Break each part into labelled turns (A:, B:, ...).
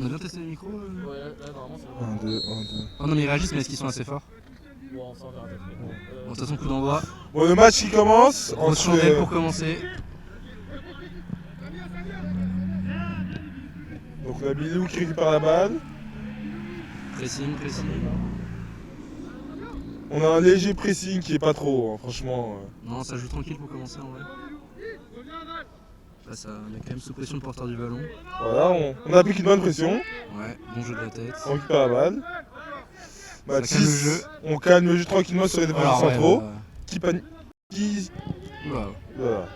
A: a bien testé les micros
B: Ouais, là, normalement, c'est
C: 1, 2, 1, 2.
A: Oh non, mais ils réagissent, mais est-ce qu'ils sont assez forts?
B: bon, ça, on verra peut-être.
A: Bon, de toute façon, coup d'envoi.
C: Bon, le match qui commence.
A: Grosse chandelle pour commencer.
C: Donc on a Bilou qui récupère la balle.
A: Pressing.
C: On a un léger pressing qui est pas trop, hein, franchement.
A: Non, ça joue tranquille pour commencer en vrai. Là, ça met quand même sous pression le porteur du ballon.
C: Voilà, on applique une bonne pression.
A: Ouais, bon jeu de la tête.
C: On récupère la balle.
A: Ça calme le jeu.
C: On calme le jeu tranquillement sur les défenseurs
A: Alors, ouais,
C: centraux.
A: bah,
C: Qui.
A: Oula,
C: Voilà.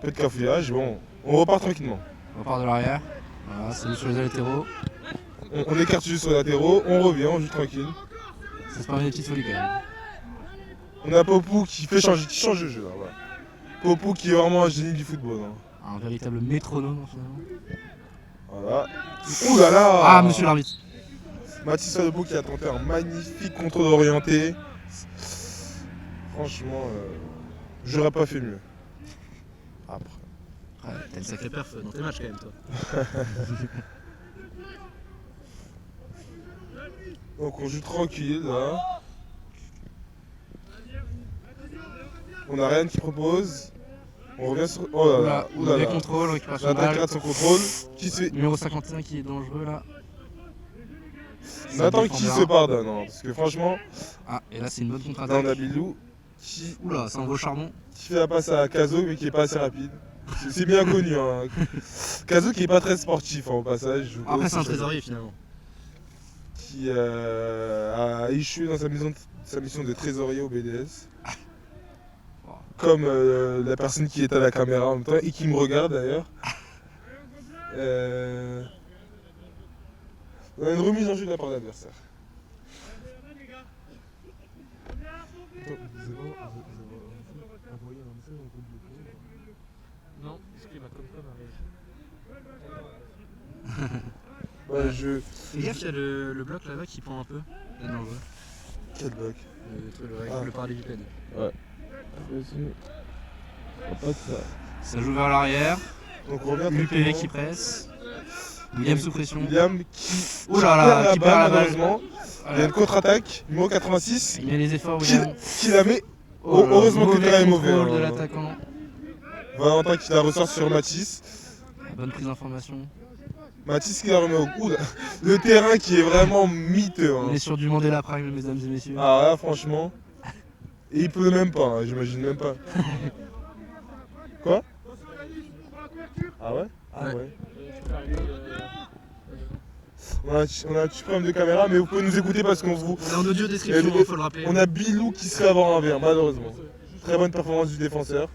C: Peu de cafouillage, bon. On repart tranquillement.
A: on repart de l'arrière. Voilà, c'est nous sur les latéraux.
C: On écarte juste sur les latéraux, on revient, on joue tranquille.
A: Ça se permet des petites folies quand même.
C: On a Popou qui change le jeu là. Voilà. Popou qui est vraiment un génie du football. Hein.
A: Un véritable métronome finalement.
C: Voilà. Ouh là là.
A: Ah, monsieur l'arbitre.
C: Mathis Sadebo qui a tenté un magnifique contrôle orienté. Franchement, j'aurais pas fait mieux. Après.
A: Ouais, t'as une sacrée perf dans tes matchs quand même toi.
C: Donc on joue tranquille là. On a rien qui propose. On revient sur. Oh là là. Ouh là
A: Les
C: là.
A: contrôles, récupération de
C: L'attaque
A: balle.
C: rate son contrôle. Qui se fait.
A: Numéro 51 qui est dangereux là.
C: Nathan qui se pardonne. Hein, parce que franchement,
A: Ah, et là c'est une bonne
C: là on
A: contre-attaque.
C: a Bilou qui
A: Oula, ça envoie au charbon.
C: fait la passe à Kazo mais qui est pas assez rapide. C'est bien connu. Hein. Kazo qui est pas très sportif hein, au passage.
A: Après c'est un trésorier finalement.
C: Qui a échoué dans sa mission de trésorier au BDS. Comme la personne qui est à la caméra en même temps et qui me regarde d'ailleurs. On a une remise en jeu de la part de l'adversaire.
B: Non, parce qu'il m'a comme ça
C: Ouais, je...
A: Fais gaffe, il y a le bloc là-bas qui prend un peu. Là, non, ouais.
C: Quel bloc?
A: Le parallélipède.
C: Ouais.
A: Ça joue vers l'arrière.
C: Donc on revient
A: UPV qui presse. William sous pression.
C: William qui
A: Oh là là, qui perd la balle.
C: malheureusement. Il y a une contre-attaque, numéro 86,
A: Il met les efforts, William.
C: qui la met.
A: Oh là là,
C: Heureusement que le terrain est mauvais.
A: contrôle de
C: Hein.
A: l'attaquant.
C: Valentin qui la ressort sur Mathis.
A: Bonne prise d'information.
C: Mathis qui la remet au coup. Le terrain qui est vraiment miteux. Hein.
A: On est sur du Mandela Prime, mesdames et messieurs.
C: Ah là, franchement. Et il pleut même pas, hein, j'imagine même pas. Quoi? Ah ouais? Ah ouais. On a un petit problème de caméra, mais vous pouvez nous écouter parce qu'on vous.
A: On est en audio description, faut le rappeler.
C: On a Bilou qui se fait avoir un verre, malheureusement. Très bonne performance du défenseur.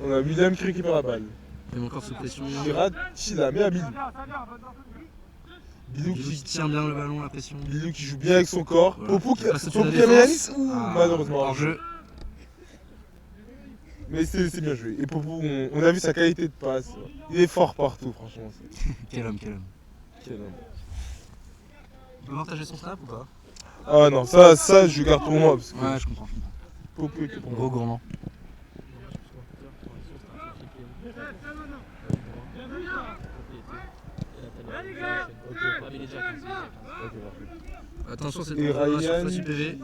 C: On a William qui récupère la balle.
A: Il est encore sous pression.
C: Qui la met à Bilou.
A: Bilou qui tient bien le ballon, la pression.
C: Bilou qui joue bien avec son corps.
A: Voilà.
C: Popou qui a
A: Passe au-dessus de la
C: mis la
A: défense.
C: lisse. Malheureusement.
A: Hors jeu.
C: Mais c'est bien joué. Et Popou, on a vu sa qualité de passe. Il est fort partout, franchement.
A: Quel homme.
C: Quel homme.
A: On peut partager son snap ou pas?
C: Ah non, ça je garde pour moi. Parce que
A: Ouais, je comprends.
C: Popou était pour moi.
A: Gros gourmand. Attention, c'est
C: Et
A: dans la
C: Ryan.
A: surface UPV.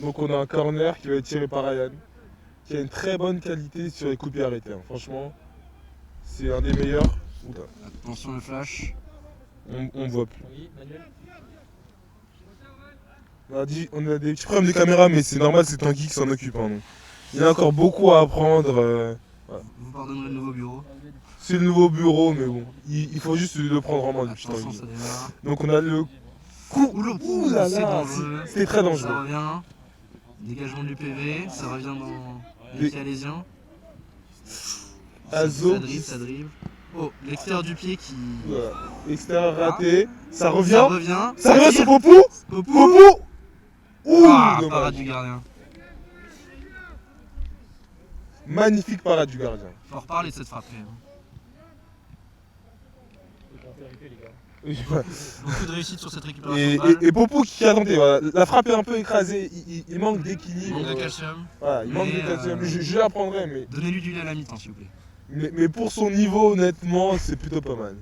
C: Donc on a un corner qui va être tiré par Ryan, qui a une très bonne qualité sur les coups de pied arrêtés. Hein. Franchement, c'est un des meilleurs. Oula.
A: Attention le flash.
C: On voit plus.
B: Oui, Manuel.
C: On a des petits problèmes de caméra, mais c'est normal, c'est Tanguy qui s'en occupe. Hein, donc. Il y a encore beaucoup à apprendre.
A: Vous pardonnerez le nouveau bureau.
C: C'est le nouveau bureau, mais bon, il faut juste le prendre en main depuis
A: Attention,
C: Tanguy.
A: ça démarre.
C: Donc on a le coup. Ouh là
A: C'est
C: là,
A: dangereux.
C: c'était très
A: Ça
C: dangereux.
A: revient. Dégagement du PV, ça revient dans
C: Les-
A: les Calaisiens.
C: Azo.
A: Ça dribble. Oh, l'extérieur du pied qui.
C: Voilà. Extérieur raté. Ça
A: Ça
C: revient.
A: revient.
C: Ça revient sur
A: tire.
C: Popou.
A: Popou.
C: Popou. Ouh,
A: Ah,
C: dommage.
A: parade du gardien.
C: Magnifique parade du gardien.
A: Faut reparler de cette frappe. Quand même.
B: Faut compter les gars.
A: Beaucoup de réussite sur cette récupération
C: Et,
A: de balle.
C: et Popo qui a tenté, voilà. La frappe est un peu écrasée, il manque d'équilibre.
A: Manque de calcium.
C: Voilà, il manque de
A: Mais,
C: calcium. Je l'apprendrai, mais,
A: Donnez-lui du lait à la mi-temps, s'il vous plaît.
C: mais pour son niveau, honnêtement, c'est plutôt pas mal.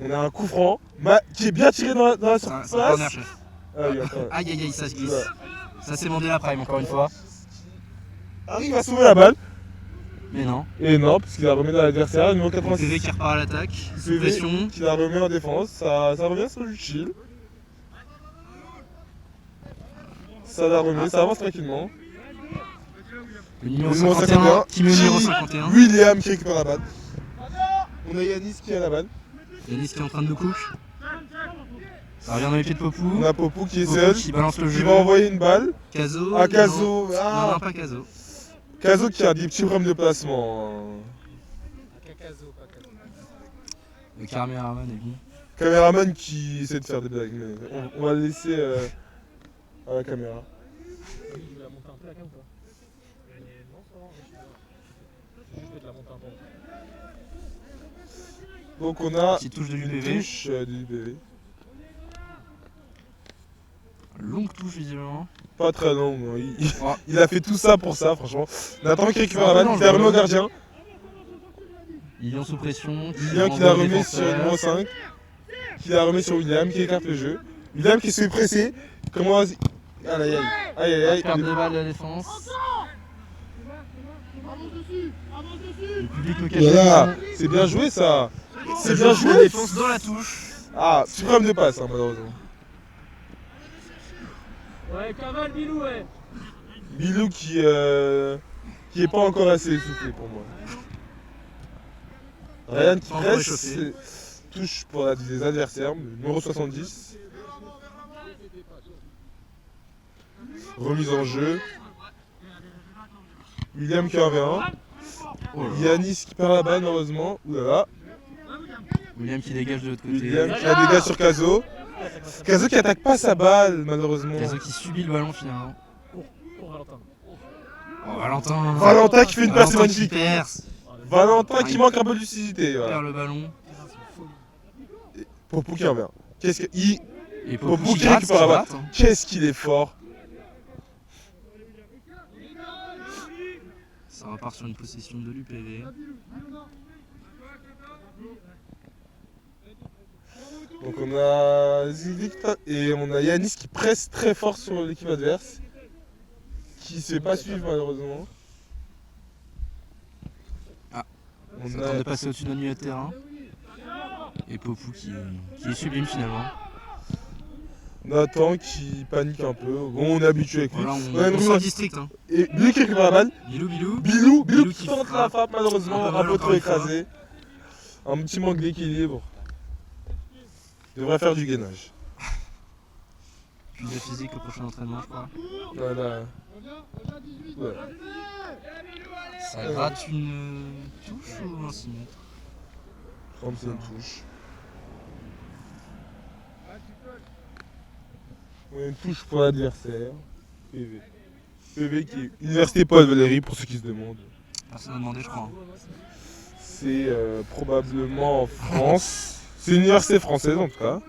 C: On a un coup franc qui est bien tiré dans la
A: C'est un
C: surface.
A: corner, chef.
C: Ah oui, attends.
A: Aïe aïe aïe, ça se glisse.
C: Ouais.
A: Ça c'est Mandela Prime, encore une fois.
C: Arrive à sauver la balle.
A: Mais non.
C: Et non, parce qu'il la remet dans l'adversaire. Numéro
A: PV
C: 86.
A: qui repart à l'attaque. Sous
C: PV
A: pression.
C: qui la remet en défense. Ça revient sur le chill. Ça la remet, ça avance tranquillement.
A: Le numéro
C: Le numéro
A: 51 qui met le numéro
C: qui-
A: 51.
C: William qui récupère la balle. On a Yanis qui a la balle.
A: Yanis qui est en train de cook. Ça revient dans les pieds de Popou.
C: On a Popo qui est
A: Popou
C: seul.
A: qui balance le
C: Qui
A: jeu.
C: va envoyer une balle.
A: Caso.
C: À Caso.
A: Non,
C: Ah,
A: non, pas Caso.
C: Caso qui a des petits problèmes de placement.
B: Kakazo, pas Kazo.
A: Le caméraman est bon.
C: Caméraman qui essaie de faire des blagues. Mais on va le laisser à la caméra.
B: Oui, je vais la monter un peu la cam ou pas non, ça va, je suis bien. Je vais la monter un peu.
C: Donc on a
A: Petite touche de
C: une
A: l'UPV.
C: touche de l'UPV.
A: Longue touche visiblement.
C: Pas très long. Non.
A: Oh.
C: Il a fait tout ça pour ça, franchement. Nathan qui récupère la balle,
A: Non,
C: qui la remet au gardien.
A: Lilian sous pression.
C: Lilian qui la remet sur le numéro 5. Qui la remet sur William, qui écarte le jeu. William qui se fait presser. Comment aïe aïe aïe. Aïe aïe aïe.
A: Perte de balle de la défense. Le public le cache.
C: Voilà, c'est bien joué ça. C'est bien
A: La
C: joué.
A: défense dans la touche.
C: Ah, petit problème de passe, hein, malheureusement.
B: Ouais, cavale, Bilou, ouais.
C: Bilou qui est pas encore assez essoufflé pour moi. Ryan qui
A: Pas encore
C: presse,
A: échauffé.
C: touche pour des adversaires, numéro 70. Remise en jeu. William qui est 1v1.
A: Oh là là.
C: Yanis qui perd la balle malheureusement. Oulala.
A: William qui dégage de l'autre côté.
C: William qui la dégage sur Caso. Caso qui attaque pas sa balle malheureusement.
A: Caso qui subit le ballon finalement.
B: Pour Valentin.
A: Oh, Valentin.
C: Valentin qui fait une passe
A: Valentin qui
C: magnifique.
A: perce.
C: Valentin qui manque un peu de lucidité. Voilà.
A: Perd le ballon.
C: Popo qui revient. Qu'est-ce que
A: Et
C: Popou
A: Popou
C: qui
A: qui gratte,
C: récupère la balle.
A: qui gratte, hein.
C: Qu'est-ce qu'il est fort.
A: Ça repart sur une possession de l'UPV.
C: Donc on a Zilik et on a Yanis qui presse très fort sur l'équipe adverse. Qui se fait pas suivre malheureusement.
A: Ah.
C: On
A: Ça tente de
C: a
A: passer au-dessus d'un milieu de terrain. Et Popou qui est sublime finalement.
C: Nathan qui panique un peu. Bon, on est habitué avec lui.
A: Voilà,
C: On a une
A: on sent
C: rue-
A: le district. Hein.
C: Et Bilou qui récupère la balle.
A: Bilou, Bilou.
C: Bilou
A: Bilou
C: qui
A: qui
C: tente la
A: frappe.
C: frappe malheureusement.
A: Un peu
C: Un
A: mal
C: peu
A: encore
C: trop
A: une fois.
C: écrasé. Un petit manque d'équilibre. Il devrait faire du gainage.
A: Plus de physique au prochain entraînement, je crois.
C: Voilà. Ouais.
A: Ça gratte une touche ou un 6 mètres?
C: 35 touches. Ouais, une touche pour l'adversaire. PV. PV qui est Université Paul Valéry pour ceux qui se demandent.
A: Personne n'a demandé, je crois.
C: C'est probablement en France. C'est une université française en tout cas.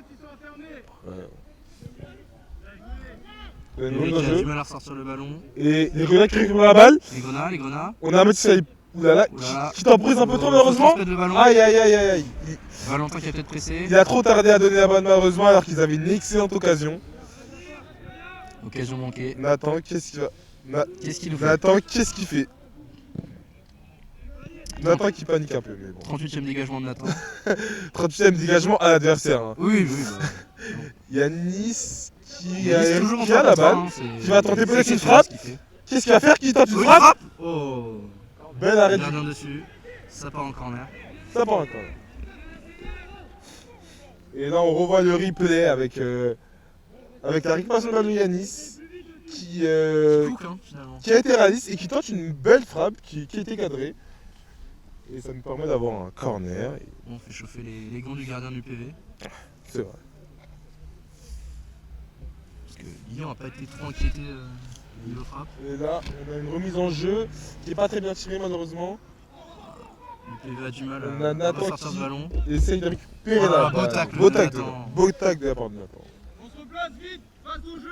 A: Bilou qui a du mal à ressortir le ballon.
C: Et les Grenats qui récupèrent la balle.
A: Les grenats.
C: On a un Mathieu Saïb. Oulala,
A: Oulala.
C: qui temporise un peu trop
A: Faut
C: malheureusement.
A: transmettre le ballon.
C: Aïe aïe aïe aïe aïe.
A: Valentin qui a peut-être pressé.
C: Il a trop tardé à donner la balle malheureusement alors qu'ils avaient une excellente occasion.
A: Occasion manquée.
C: Nathan, qu'est-ce qu'il va.
A: Qu'est-ce qu'il nous fait?
C: Nathan, qu'est-ce qu'il fait? Nathan qui panique un peu, mais bon.
A: 38ème dégagement de Nathan.
C: 38ème dégagement à l'adversaire. Hein.
A: Oui, oui. Bah.
C: Yanis qui
A: Yanis
C: a,
A: toujours en
C: qui a la balle.
A: hein, c'est-
C: Qui va tenter
A: c'est
C: peut-être une
A: exceptionnel
C: frappe.
A: ce qu'il fait.
C: Qu'est-ce qu'il va faire? Qui tente une
A: Oui,
C: frappe?
A: Oh.
C: Belle arrêt du.
A: Gardien dessus. Ça part en corner.
C: Ça part encore. Et là, on revoit le replay avec la récupération de ballon de Yanis qui
A: Fouque, hein, finalement.
C: a été réaliste et qui tente une belle frappe qui a été cadrée. Et ça nous permet d'avoir un corner. Et
A: On fait chauffer les gants du gardien du PV.
C: c'est vrai.
A: Parce que Lyon n'a pas été trop inquiété niveau frappe.
C: Et là, on a une remise en jeu qui n'est pas très bien tirée malheureusement.
A: Le PV a du mal
C: On a
A: à
C: Nathan
A: ressortir
C: qui-
A: ce ballon.
C: Essaye de récupérer
A: Oh là
C: la
A: là, beau
C: balle.
A: tacle
C: Beau
A: de
C: tacle
A: Nathan.
C: beau tacle de la part de Nathan.
D: On se place vite, face au jeu.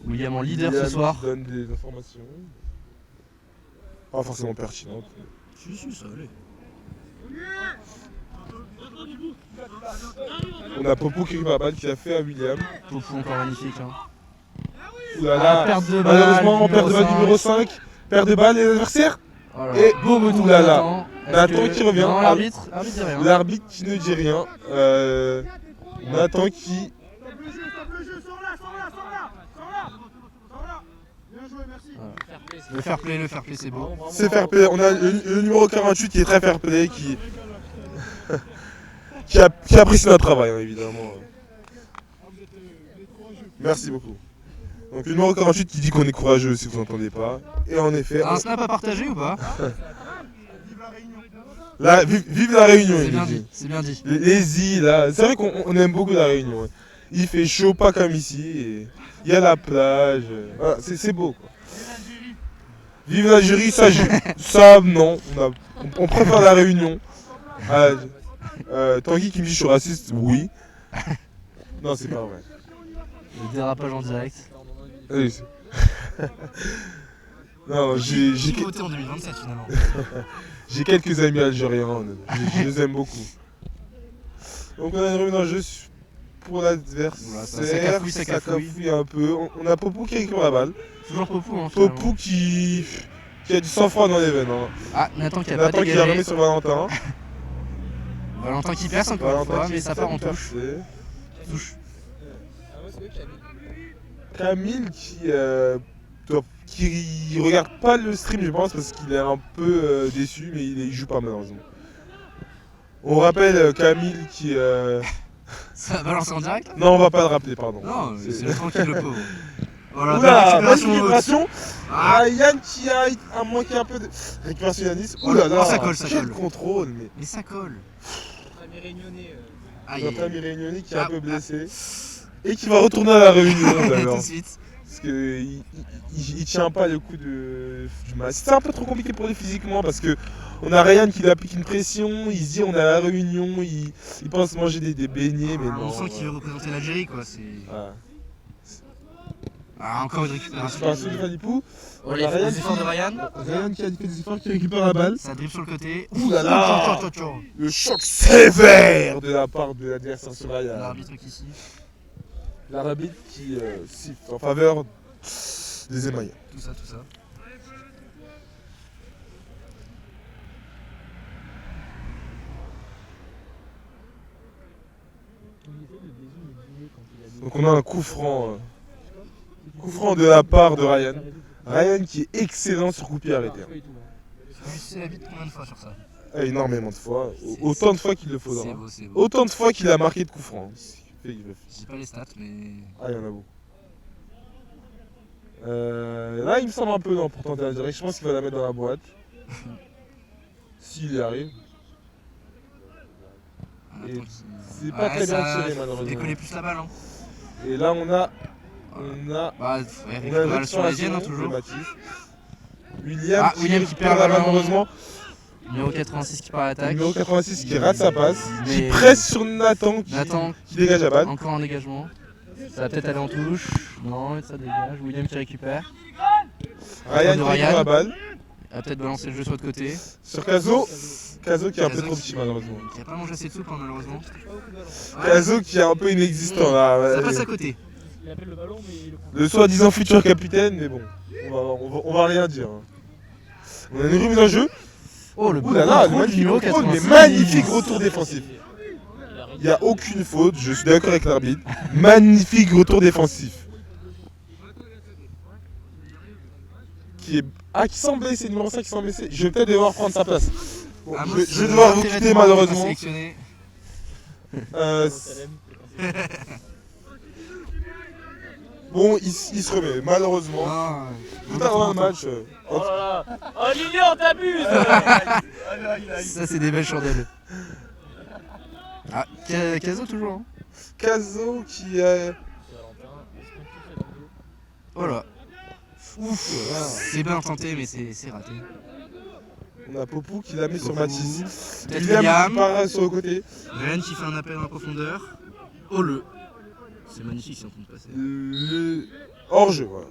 A: William en leader
C: William
A: ce soir.
C: qui donne des informations. Pas forcément pertinentes.
A: Si, si, ça allait.
C: On a Popo qui récupère la balle qui a fait à William.
A: Popo encore magnifique. Hein.
C: Oulala.
A: Ah, perte de balle.
C: Malheureusement, perte de balle
A: numéro
C: numéro 5. Perte de balle les adversaires.
A: Oh là là.
C: Et
A: beau retour de
C: oulala.
A: Nathan. Est-ce
C: Nathan
A: que-
C: qui revient.
A: Non, l'arbitre dit rien.
C: L'arbitre qui ne dit rien. Nathan qui.
D: Stop le jeu, sors là, sors là, sors là, sors là. Sors là. Bien joué, merci.
A: Le fair play, c'est beau.
C: C'est fair play. On a le numéro 48 qui est très fair play, qui apprécie notre travail, hein, évidemment. Merci beaucoup. Donc le numéro 48 qui dit qu'on est courageux si vous n'entendez pas. Et en effet,
A: T'as un snap à partager ou pas?
C: vive la Réunion,
A: C'est
C: il
A: bien
C: nous dit.
A: dit, c'est bien dit.
C: Les îles, là. C'est vrai qu'on aime beaucoup la Réunion. Ouais. Il fait chaud, pas comme ici. Et il y a la plage. Voilà, c'est beau, quoi. Vive l'Algérie, ça non. On préfère la Réunion. Tanguy qui me dit je suis raciste, oui. Non, c'est pas vrai.
A: Le dérapage en direct.
C: Oui, non, j'ai
A: Qui voté en 2027 finalement?
C: j'ai quelques amis algériens, je les aime beaucoup. Donc on a une remise en jeu pour l'adversaire,
A: Ça cafouille.
C: un peu. On a Popo qui récupère la balle.
A: Toujours Popo. Hein,
C: Popo
A: finalement.
C: qui a du sang-froid dans les veines. Hein.
A: Ah, Nathan qui a pas
C: Nathan qui a
A: dégagé.
C: remis sur Valentin.
A: Valentin qui perce encore une fois, mais ça part en touche.
C: touche.
A: Touche.
C: Camille qui regarde pas le stream, je pense, parce qu'il est un peu déçu, mais il joue pas malheureusement. On rappelle Camille qui.
A: Ça va balancer en direct là?
C: Non, on va pas le rappeler, pardon.
A: Non, c'est le tranquille le pauvre. Voilà,
C: Oula,
A: bonne
C: bonne récupération. Ah, Yann qui a manqué un peu de récupération Yanis. Oula là,
A: ça colle, ça
C: quel
A: colle.
C: contrôle, mais.
A: Mais ça colle. Aïe,
C: Notre
A: aïe,
C: ami
A: aïe.
C: Réunionnais qui est un peu blessé et qui va retourner à la Réunion
A: Tout
C: d'ailleurs.
A: de suite.
C: Parce qu'il tient pas le coup du match. C'est un peu trop compliqué pour lui physiquement parce que on a Ryan qui lui applique une pression, il se dit on est à la Réunion, il pense manger des beignets, mais non.
A: On sent qu'il veut représenter l'Algérie quoi.
C: Voilà.
A: Ah, encore une récupération.
C: Récupération du Falipou.
A: Oh, les efforts de Ryan.
C: Ryan qui a fait des efforts, qui récupère la balle.
A: Ça dribble sur le côté.
C: Ouh là là.
A: Tchou, tchou, tchou.
C: Le choc sévère de la part de l'adversaire sur Ryan.
A: L'arbitre qui siffle.
C: L'arbitre qui siffle en faveur des émaillés.
A: Tout ça, tout ça.
C: Donc on a un coup franc de la part de Ryan. Ryan qui est excellent sur coup de pied arrêté.
A: Tu sais la vite combien de fois sur ça?
C: Énormément de fois. Autant de fois qu'il le faudra.
A: C'est beau, c'est beau.
C: Autant de fois qu'il a marqué de coups francs.
A: J'ai pas les stats, mais.
C: Ah, il y en a beaucoup. Là, il me semble un peu non pour tenter la direct. Je pense qu'il va la mettre dans la boîte. S'il y arrive.
A: Ah,
C: Et
A: attends,
C: c'est pas très bien tiré, malheureusement.
A: Décoller plus la balle, hein.
C: Et là, on a
A: Bah,
C: une
A: récupération sur les
C: récupération
A: hein,
C: de
A: toujours.
C: Matisse. William,
A: William qui perd la
C: balle,
A: balle.
C: malheureusement.
A: Numéro 86 qui part à l'attaque.
C: Numéro 86 qui rate sa passe. Qui
A: Mais-
C: presse sur Nathan
A: Nathan,
C: qui dégage la balle.
A: encore un dégagement. Ça va peut-être aller en touche. Non, ça dégage. William qui récupère.
C: Ryan
A: de
C: qui
A: Ryan.
C: récupère la balle.
A: Il va peut-être balancer le jeu sur l'autre côté.
C: Sur Caso. Caso qui est un peu
A: Caso
C: trop
A: qui-
C: petit malheureusement.
A: Qui a pas mangé assez de soupe, hein, malheureusement.
C: Caso qui est un peu inexistant là.
A: Ça passe à côté.
B: Il appelle le ballon, mais il le prend.
C: Le soi-disant futur capitaine, mais bon, on va rien dire. hein. On a une remise en jeu.
A: Oh, le
C: Ouh là là, le
A: contrôle du
C: magnifique
A: numéro
C: contrôle, mais
A: 86.
C: magnifique retour défensif. Il n'y a aucune faute, je suis d'accord avec l'arbitre. Magnifique retour défensif. Qui semble blessé, numéro 5 qui semble blessé. Je vais peut-être devoir prendre sa place. Bon,
A: Ah,
C: je vais devoir vous quitter malheureusement.
A: Sélectionné.
C: Bon, il se remet, malheureusement.
A: Ah,
C: Tout avant le match.
B: Oh là là. Oh Lilian, t'abuses.
A: ça, c'est des belles chandelles. Ah, Caso toujours. Hein.
C: Caso qui
A: Oh là. Ouf. C'est bien tenté, mais c'est raté.
C: On a Popou qui la met sur
A: Popou.
C: Mathis.
A: Peut-être
C: William
A: William.
C: qui part sur le côté.
A: Rennes qui fait un appel en profondeur. Oh le. C'est magnifique, c'est en train de passer.
C: Le hors-jeu, voilà.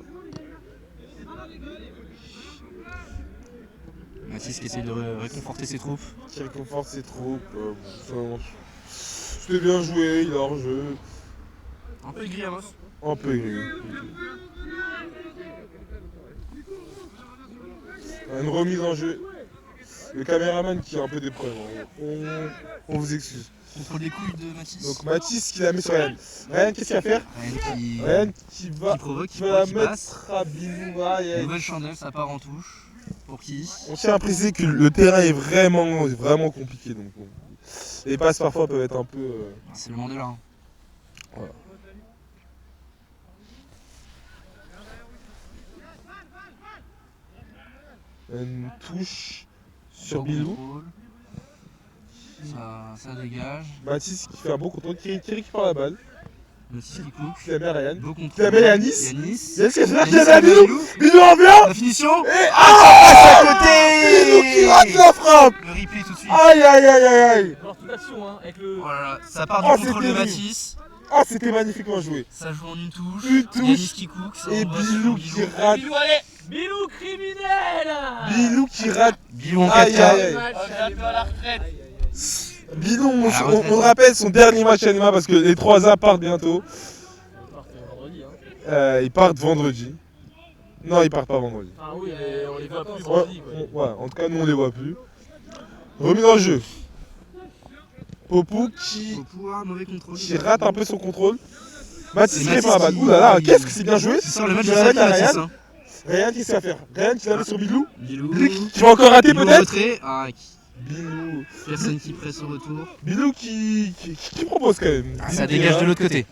A: Mathis qui essaye de réconforter ses troupes.
C: Qui réconforte ses troupes. C'était bien joué, il est hors-jeu.
A: Un peu aigri Amos.
C: Un peu aigri. Une remise en jeu. Le caméraman qui a un peu des problèmes. On vous excuse.
A: Contrôle des couilles de Mathis.
C: Donc Mathis qui la met sur Ryan. Ryan, qu'est-ce qu'il va faire?
A: Ryan
C: Qui va,
A: qui provoque,
C: qui va la
A: qui
C: mettre
A: passe.
C: à Bilou. Aïe, aïe.
A: Nouvelle chandelle, ça part en touche. Pour qui?
C: On tient à préciser que le terrain est vraiment compliqué. Donc bon. Les passes parfois peuvent être un peu.
A: C'est le Mandela. Hein.
C: Voilà. Une touche sur
A: Bon
C: Bilou.
A: contrôle. Ça dégage.
C: Mathis qui fait un bon contrôle, qui récupère la balle.
A: Mathis qui coupe.
C: Qui la met à Ryan.
A: Beau contrôle.
C: Qui la met à Yanis.
A: Yanis.
C: Yanis qui
A: Yanis
C: la met à
A: qui
C: Bilou. Bilou revient.
A: La finition.
C: Et
A: À côté.
C: Bilou qui rate la frappe.
A: Le replay tout de suite.
C: Aïe aïe aïe aïe aïe.
B: Alors toute action hein, avec le.
A: Oh là là, ça part
C: Oh,
A: du contrôle de
C: c'était
A: Mathis.
C: Ah, c'était magnifiquement joué.
A: Ça joue en une touche.
C: Une touche.
A: Yanis qui coupe. Ça
C: Et
A: envoie sur
C: Bilou qui rate.
B: Bilou, allez Bilou criminel.
C: Bilou qui rate.
A: Bilou en
C: Aïe
A: 4K.
C: aïe aïe.
B: Un peu à la retraite.
C: Bilou,
A: À la retraite.
C: on rappelle son dernier match à Nîmes parce que les 3A partent bientôt.
B: Vendredi hein.
C: Ils partent vendredi. Non, ils partent pas vendredi.
B: Ah oui, mais on les voit plus
C: Ouais,
B: vendredi quoi.
C: ouais, en tout cas, nous on les voit plus. Remise en jeu. Popou
A: Popou, mauvais contrôle.
C: qui rate un peu son contrôle. Mathis
A: C'est
C: qui
A: Mathis
C: répare la balle.
A: qui-
C: Ouh là là,
A: il-
C: qu'est-ce que c'est bien joué.
A: C'est ça le match
C: Tu
A: de
C: vas
A: sa
C: mettre à
A: vie, Mathis.
C: Ryan.
A: Hein.
C: Ryan, qu'est-ce qu'il va faire? Ryan qui la met sur Bilou.
A: Bilou.
C: Qui va encore rater
A: Bilou en
C: peut-être.
A: retrait. Ah,
C: Bilou.
A: personne qui presse au retour.
C: Bilou qui propose quand même.
A: Ah,
C: Bilou
A: ça
C: qui
A: dégage
C: va.
A: de l'autre côté.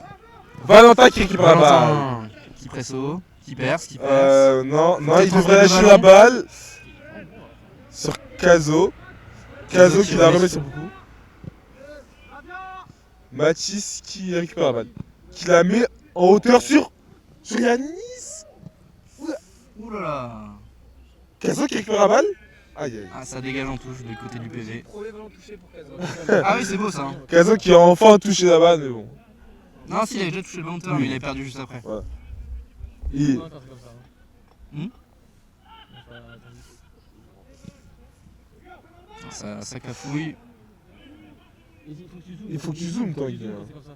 C: Valentin qui récupère la balle.
A: Valentin qui presse haut, qui perce, qui perce.
C: Non, il
A: Peut-être
C: devrait
A: transmettre
C: lâcher
A: le
C: la
A: ballon.
C: balle sur Caso. Caso qui la remet sur beaucoup. Mathis qui récupère la balle. Qui la met en hauteur sur Yanis.
A: Ouh là là.
C: Caso qui récupère la balle. Aïe aïe.
A: Ah, ça dégage en touche du côté du PV.
B: Premier ballon touché pour Caso.
A: Ah oui, c'est beau ça. Hein.
C: Caso qui a enfin touché la balle, mais bon.
A: Non, s'il avait déjà touché le ballon tout à l'heure, mais il avait perdu juste après.
C: Il-
B: Quand c'est comme ça.
A: Hmm.
B: Enfin,
A: Ça cafouille.
C: Il faut que tu zoomes, Tanguy, hein.
B: C'est comme ça.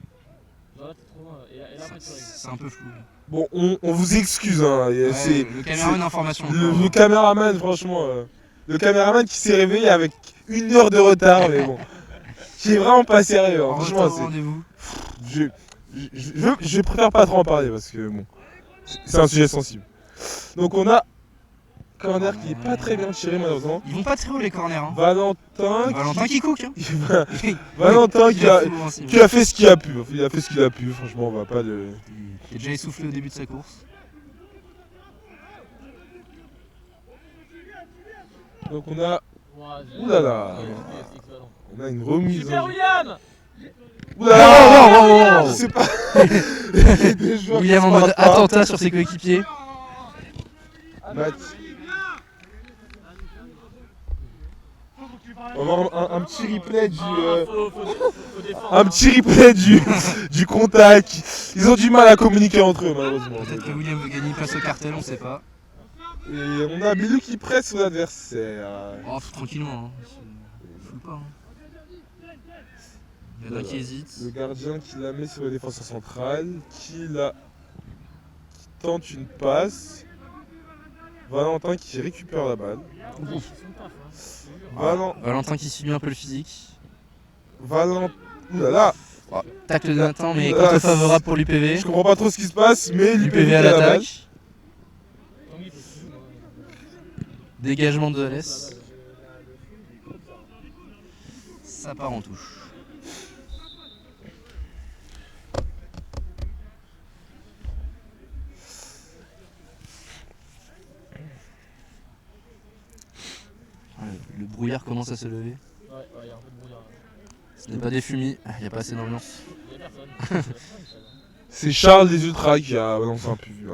B: Genre là t'es trop loin. Et là après tu règles.
A: C'est un peu flou.
C: Bon, on vous excuse, hein.
A: Ouais,
C: C'est
A: le caméraman d'information.
C: le caméraman, franchement. Le caméraman qui s'est réveillé avec 1 heure de retard, mais bon. Qui est vraiment pas sérieux, hein.
A: En
C: Franchement,
A: retard au
C: c'est.
A: rendez-vous.
C: Je préfère pas trop en parler parce que bon, c'est un sujet sensible. Donc on a corner qui est pas très bien tiré malheureusement.
A: Ils vont pas très haut les corners. Hein.
C: Valentin
A: Qui cook. Hein.
C: Valentin
A: Il a fou, hein,
C: qui a fait ce qu'il a pu. Il a fait ce qu'il a pu, franchement on va pas le.
A: Il est déjà essoufflé au début de sa course.
C: Donc on a.
B: Ouais,
C: Ouh là là.
B: c'est excellent.
C: On a une remise.
B: Super William.
C: Ouh là là,
A: Non.
C: je sais pas. Des joueurs
A: William
C: qui
A: en
C: se
A: mode
C: parlent pas.
A: attentat sur ses coéquipiers.
C: On va avoir un petit replay du.
B: Faut défendre.
C: Un petit replay du contact. Ils ont du mal à communiquer entre eux malheureusement.
A: Peut-être que William veut gagner une place au cartel, on sait pas.
C: Et on a Bilou qui presse son adversaire.
A: Oh, tranquillement. Hein. Foule pas. Hein. Il y en a qui hésitent.
C: Le gardien qui la met sur le défenseur central, qui tente une passe. Valentin qui récupère la balle.
A: Valentin qui subit un peu le physique.
C: Ouh là là.
A: Tacle de Nathan, mais contre favorable pour l'UPV.
C: Je comprends pas trop ce qui se passe, mais
A: l'UPV à
C: a la balle.
A: l'attaque. Dégagement de Alès. Ça part en touche. Le brouillard commence à se lever.
B: Ouais, il y a un peu de brouillard.
A: Ce n'est pas des fumis, il n'y a pas assez d'ambiance.
B: Il y a personne.
C: C'est Charles des Ultras qui a balancé un film.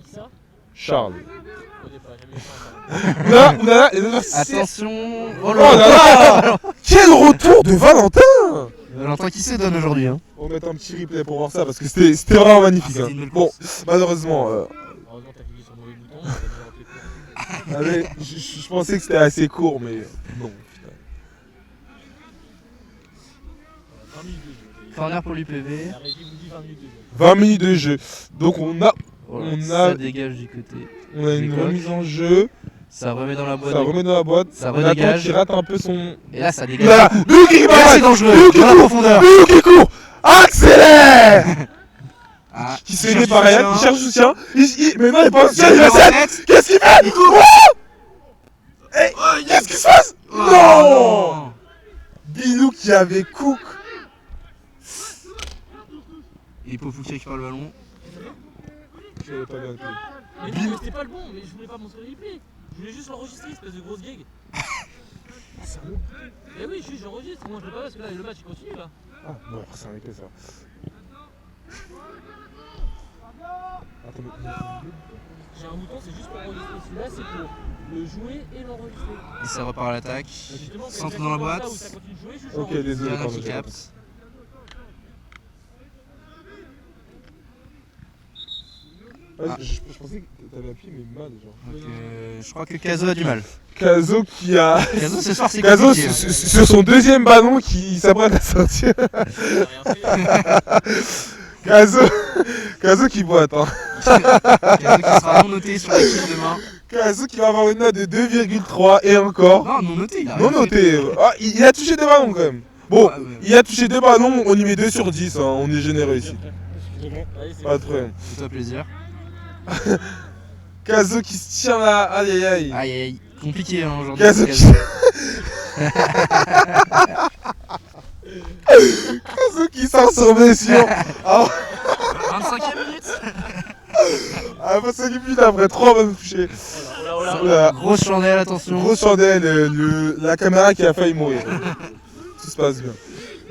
B: Qui ça
C: Charles.
B: Au départ, jamais eu ça.
C: Là,
A: Attention. Oh
C: Oh là là. Quel retour de Valentin.
A: Valentin qui se donne aujourd'hui. Hein.
C: On va mettre un petit replay pour voir ça parce que c'était vraiment magnifique.
A: Ah,
C: Hein.
A: c'était une belle
C: Bon,
A: course.
C: malheureusement,
B: Heureusement, t'as cliqué sur le mauvais bouton. T'as mis un truc.
C: je pensais que c'était assez court, mais non. Putain.
B: 20 minutes de jeu.
A: Corner pour l'UPV.
B: La régie vous dit 20 minutes de jeu.
C: 20 minutes de jeu. Donc on a
A: Voilà,
C: On
A: ça
C: a-
A: dégage du côté.
C: une
A: Décolle.
C: remise en jeu.
A: Ça remet dans la boîte.
C: Ça remet dans la boîte.
A: Ça
C: On attend
A: redégage.
C: qu'il rate un peu son.
A: Et là, ça dégage.
C: Là, Biou qui
A: Et là,
C: va.
A: c'est dangereux.
C: Biou qui
A: Dans la
C: court.
A: profondeur.
C: Biou qui court. Accélère.
A: Ah,
C: Qui se fait aider par Ryan. Il cherche soutien. Mais non, il est pas en soutien. Il
A: Il
C: va
A: est en
C: set.
A: tête.
C: Qu'est-ce qu'il fait?
A: Il court.
C: Qu'est-ce qui se passe?
A: Oh,
C: Non. Bilou qui avait Cook.
A: Et Popou qui récupère le ballon.
C: Je l'avais pas bien appelé.
B: Mais non, mais c'était pas le bon, mais je voulais pas montrer le replay. Je voulais juste l'enregistrer, espèce de grosse gag. Mais oui, juste j'enregistre, moi je le pas parce que là le match il continue là.
C: Ah, bon, c'est un replay ça. Attends, mais.
B: J'ai un bouton, c'est juste pour enregistrer. Celui-là c'est pour le jouer et l'enregistrer.
A: Et ça repart à l'attaque.
B: Et justement, c'est
A: Centre
B: exactement
A: dans la boîte.
B: là où ça continue de jouer, juste
C: Ok,
B: j'enregistre.
C: désolé,
A: Gardien
C: pardon.
A: qui capte.
C: Ah, je pensais que t'avais appuyé, mais mal, genre.
A: Donc, je crois que Caso a du mal.
C: Kazo qui a.
A: Caso ce soir c'est
C: Kazo
A: compliqué. hein.
C: sur son deuxième ballon qui s'apprête à sortir.
B: J'ai rien fait.
C: Kazo qui boite, hein.
A: Caso qui sera non noté sur l'équipe demain.
C: Kazo qui va avoir une note de 2,3 et encore.
A: Non, non noté. Il a
C: Non
A: rien
C: noté.
A: fait.
C: Ah, il a touché deux ballons quand même. Bon,
A: Ouais, ouais.
C: il a touché deux ballons, on y met 2 sur 10, hein. On est généreux ici.
B: Allez, c'est
C: Pas de
B: bon.
C: problème.
A: Fais-toi plaisir.
C: Kazo qui se tient là, aïe aïe aïe.
A: Aïe aïe. Compliqué hein, aujourd'hui.
C: Kazo
A: Caso.
C: Kazo qui sort sur blessure. Ah,
A: 25e minute.
C: ah, 25 minutes après 3 ballons touchés.
B: Oh là, oh là, oh là.
C: Oula.
A: Grosse chandelle, attention.
C: Grosse chandelle, la caméra qui a failli mourir. Tout se passe bien.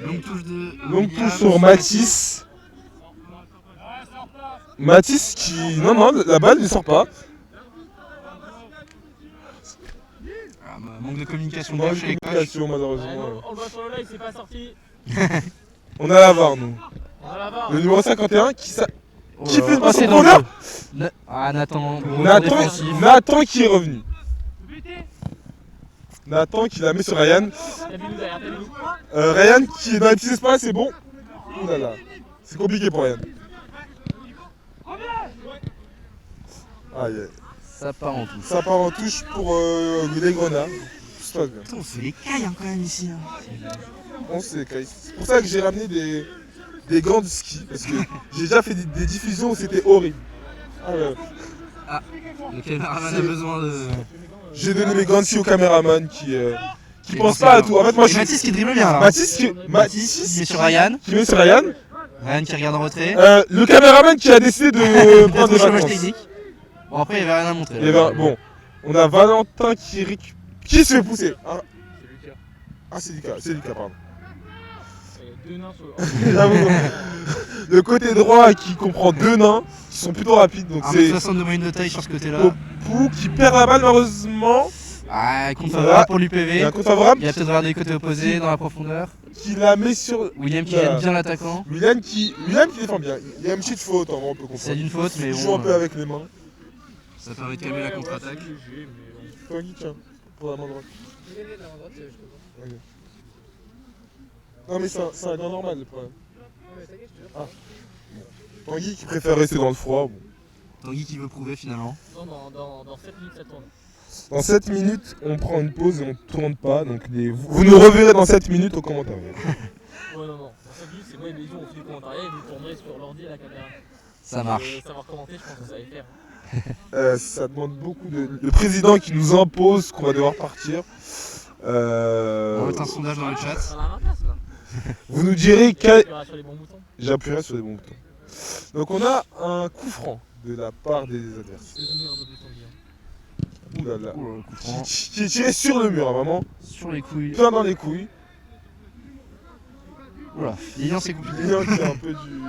A: Longue touche de.
C: Donc
A: William.
C: tout sur Matisse. Matisse qui... Non, la balle ne sort pas.
A: Ah, bah, manque de communication
C: Manque
A: d'air
C: de
A: chez les coachs.
C: communication
B: Ouais,
C: malheureusement.
B: non, on le voit sur le live, c'est pas sorti.
C: On a la VAR nous.
B: On a la barre.
C: Le numéro 51 qui fait
A: Oh
C: une
A: là là.
C: passe
A: C'est
C: en
A: dangereux.
C: corner.
A: Ah, Nathan. retour
C: Nathan,
A: défensif.
C: Nathan qui est revenu. Nathan qui la met sur Ryan.
B: T'as vu nous derrière, t'as vu nous.
C: Ryan qui est dans les petits espaces, c'est bon. Ouh là là. C'est compliqué pour Ryan. Aïe, aïe.
A: Ça part en touche.
C: Ça part en touche pour les Grenats. Tout se passe bien.
A: Putain, on fait les cailles hein, quand même ici. Hein.
C: On sait, Kai. C'est pour ça que j'ai ramené des gants de ski. Parce que j'ai déjà fait des diffusions où c'était horrible. Ah ouais.
A: Le caméraman a
C: C'est-
A: besoin de.
C: J'ai donné mes gants de ski au caméraman qui
A: Et
C: pense
A: bon,
C: pas à
A: c'est
C: tout. En fait, moi je
A: Et
C: suis.
A: Mathis qui dribble bien là.
C: Mathis qui
A: met sur Ryan.
C: qui met sur Ryan.
A: Ryan qui regarde en retrait.
C: Le caméraman qui a décidé de prendre des
A: Au chômage
C: vacances.
A: technique. Bon, après, il n'y avait rien à montrer.
C: Il y avait bon, on a Valentin qui se fait pousser. Ah,
B: C'est Lucas.
C: c'est Lucas, pardon.
B: Il y a deux nains sur le.
C: J'avoue, le côté droit qui comprend deux nains qui sont plutôt rapides. Donc c'est
A: 1m60 de moyenne de taille sur ce côté-là.
C: Popou qui perd la balle malheureusement.
A: Ah, compte
C: Voilà.
A: favorable pour
C: Il y a
A: l'UPV.
C: un coup favorable
A: Il a peut-être regardé les côtés opposés dans la profondeur.
C: qui la met sur.
A: William qui
C: Voilà.
A: gêne bien l'attaquant.
C: William qui défend bien. Il y a une petite faute, en vrai, on peut comprendre.
A: C'est d'une faute, mais
C: Il joue un
A: bon.
C: peu avec les mains.
A: Ça permet de calmer la contre-attaque.
B: C'est léger, mais bon.
C: Tanguy, tiens, pour la main droite.
B: J'ai gagné de la main droite, c'est juste pour ça.
C: Non mais c'est un gars normal le problème.
B: Ouais, mais t'inquiète, je te jure.
C: Tanguy qui préfère rester dans le froid. Bon.
A: Tanguy qui veut prouver finalement.
B: Non, dans 7 minutes ça tourne.
C: Dans 7 minutes, on prend une pause et on tourne pas. Donc vous nous reverrez dans 7 minutes au commentaire.
B: Ouais, non. Dans 7 minutes, c'est moi et Béziou, on fait du commentariat et vous tournerez sur l'ordi et la caméra.
A: Ça marche.
B: Savoir commenter, je pense que ça va y faire.
C: Ça demande beaucoup de. Le président qui nous impose qu'on va devoir partir.
A: On va mettre un sondage dans le chat.
B: On a un place là.
C: Vous nous direz quel.
B: Tu iras sur les bons boutons.
C: J'appuierai sur les bons boutons. Donc on a un coup franc de la part des adversaires.
B: Je vais zoomer un peu plus ton bien.
C: Ouh là là.
A: Ouh là, coup franc.
C: Qui est tiré sur le mur, hein, vraiment.
A: Sur les couilles.
C: Plein dans les couilles.
A: Oula, Lilian c'est compliqué.
C: Lilian qui a un peu du.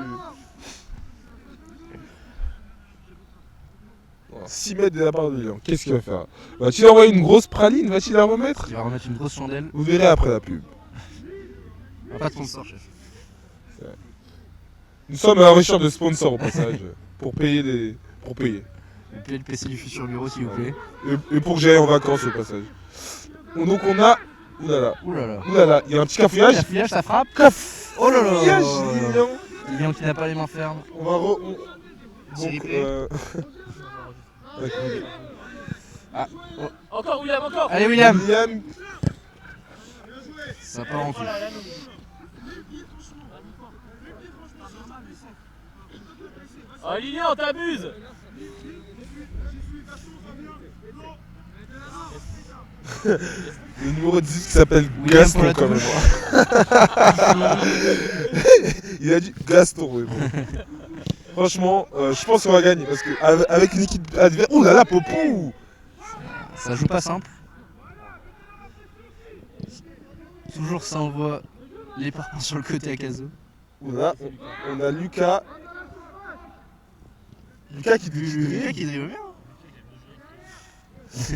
C: Ouais. 6 mètres de la part de Lilian. Qu'est-ce qu'il va faire? Va-t-il envoyer une grosse praline? Va-t-il la remettre?
A: Il va remettre une grosse chandelle.
C: Vous verrez après la pub.
A: Pas de sponsor, chef.
C: Nous sommes à la recherche de sponsors au passage. Pour payer les. Pour payer.
A: Vous pouvez le PC du futur bureau, s'il vous plaît.
C: Et pour que j'aille en vacances au passage. Donc on a. Oulala.
A: Oulala.
C: Oulala. Il y a un petit cafouillage.
A: Cafouillage, ça frappe.
C: Oh là là. Lilian.
A: Lilian qui n'a pas les mains fermes.
C: On va re.
A: Thierry
C: Donc.
A: Play.
B: Encore William, encore.
A: Allez, William.
C: William.
A: Ça part en touche.
B: Oh Lilian, t'abuses.
C: Le numéro 10 qui s'appelle
A: William
C: Gaston
A: pour la
C: quand même. Il a dit Gaston, oui. Bon. Franchement, je pense qu'on va gagner parce que avec une équipe adverse. Oh là là, Popou.
A: Ça joue pas simple. Toujours ça envoie les parpaings sur le côté à Caso.
C: Là, on a Lucas. Lucas qui
A: Lucas qui drive bien.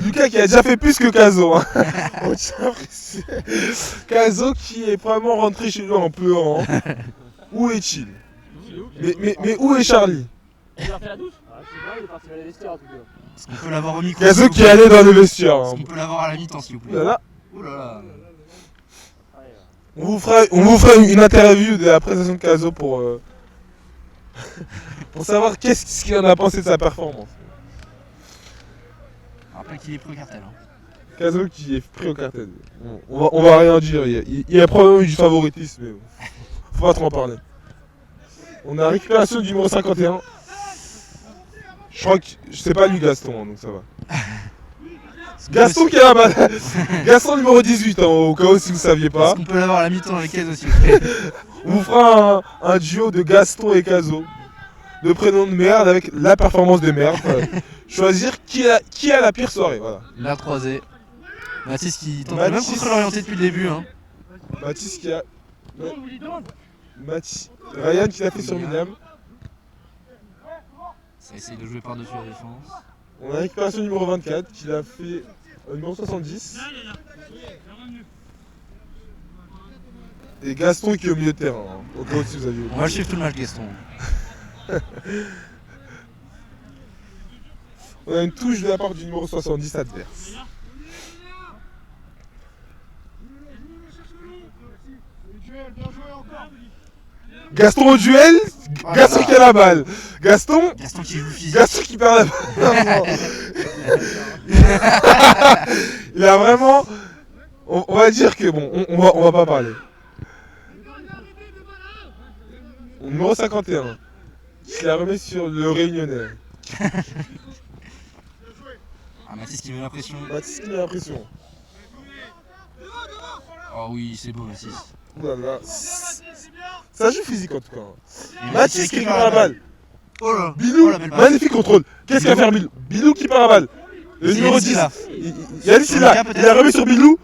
C: Lucas qui a déjà fait plus que Caso. Hein. On tient à préciser. Caso qui est probablement rentré chez lui en pleurant. Où est-il? Mais où est Charlie?
B: Il a fait la douche? Ah, je sais pas, il est parti vers les vestiaires en tout cas.
A: Est-ce qu'on peut l'avoir au micro?
C: Caso qui est allé dans le vestiaire.
A: Est-ce
C: Hein.
A: qu'on peut l'avoir à la mi-temps, s'il vous plaît?
C: Là, là.
A: Oh là là.
C: On vous fera une interview de la prestation de Caso pour savoir qu'est-ce qu'il en a pensé de sa performance.
A: Rappelle qu'il est pris au cartel. Hein.
C: Caso qui est pris au cartel. Bon, on va rien dire. Il a probablement eu du favoritisme, mais bon. Faut pas trop en parler. On a récupération du numéro 51. Je crois que c'est pas lui Gaston, hein, donc ça va. Gaston qui est la balle. Gaston numéro 18, hein, au cas où si vous saviez pas.
A: Est-ce qu'on peut l'avoir à la mi-temps avec Caso, s'il vous plaît?
C: On vous fera un duo de Gaston et Caso. De prénom de merde avec la performance de merde. Voilà. Choisir qui a la pire soirée. Voilà.
A: La croisée. Mathis qui tente le même
C: Mathis.
A: contrôle orienté depuis le début. Hein.
C: Mathis qui a. Mathis. Ryan qui l'a fait sur William.
A: Ça essaye de jouer par-dessus la défense.
C: On a récupération numéro 24 qui l'a fait numéro 70. Et Gaston qui est au milieu de terrain. Hein, au cas où si vous aviez.
A: On va le suivre tout le match, Gaston.
C: On a une touche de la part du numéro 70 adverse. Gaston au duel. Gaston qui a la balle. Gaston.
A: Gaston qui joue physique.
C: Gaston qui perd la balle. Il a vraiment. On va dire que bon, on va pas parler. Numéro 51. Qui la remet sur le Réunionnais.
A: Ah, Mathis qui met la pression.
C: Mathis qui met la pression.
A: Oh oui, c'est beau, Mathis.
C: Oulala. Ça joue physique en tout cas.
A: Et
C: Mathis qui récupère la balle.
A: Oh là.
C: Bilou,
A: Oh, la belle passe.
C: magnifique contrôle. Qu'est-ce qu'il va faire Bilou? Bilou qui perd la balle. Le
A: C'est
C: numéro
A: Yannis
C: 10.
A: là.
C: Yannis
A: Sur
C: est
A: le
C: là.
A: cas, peut-être.
C: Il a remis sur Bilou.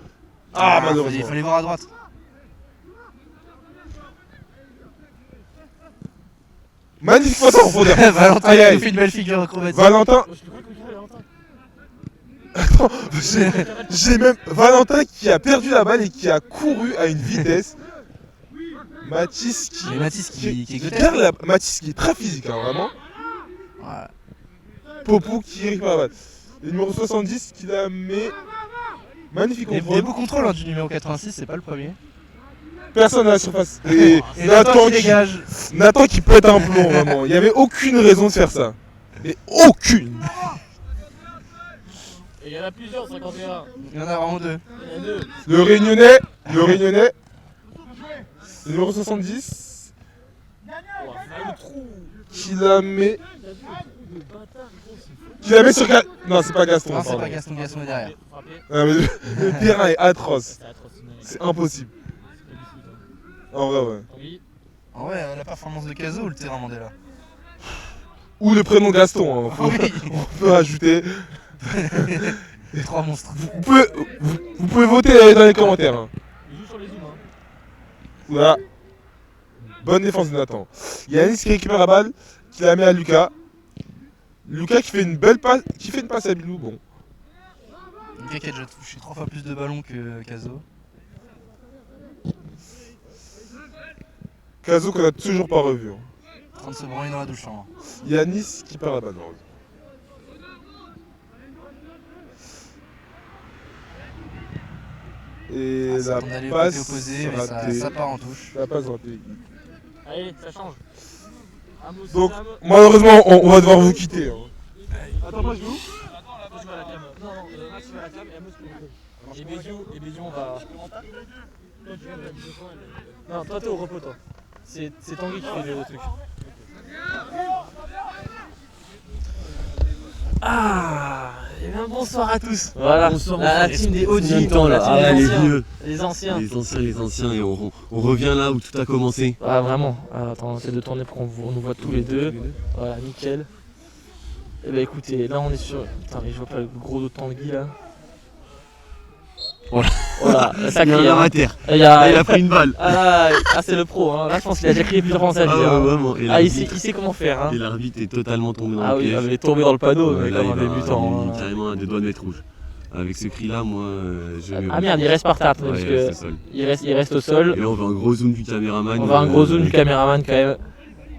C: Ah,
A: Il
C: malheureusement.
A: fallait voir à droite.
C: Magnifique passe en profondeur.
A: Valentin
C: Aïe,
A: qui
C: aïe.
A: nous fait une belle figure acrobatique.
C: Valentin.
B: Je te crois que tu Valentin.
C: Attends, j'ai même Valentin qui a perdu la balle et qui a couru à une vitesse. Mathis qui.
A: Mais Mathis qui est grotesque.
C: perd la... Mathis qui est très physique, hein, vraiment.
A: Voilà.
C: Popou qui récupère la balle. Le numéro 70 qui la met. Magnifique
A: Des
C: contrôle.
A: beaux contrôles hein, du numéro 86, c'est pas le premier.
C: Personne à la surface. Et
A: Et Nathan qui dégage.
C: Nathan qui pète un plomb, vraiment. Il n'y avait aucune raison de faire ça. Mais aucune.
B: Et il y en a plusieurs, 51.
A: Il y en a vraiment deux.
B: Il y en a deux.
C: Le Réunionnais, le numéro 70,
B: Oh, le trou.
C: qui la met sur... Non, c'est pas Gaston,
A: Non, c'est
C: pardon.
A: pas Gaston, Gaston est derrière.
B: Frappé.
C: Non, mais le terrain est atroce.
B: C'est atroce.
C: C'est impossible. En vrai, ouais.
B: Oui.
A: En vrai, la performance de Caso ou le terrain Mandela?
C: Ou le prénom Gaston, hein.
A: Oui.
C: On peut ajouter.
A: Les trois monstres.
C: Vous pouvez voter dans les commentaires. Hein.
B: Il joue sur les zooms. Hein.
C: Voilà. Bonne défense de Nathan. Yannis qui récupère la balle, qui la met à Lucas. Lucas qui fait une belle passe, qui fait une passe à Bilou, bon.
A: Lucas qui a déjà touché 3 fois plus de ballons que Caso.
C: Caso qu'on a toujours pas revu. Hein.
A: En train de se branler dans la douche. Hein.
C: Yanis qui perd la balle. Et
A: Ça
C: la
A: tourne d'aller au côté
C: passe
A: opposé, mais
C: ratée.
A: ça part en touche.
C: La passe ratée.
B: Allez, ça change.
C: Donc malheureusement on va devoir vous quitter. Hein.
D: Attends, moi je joue.
B: Toi, tu vas à la cam. Non, Max, tu vas à la cam et Amos, tu vas et Béziou, on va. Toi, tu viens de la mise au point, non, toi, t'es au repos, toi. C'est Tanguy qui fait le truc. Ah, et bien bonsoir à tous. Voilà,
E: Bonsoir,
B: la team des OG,
E: Combien de temps là?
B: la team
E: Ah
B: des
E: les
B: anciens.
E: vieux,
B: Les anciens.
E: les anciens, et on revient là où tout a commencé.
B: Ah vraiment. Ah, attends, on essaie de tourner pour qu'on nous voit tous les deux. Voilà, nickel. Et bah écoutez, là on est sur. Putain, mais je vois pas le gros dos de Tanguy là. Voilà, ça
E: Il y a un
B: crie.
E: homme
B: Hein.
E: à terre.
B: Il y a-
E: Ah, il a pris une balle.
B: Ah, c'est le pro, hein. Là je pense qu'il a déjà crié plusieurs fois dans sa vie.
E: Ah ouais,
B: hein.
E: vraiment. Et
B: Ah, il
E: l'arbitre
B: sait comment faire. Hein.
E: et l'arbitre est totalement tombé dans
B: Ah
E: le
B: oui, il
E: piège.
B: avait tombé dans le panneau, mais
E: Là,
B: comme un
E: il va-
B: débutant.
E: il
B: hein.
E: est carrément à 2 doigts de mettre rouge. Avec ce cri là, moi je
B: Ah merde, il reste par terre, attendez,
E: Ouais,
B: parce
E: il reste
B: que
E: au sol.
B: il reste au sol.
E: Et là on veut un gros zoom du caméraman.
B: On va un gros zoom du caméraman quand même.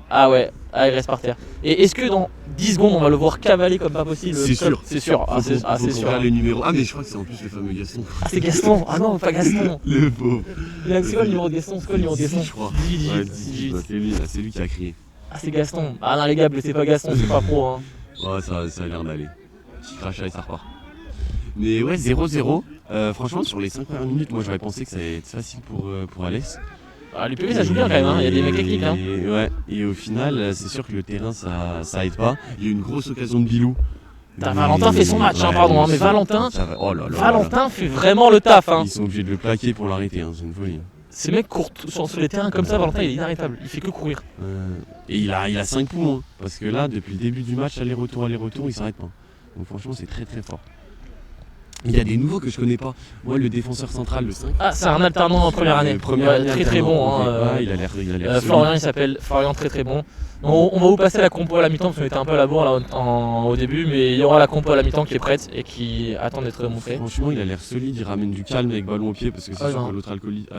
B: Ah ouais, ah, il reste par terre. Et est-ce que dans 10 secondes on va le voir cavaler comme pas possible?
E: C'est sûr.
B: C'est sûr. Ah, c'est
E: Faut qu'on
B: sûr.
E: regarde les numéros. Ah mais je crois que c'est en plus le fameux Gaston.
B: Ah, c'est Gaston. Ah non, pas Gaston.
E: Le pauvre.
B: C'est quoi le numéro de Gaston? C'est quoi le numéro de Gaston?
E: Je crois.
B: 18,
E: Ouais,
B: 18.
E: bah, c'est lui, là, c'est lui qui a crié.
B: Ah, c'est Gaston. Ah non, les gars, blessez pas Gaston, c'est pas pro. Hein.
E: Ouais, ça a l'air d'aller. Petit crachat et ça repart. Mais ouais, 0-0. Franchement, sur les 5 premières minutes, moi j'aurais pensé que ça allait être facile pour Alès.
B: Ah, l'UPV ça joue bien quand même, hein. Il y a des mecs techniques. Hein.
E: Et, ouais, et au final, c'est sûr que le terrain ça aide pas. Il y a eu une grosse occasion de Bilou.
B: Putain, Valentin fait son match, hein, pardon, hein, mais Valentin,
E: Oh là là.
B: Valentin fait vraiment le taf. Hein.
E: Ils sont obligés de le plaquer pour l'arrêter, hein, c'est une folie.
B: Ces mecs courent sur les terrains comme ça, Valentin il est inarrêtable, il fait que courir.
E: Et il a 5 points, hein, parce que là, depuis le début du match, aller-retour, il s'arrête pas. Donc franchement, c'est très très fort. Il y a des nouveaux que je connais pas. Moi, le défenseur central, le 5.
B: Ah, c'est un alternant en première année.
E: Première
B: Ouais,
E: année
B: très très
E: alternant,
B: bon.
E: ok.
B: Hein,
E: Ouais, il a l'air solide.
B: Florian il s'appelle Florian, très très bon. On va vous passer la compo à la mi-temps parce qu'on était un peu à la bourre là, au début, mais il y aura la compo à la mi-temps qui est prête et qui attend d'être montrée.
E: Franchement, il a l'air solide, il ramène du calme avec ballon au pied parce que c'est
B: Ah,
E: sûr
B: non.
E: que l'autre acolyte,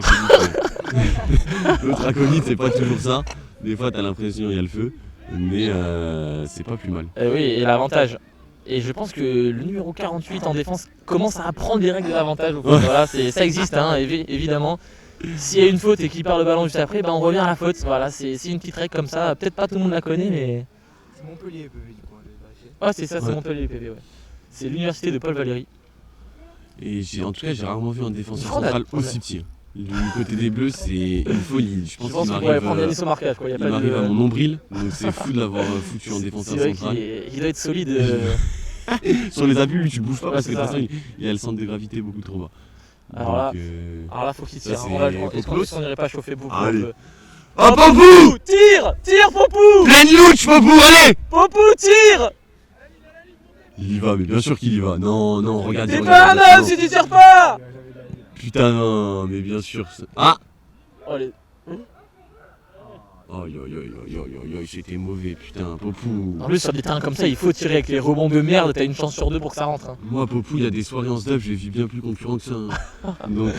E: l'autre acolyte, c'est pas toujours ça. Des fois, t'as l'impression qu'il y a le feu, mais c'est pas plus mal.
B: Oui, et l'avantage. Et je pense que le numéro 48 en défense commence à apprendre les règles de l'avantage. au foot.
E: Ouais.
B: Voilà, ça existe, hein, évidemment. S'il y a une faute et qu'il perd le ballon juste après, ben on revient à la faute. Voilà, c'est une petite règle comme ça. Peut-être pas tout le monde la connaît, mais.
A: C'est Montpellier, PV, du coup, on avait vérifié.
B: Ah, c'est ça, c'est
E: Ouais.
B: Montpellier UPV, ouais. C'est l'université de Paul Valéry.
E: Et en tout cas, j'ai rarement vu un défenseur
B: Grenade.
E: central aussi petit. Du côté des Bleus, c'est une folie. Je
B: Je
E: pense
B: pense
E: qu'il
B: qu'on pourrait
E: m'arrive,
B: prendre Yanis au marquage, quoi. Y a
E: il
B: pas
E: m'arrive à
B: de.
E: mon nombril, donc c'est fou de l'avoir foutu en
B: C'est
E: défenseur
B: vrai
E: central.
B: qu'il doit être solide.
E: Sur les appuis, lui, tu bouges pas
B: Ouais,
E: parce que
B: c'est
E: de toute
B: ça.
E: façon, il a le centre de gravité beaucoup trop bas.
B: Alors là,
E: Donc,
B: Alors là, faut qu'il
E: Ça,
B: tire.
E: c'est
B: Est-ce
E: Popous.
B: qu'on n'irait pas chauffer beaucoup
E: Allez.
B: un peu?
E: Oh, Popou!
B: Tire! Tire, Popou!
E: Pleine louche, Popou, allez!
B: Popou, tire!
E: Il y va, mais bien sûr qu'il y va. Non, non, regarde.
B: T'es
E: regarde,
B: pas un homme
E: non.
B: si tu tires pas!
E: Putain, non, mais bien sûr. Ah!
B: Oh, les-
E: Oh, c'était mauvais, putain, Popou.
B: En plus, sur des terrains comme ça, il faut tirer avec les rebonds de merde. T'as une chance sur deux pour que ça rentre. Hein.
E: Moi, Popou, il y a des soirées en stuff, je les vis bien plus concurrents que ça. hein. Donc,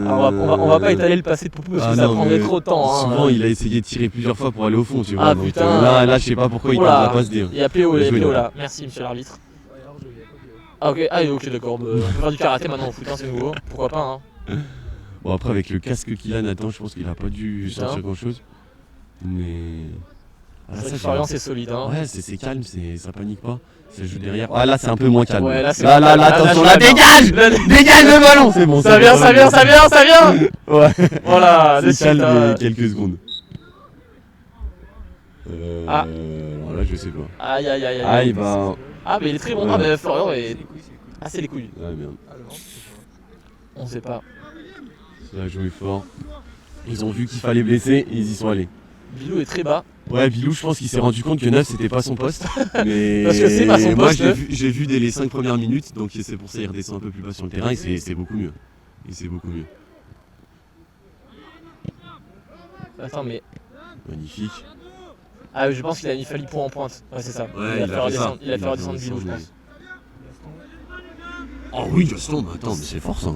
B: Alors, on va pas étaler le passé de Popou parce que ça
E: non,
B: prendrait
E: mais
B: trop de temps. Hein.
E: Souvent, il a essayé de tirer plusieurs fois pour aller au fond, tu vois.
B: Ah,
E: donc,
B: putain.
E: là, je sais pas pourquoi il
B: Oula.
E: tente la passe dire.
B: Il y a PO, il y a
E: Joué,
B: PO
E: là.
B: là. Merci, monsieur l'arbitre. Ah, ok, d'accord. Bah, on peut faire du karaté maintenant au foot, hein, c'est nouveau. Pourquoi pas, hein.
E: Bon, après, avec le casque qu'il a, Nathan, je pense qu'il a pas dû
B: Putain.
E: sortir grand chose. Mais. Ah,
B: C'est vrai
E: ça,
B: que Florian, c'est solide. Hein.
E: Ouais, c'est calme, ça panique pas. Ça joue derrière. Ah, là, c'est un peu moins calme.
B: Ouais, là, c'est
E: là, attention, là,
B: je l'aime, hein.
E: dégage! Dégage le ballon! C'est bon,
B: Ça vient, ça vient, ça vient, ça vient!
E: Ouais.
B: Voilà, de
E: C'est calme
B: suite, hein.
E: quelques secondes.
B: Ah.
E: Voilà, je sais pas.
B: Aïe, aïe, aïe, aïe.
E: Aïe, bah.
B: Ah, mais il est très bon.
E: Ouais.
B: Ah, mais Florian est. Ah, c'est les couilles.
E: Ah, merde.
B: On sait pas.
E: Ça a joué fort. Ils ont vu qu'il fallait blesser et ils y sont allés.
B: Bilou est très bas.
E: Ouais, Bilou, je pense qu'il s'est rendu compte que 9 c'était pas son poste. Mais
B: Parce que c'est pas son
E: moi,
B: poste, Neuf.
E: j'ai vu dès les 5 premières minutes, donc c'est pour ça qu'il redescend un peu plus bas sur le terrain et c'est beaucoup mieux. Et c'est beaucoup mieux.
B: Attends, mais.
E: Magnifique.
B: Ah oui, je pense qu'il a mis Philippon en pointe. Ouais, c'est ça.
E: Ouais,
B: il a fait redescendre
E: ça,
B: Bilou, je
E: mais-
B: pense.
E: Oh oui, Gaston, mais attends, mais c'est fort ça.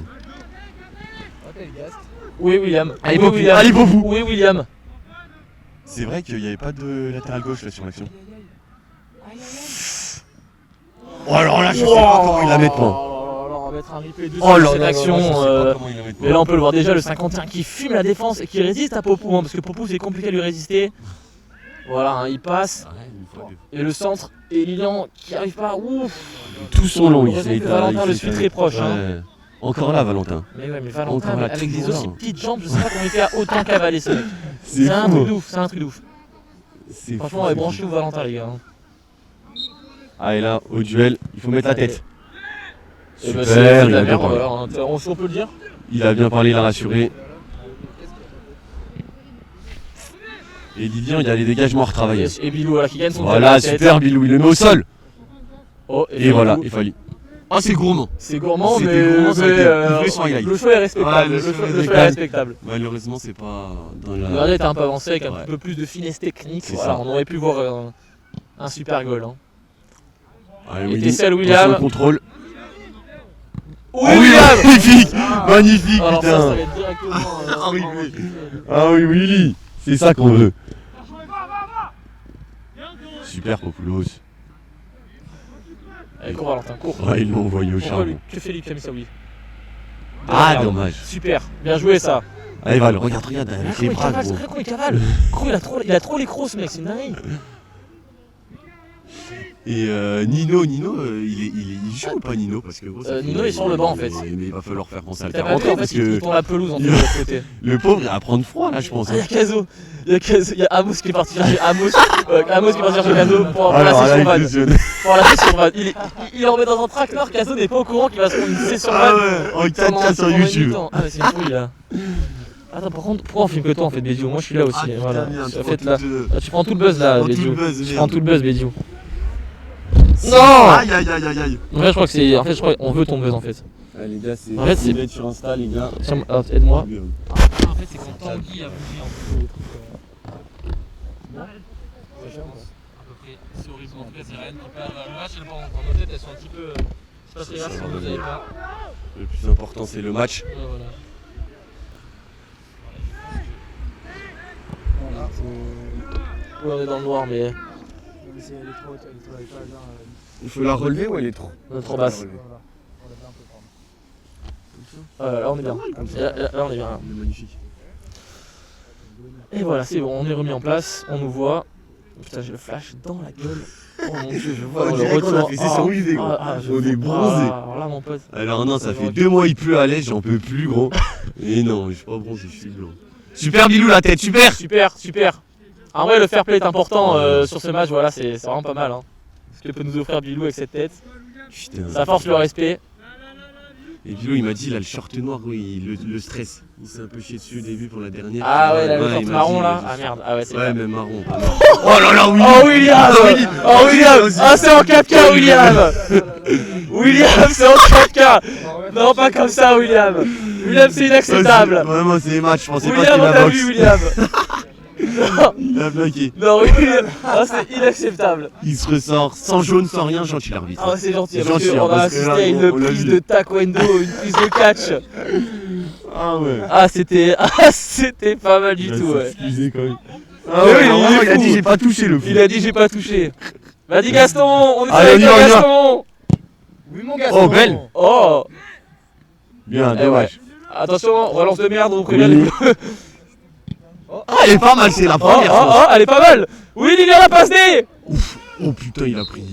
B: Oui, William.
E: Allez,
B: Oui,
E: Popou,
B: William.
E: allez, Popou.
B: Oui, William.
E: C'est vrai qu'il n'y avait pas de latéral gauche là sur l'action. Oh alors là, je sais pas comment il la met pas.
B: On va mettre un replay dessus
E: Oh là
B: sur cette
E: là,
B: action.
E: je sais pas comment il la met pas.
B: Mais là, on peut le voir déjà, le 51 qui fume la défense et qui résiste à Popou, hein, parce que Popou, c'est compliqué à lui résister. Voilà, hein, il passe.
E: Ouais, une fois que-
B: Et le centre, et Lilian qui arrive pas. Ouf.
E: Tout son long, il
B: Heureusement
E: s'est
B: que Valentin
E: il
B: le
E: s'est
B: suit
E: fait-
B: très proche, hein.
E: Ouais. Encore là, Valentin.
B: Mais ouais, mais Valentin,
E: Encore là,
B: avec des
E: toujours
B: aussi
E: là.
B: petites jambes, je sais pas comment il fait à autant cavaler ce mec.
E: C'est
B: un truc de
E: fou.
B: ouf, c'est un truc de ouf.
E: C'est
B: Franchement,
E: fou,
B: ouais,
E: c'est
B: branchez-vous Valentin, les gars. Hein.
E: Ah, et là, au duel, il faut mettre la tête.
B: Et bah,
E: Super,
B: c'est de
E: il
B: la
E: a bien
B: merde,
E: parlé.
B: voilà, hein. On peut le dire.
E: Il a bien parlé, il a rassuré. Et Lilian, il a les dégagements à retravailler.
B: Et Bilou, voilà, qui gagne son duel à
E: Voilà,
B: la tête.
E: super, Bilou, il le met au sol.
B: Oh,
E: Et voilà,
B: Bilou,
E: il fallait. Ah, c'est gourmand.
B: c'est gourmand,
E: C'était
B: mais,
E: gourmand, ça a été le vrai son highlight.
B: le choix est respectable.
E: Ouais,
B: le
E: le
B: choix
E: choix est
B: est
E: respectable.
B: respectable.
E: Malheureusement, c'est pas dans
B: Le
E: la.
B: gardien était un peu avancé avec un
E: Ouais.
B: petit peu plus de finesse technique.
E: C'est
B: Voilà,
E: ça.
B: on aurait pu voir un super goal. Hein.
E: Allez,
B: Et
E: Willy,
B: Tessel
E: attention
B: William.
E: au contrôle.
B: Oui,
E: Oh
B: William.
E: Magnifique. Magnifique,
B: Alors ça
E: putain.
B: va être directement.
E: Ah oui, oui. Ah oui, Willy. C'est ça qu'on veut. Super, Popoulos.
B: Allez, cours Valentin, cours.
E: Ouais, ils l'ont envoyé au
B: Pourquoi lui
E: charbon.
B: Que fait Luc Kamisaoui?
E: Ah, dommage.
B: Super, bien joué ça.
E: Allez, Val, regarde, avec les bras, gros.
B: Comment il cavale. Gros, il a trop les crocs ce mec, c'est une dinguerie.
E: Et Nino, il joue ou pas Nino? Parce que gros, ça
B: Nino
E: fait-
B: est sur le banc, en fait.
E: Mais il va falloir faire penser à le
B: T'as
E: faire
B: pas
E: rentrer
B: vu en
E: parce
B: fait, il
E: que
B: tourne la pelouse en fait de l'autre côté.
E: le pauvre il va prendre froid là, je pense.
B: Ah, il y a Caso, il y a Amos qui est parti chercher Amos qui est parti chercher Caso pour la
E: Alors là,
B: session van.
E: impressionné.
B: Pour la session van. Il en met dans un traquenard, Caso n'est pas au courant qu'il va se prendre une session
E: Ah
B: van.
E: ouais, en
B: pendant-
E: 4K sur
B: pendant une
E: YouTube.
B: mi-temps. Ah, mais c'est une fouille là. Attends, par contre, pourquoi on filme que toi en fait, Bédiou? Moi je suis là aussi.
E: Ah,
B: Voilà.
E: putain, merde,
B: En fait, là, tu prends tout le buzz là,
E: Prends tout le
B: Bédiou.
E: buzz,
B: Tu
E: merde.
B: prends tout le buzz, Bédiou.
E: Non. Aïe aïe aïe aïe aïe.
B: En fait, je crois que c'est. En fait, je crois qu'on veut ton buzz en fait.
E: Ah, les gars, c'est.
B: En fait, c'est-
E: mettre sur Insta, les gars.
B: Tiens, alors, aide-moi.
E: Bien.
B: En fait, c'est quand Tanguy a bougé un peu le truc. À peu près, c'est horrible. En tout cas, c'est Rennes qui perd le match. Dans nos têtes, elles sont un petit peu. C'est pas très grave si vous n'avez pas.
E: Le plus important, c'est le match.
B: Ouais, voilà. Ouais, on est dans le noir, mais
E: Il faut la relever ou elle est trop?
B: on est trop basse. Là, on est bien. Là, on est bien.
E: Magnifique.
B: Et voilà, c'est bon, on est remis en place, on nous voit. Putain, j'ai le flash dans la gueule. Oh mon dieu, je vois
E: On
B: dans le
E: dirait qu'on a
B: retour.
E: fait session UV, gros. On est bronzé.
B: Alors là, mon pote.
E: Alors non, ça fait 2 mois il pleut à l'est, j'en peux plus gros. Et non, je suis pas bronzé, je suis blanc. Super Bilou la tête, super.
B: Super, super. En vrai, le fair play est important sur ce match, voilà, c'est vraiment pas mal. Hein. Ce que peut nous offrir Bilou avec cette tête.
E: Putain.
B: Ça force le respect.
E: Et Bilou il m'a dit il a le short noir, oui, le stress. Il s'est un peu chié dessus au début pour la dernière.
B: Ah ouais, là, le
E: il
B: short
E: m'a
B: marron
E: dit,
B: là.
E: il m'a
B: Ah
E: dit.
B: merde, ah ouais, c'est
E: Ouais,
B: vrai.
E: mais marron. pas marron. Oh là là, oui.
B: Oh William
E: Willy.
B: Oh William Ah c'est en 4K William William c'est en 4K Non pas comme ça William William c'est inacceptable
E: Vraiment, c'est les matchs, je pensais pas
B: William
E: qu'il
B: on
E: a
B: t'a
E: box.
B: vu William
E: Il a bloqué.
B: Non William Ah c'est inacceptable
E: Il se ressort sans jaune, sans rien, gentil l'arbitre.
B: Ah c'est gentil,
E: C'est
B: parce
E: gentil,
B: qu'on a
E: parce que
B: assisté
E: là,
B: à une
E: on l'a
B: prise
E: vu.
B: de taekwondo, une prise de catch.
E: Ah ouais.
B: Ah c'était pas mal du tout ouais.
E: Excusez quand même.
B: Mais
E: Ah
B: oui,
E: ouais,
B: il
E: vraiment,
B: est
E: il a
B: fou.
E: dit j'ai pas touché le fou.
B: Il a dit j'ai pas touché. Vas-y Gaston, on est
E: Allez,
B: avec
E: on y
B: toi
E: va, on y va.
B: Gaston.
D: Oui, mon Gaston.
E: Oh, belle.
B: Oh
E: Bien,
B: Eh
E: dommage.
B: Attention, relance de merde, on prévient
E: Oui.
B: les...
E: Ah, elle est pas mal, c'est la
B: Oh,
E: première.
B: oh, oh, elle est pas mal. Oui, Lilian la passe D.
E: Oh putain, il a pris.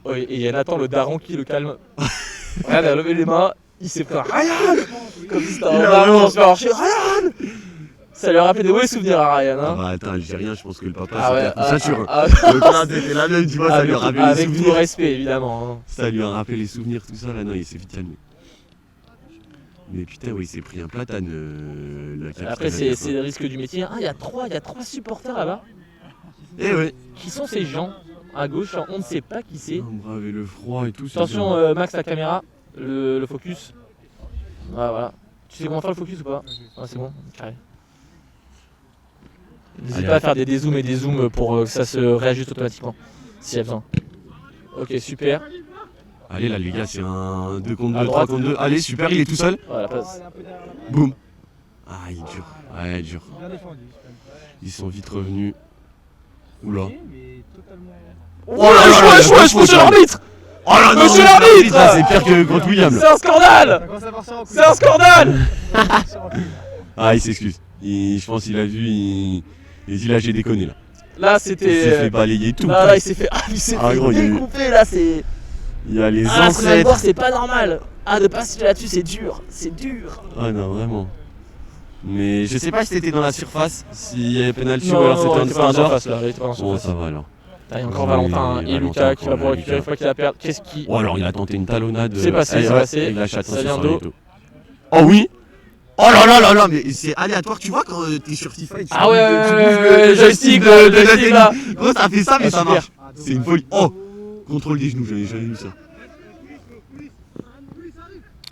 B: Oh, et il y a Nathan le daron qui le calme. Regarde, il a levé les mains, il s'est pris un Ryan. Comme si c'était un
E: Il a
B: daron
E: vraiment-
B: dans ce marché. Ryan. Ça lui a rappelé de mauvais souvenirs à Ryan.
E: Ah
B: Hein.
E: bah attends, Algérien, je pense que le papa
B: Ah ouais,
E: c'était un ceinture.
B: ah,
E: Donc là, c'était la même, tu vois, ça lui a rappelé les
B: avec tout le
E: souvenirs.
B: respect évidemment. Hein.
E: Ça lui a rappelé les souvenirs, tout ça, là, non, il s'est vite calmé. Mais putain, oui, il s'est pris un platane. La capitaine
B: Après, c'est
E: adverse, hein.
B: le risque du métier. Ah, il y a trois supporters là-bas.
E: Eh ouais.
B: Qui sont ces gens à gauche? On ne sait pas qui c'est.
E: Avec le froid et tout. c'est
B: Attention,
E: bien.
B: Max, la caméra, le focus. Ah, voilà. Tu sais comment faire le focus ou pas? Ah, c'est bon, carré. N'hésite
E: Allez,
B: pas à faire des dézooms et des zooms pour que ça se réajuste automatiquement. S'il y a besoin. Ok, super.
E: Allez là les gars, c'est un 2 contre
B: À
E: 2, 3
B: droite.
E: contre 2. Allez, super, il est tout seul.
B: Voilà, passe.
E: Boum. Ah, il est dur. Ouais, il est dur.
D: Bien défendu.
E: Ils sont vite revenus. Oula.
D: Mais totalement.
E: Oh là là là,
B: Monsieur l'arbitre!
E: Oh là non,
B: Monsieur l'arbitre
E: ça, c'est pire que contre William là.
B: C'est un scandale! C'est un scandale!
E: Ah, il s'excuse. Je pense qu'il a vu, il dit là j'ai déconné là.
B: Là,
E: Il s'est fait
B: c'était.
E: balayer tout.
B: Là, il s'est fait. Ah, il s'est
E: Ah,
B: fait
E: gros, il y a eu-
B: découper là, c'est.
E: Il y a les
B: Ah, ce Nightboard,
E: ancêtres.
B: c'est pas normal. Ah, de passer là-dessus, c'est dur. C'est dur.
E: Ah non, vraiment. Mais je sais pas si t'étais dans la surface, s'il y avait penalty ou
B: Non,
E: alors
B: non,
E: c'était
B: il
E: un
B: était pas en
E: standard.
B: surface là. Il était pas en
E: Bon,
B: surface.
E: ça va alors.
B: Là, il y a encore
E: Oui,
B: Valentin et
E: Valentin
B: Lucas qui va
E: encore,
B: pouvoir
E: là,
B: récupérer une
E: Lucas.
B: fois qu'il a perdu. Qu'est-ce qui.
E: Oh alors il a tenté une talonnade.
B: C'est passé, c'est passé.
E: Avec la chatte
B: Ça
E: sur
B: vient
E: Sarneto. Oh oui. Oh là là là là, mais c'est aléatoire, tu vois quand t'es sur FIFA et tu
B: Ah ouais,
E: bouges
B: le joystick, le joystick là.
E: Gros, ça fait ça, mais
B: Ah,
E: ça
B: super.
E: marche. C'est une folie. Oh, contrôle des genoux, j'avais jamais vu ça.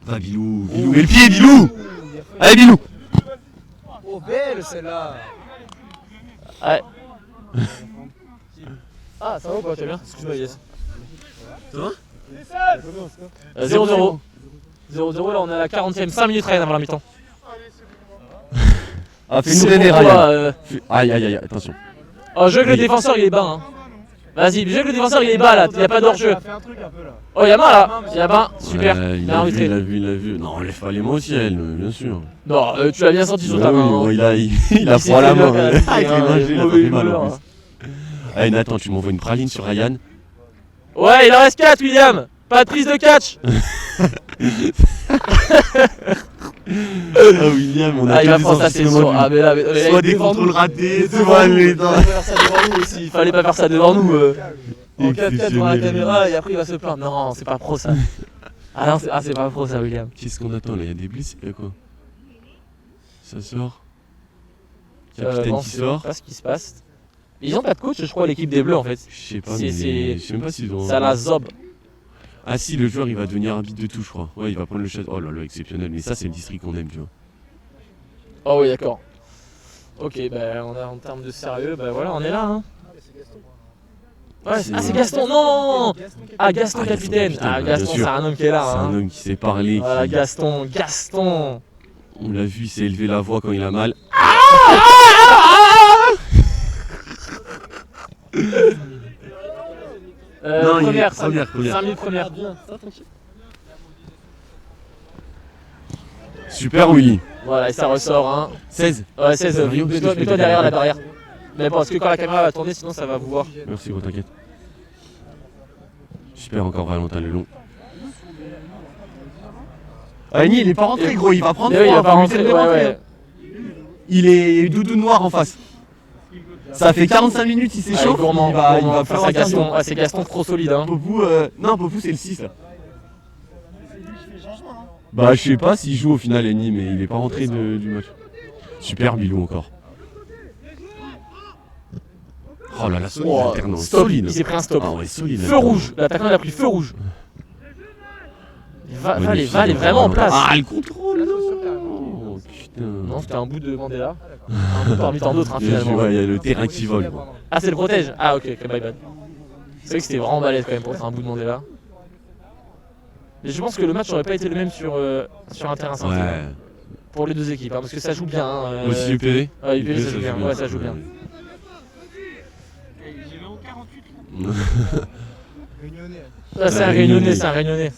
E: Va Bilou, Bilou, mets le pied, Bilou. Allez Bilou.
D: Oh, belle celle-là.
B: Ouais. Ah, ça va ou pas? Tu vas bien? Excuse-moi, Yes.
E: Ça va
B: 0-0. 0-0, là on est à la 40ème. 5 minutes rien avant la mi-temps.
E: Ah, fais-nous
B: C'est
E: rêver,
B: pourquoi,
E: Ryan. Aïe aïe aïe, attention.
B: Oh, je veux que le défenseur il est bas. Hein. Vas-y, je veux que le défenseur il est bas là. Il n'y a pas d'hors-jeu.
D: Il a fait un truc un peu là.
B: Oh, il y a main là. Il y a main. Super.
E: Ouais, il
B: Bien
E: a vu,
B: arbitré.
E: il a vu, il a vu. Non, enlève pas les mains au ciel, bien sûr.
B: Non, tu l'as bien senti sur ta
E: Ouais,
B: main.
E: oui,
B: hein.
E: bon, il a
B: Il s'est
E: froid à la
B: fait
E: main.
B: bloquer à la
E: Avec les
B: fille, hein,
E: mains gelées, il a pas
B: mauvais
E: fait mal
B: joueur,
E: en
B: hein.
E: plus. Allez Nathan, tu m'envoies une praline sur Ryan.
B: Ouais, il en reste 4, William. Pas de prise de catch.
E: Ah William, on a
B: Ah, il
E: que
B: va
E: des
B: prendre ça, c'est
E: enregistrements
B: sûr.
E: de lui.
B: Ah, mais là, il
E: Soit
B: est
E: des
B: devant
E: contrôles
B: nous.
E: ratés,
B: Devant
E: soit
B: nous.
E: les
B: Il fallait pas faire ça devant nous aussi. Il fallait pas faire ça devant nous. En 4-4 devant la caméra et après il va se plaindre. Non, c'est pas pro ça. Ah non, c'est pas pro ça, William.
E: Qu'est-ce qu'on attend là? Il y a des blessés, il y a quoi? Ça sort. Capitaine
B: Non,
E: qui
B: je sais
E: sort.
B: pas ce qui se passe. Ils ont pas de coach, je crois, l'équipe des Bleus en fait.
E: Je sais pas,
B: C'est-
E: mais
B: c'est-
E: je sais même pas s'ils ont.
B: Ça la zob.
E: Ah si, le joueur il va devenir arbitre de tout, je crois. Ouais, il va prendre le chat. Oh là là, exceptionnel. Mais ça, c'est le district qu'on aime, tu vois.
B: Oh oui, d'accord. Ok, bah on a en termes de sérieux, bah voilà, on est là. Hein. Ouais,
E: C'est-
B: ah, c'est Gaston, non! Ah, Gaston
E: Ah, Gaston
B: capitaine.
E: capitaine,
B: Ah,
E: bien
B: Gaston,
E: sûr.
B: c'est un homme qui est là.
E: C'est un
B: Hein.
E: homme qui sait parler.
B: Voilà,
E: Qui...
B: Gaston.
E: On l'a vu, il s'est élevé la voix quand il a mal. Non, il est-
B: Première,
E: première.
B: 5 minutes première.
E: Super Willy.
B: Voilà, et ça ressort. Hein.
E: 16.
B: Ouais, 16,
E: Mario,
B: mets-toi
E: parce que je fais
B: derrière
E: des-
B: la barrière. Mais bon, parce que quand la caméra va tourner, sinon ça va vous voir.
E: Merci gros, t'inquiète. Super encore Valentin Lelon. Annie, il est pas rentré gros, il va prendre
B: Mais oui, il va
E: froid,
B: pas
E: faut lui
B: rentrer.
E: dire de
B: Ouais,
E: rentrer,
B: ouais.
E: Il est doudou noir en face. Ça fait 45 minutes, il
B: Allez,
E: s'échauffe,
B: gourmand,
E: il va
B: gourmand.
E: faire
B: Face à
E: un
B: Gaston.
E: cardio.
B: Ah, c'est Gaston trop solide. Hein.
E: Popou, non, Popou c'est le 6 là. Bah je sais pas s'il joue au final Annie, mais il est pas rentré du match. Super Bilou encore. Oh là là, solide
B: Oh,
E: alternance.
B: stop,
E: Solide.
B: il s'est pris un stop.
E: Ah ouais, solide.
B: Feu
E: alternance.
B: rouge, l'attaquant il a pris feu rouge. Va
E: Magnifique,
B: les vraiment en place.
E: Ah, le contrôle, non. Oh, putain.
B: Non, c'était un bout de Mandela. Un bout parmi tant d'autres, hein,
E: Bien joué,
B: finalement.
E: ouais, il y a le terrain qui vole.
B: Ah, c'est le protège. Ah, ok, my bad. C'est vrai que c'était vraiment balèze quand même pour être un bout de Mandela. Mais je pense que le match aurait pas été le même sur un terrain synthétique.
E: Ouais.
B: Pour les deux équipes, hein, parce que ça joue bien. Hein,
E: Aussi UPV.
B: Ouais, UPV, ça joue bien. Ouais, ça joue bien. Ah, c'est un réunionnais, c'est un réunionnais.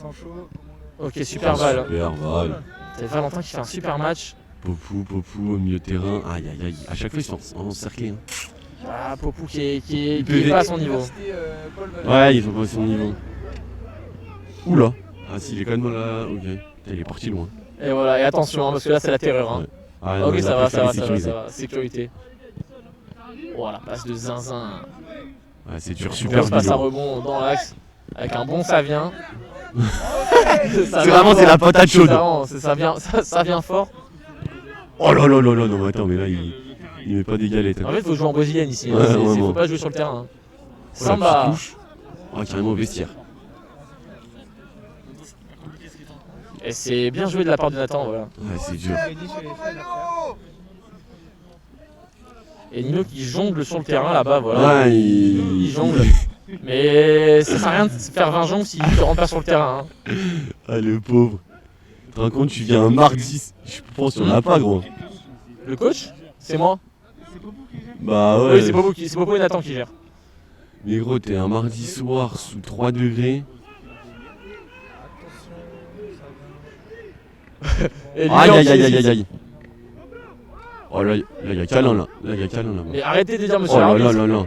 B: Ok, super balle.
E: Super balle.
B: C'est Valentin qui fait un super match.
E: Popou au milieu de terrain. Aïe aïe aïe. À chaque fois ils sont encerclés. Hein.
B: Ah, Popou qui est
E: UPV.
B: pas à son niveau.
E: Ouais, ils sont pas à son niveau. Oula. Ah si, il est quand même là. Ok. Putain, il est parti loin.
B: Et voilà, et attention, hein, parce que là c'est la terreur. Hein.
E: Ouais. Ah, non,
B: Ok,
E: il a
B: ça va,
E: préféré
B: ça va, ça va,
E: sécuriser.
B: ça va. Sécurité. Oh, la passe de zinzin.
E: Ouais, c'est dur,
B: Super
E: super
B: passe à
E: Bilou.
B: rebond dans l'axe. Avec un bon ça vient.
E: C'est vraiment c'est la patate chaude.
B: Ça vient fort.
E: Oh là là là là, non mais attends, mais là il met pas des galettes.
B: En
E: Hein.
B: fait, faut jouer en brésilienne ici. Hein.
E: Ouais,
B: Faut
E: vraiment.
B: pas jouer sur le terrain. Hein.
E: Oh, la
B: Samba.
E: petite touche. Oh, carrément au vestiaire.
B: Et c'est bien joué de la part de Nathan. Voilà.
E: Ouais, c'est dur.
B: Et Nino qui jongle sur le terrain là-bas, voilà.
E: Ouais,
B: Il jongle. Mais ça sert à rien de faire 20 jongles s'il ne rentre pas sur le terrain. Hein.
E: Ah, le pauvre. Tu te rends compte, tu viens un mardi, je pense qu'il n'y en a pas, gros.
B: Le coach, c'est moi.
E: Bah ouais.
B: Oui, c'est Popo et Nathan qui gèrent.
E: Mais gros, t'es un mardi soir sous 3 degrés.
B: Et lui,
E: Aïe
B: en
E: aïe aïe
B: pied,
E: aïe aïe. Oh là, il y a câlin là. Là, il y a câlin là.
B: Mais arrêtez de dire monsieur
E: Oh là
B: l'arbitre.
E: là là là.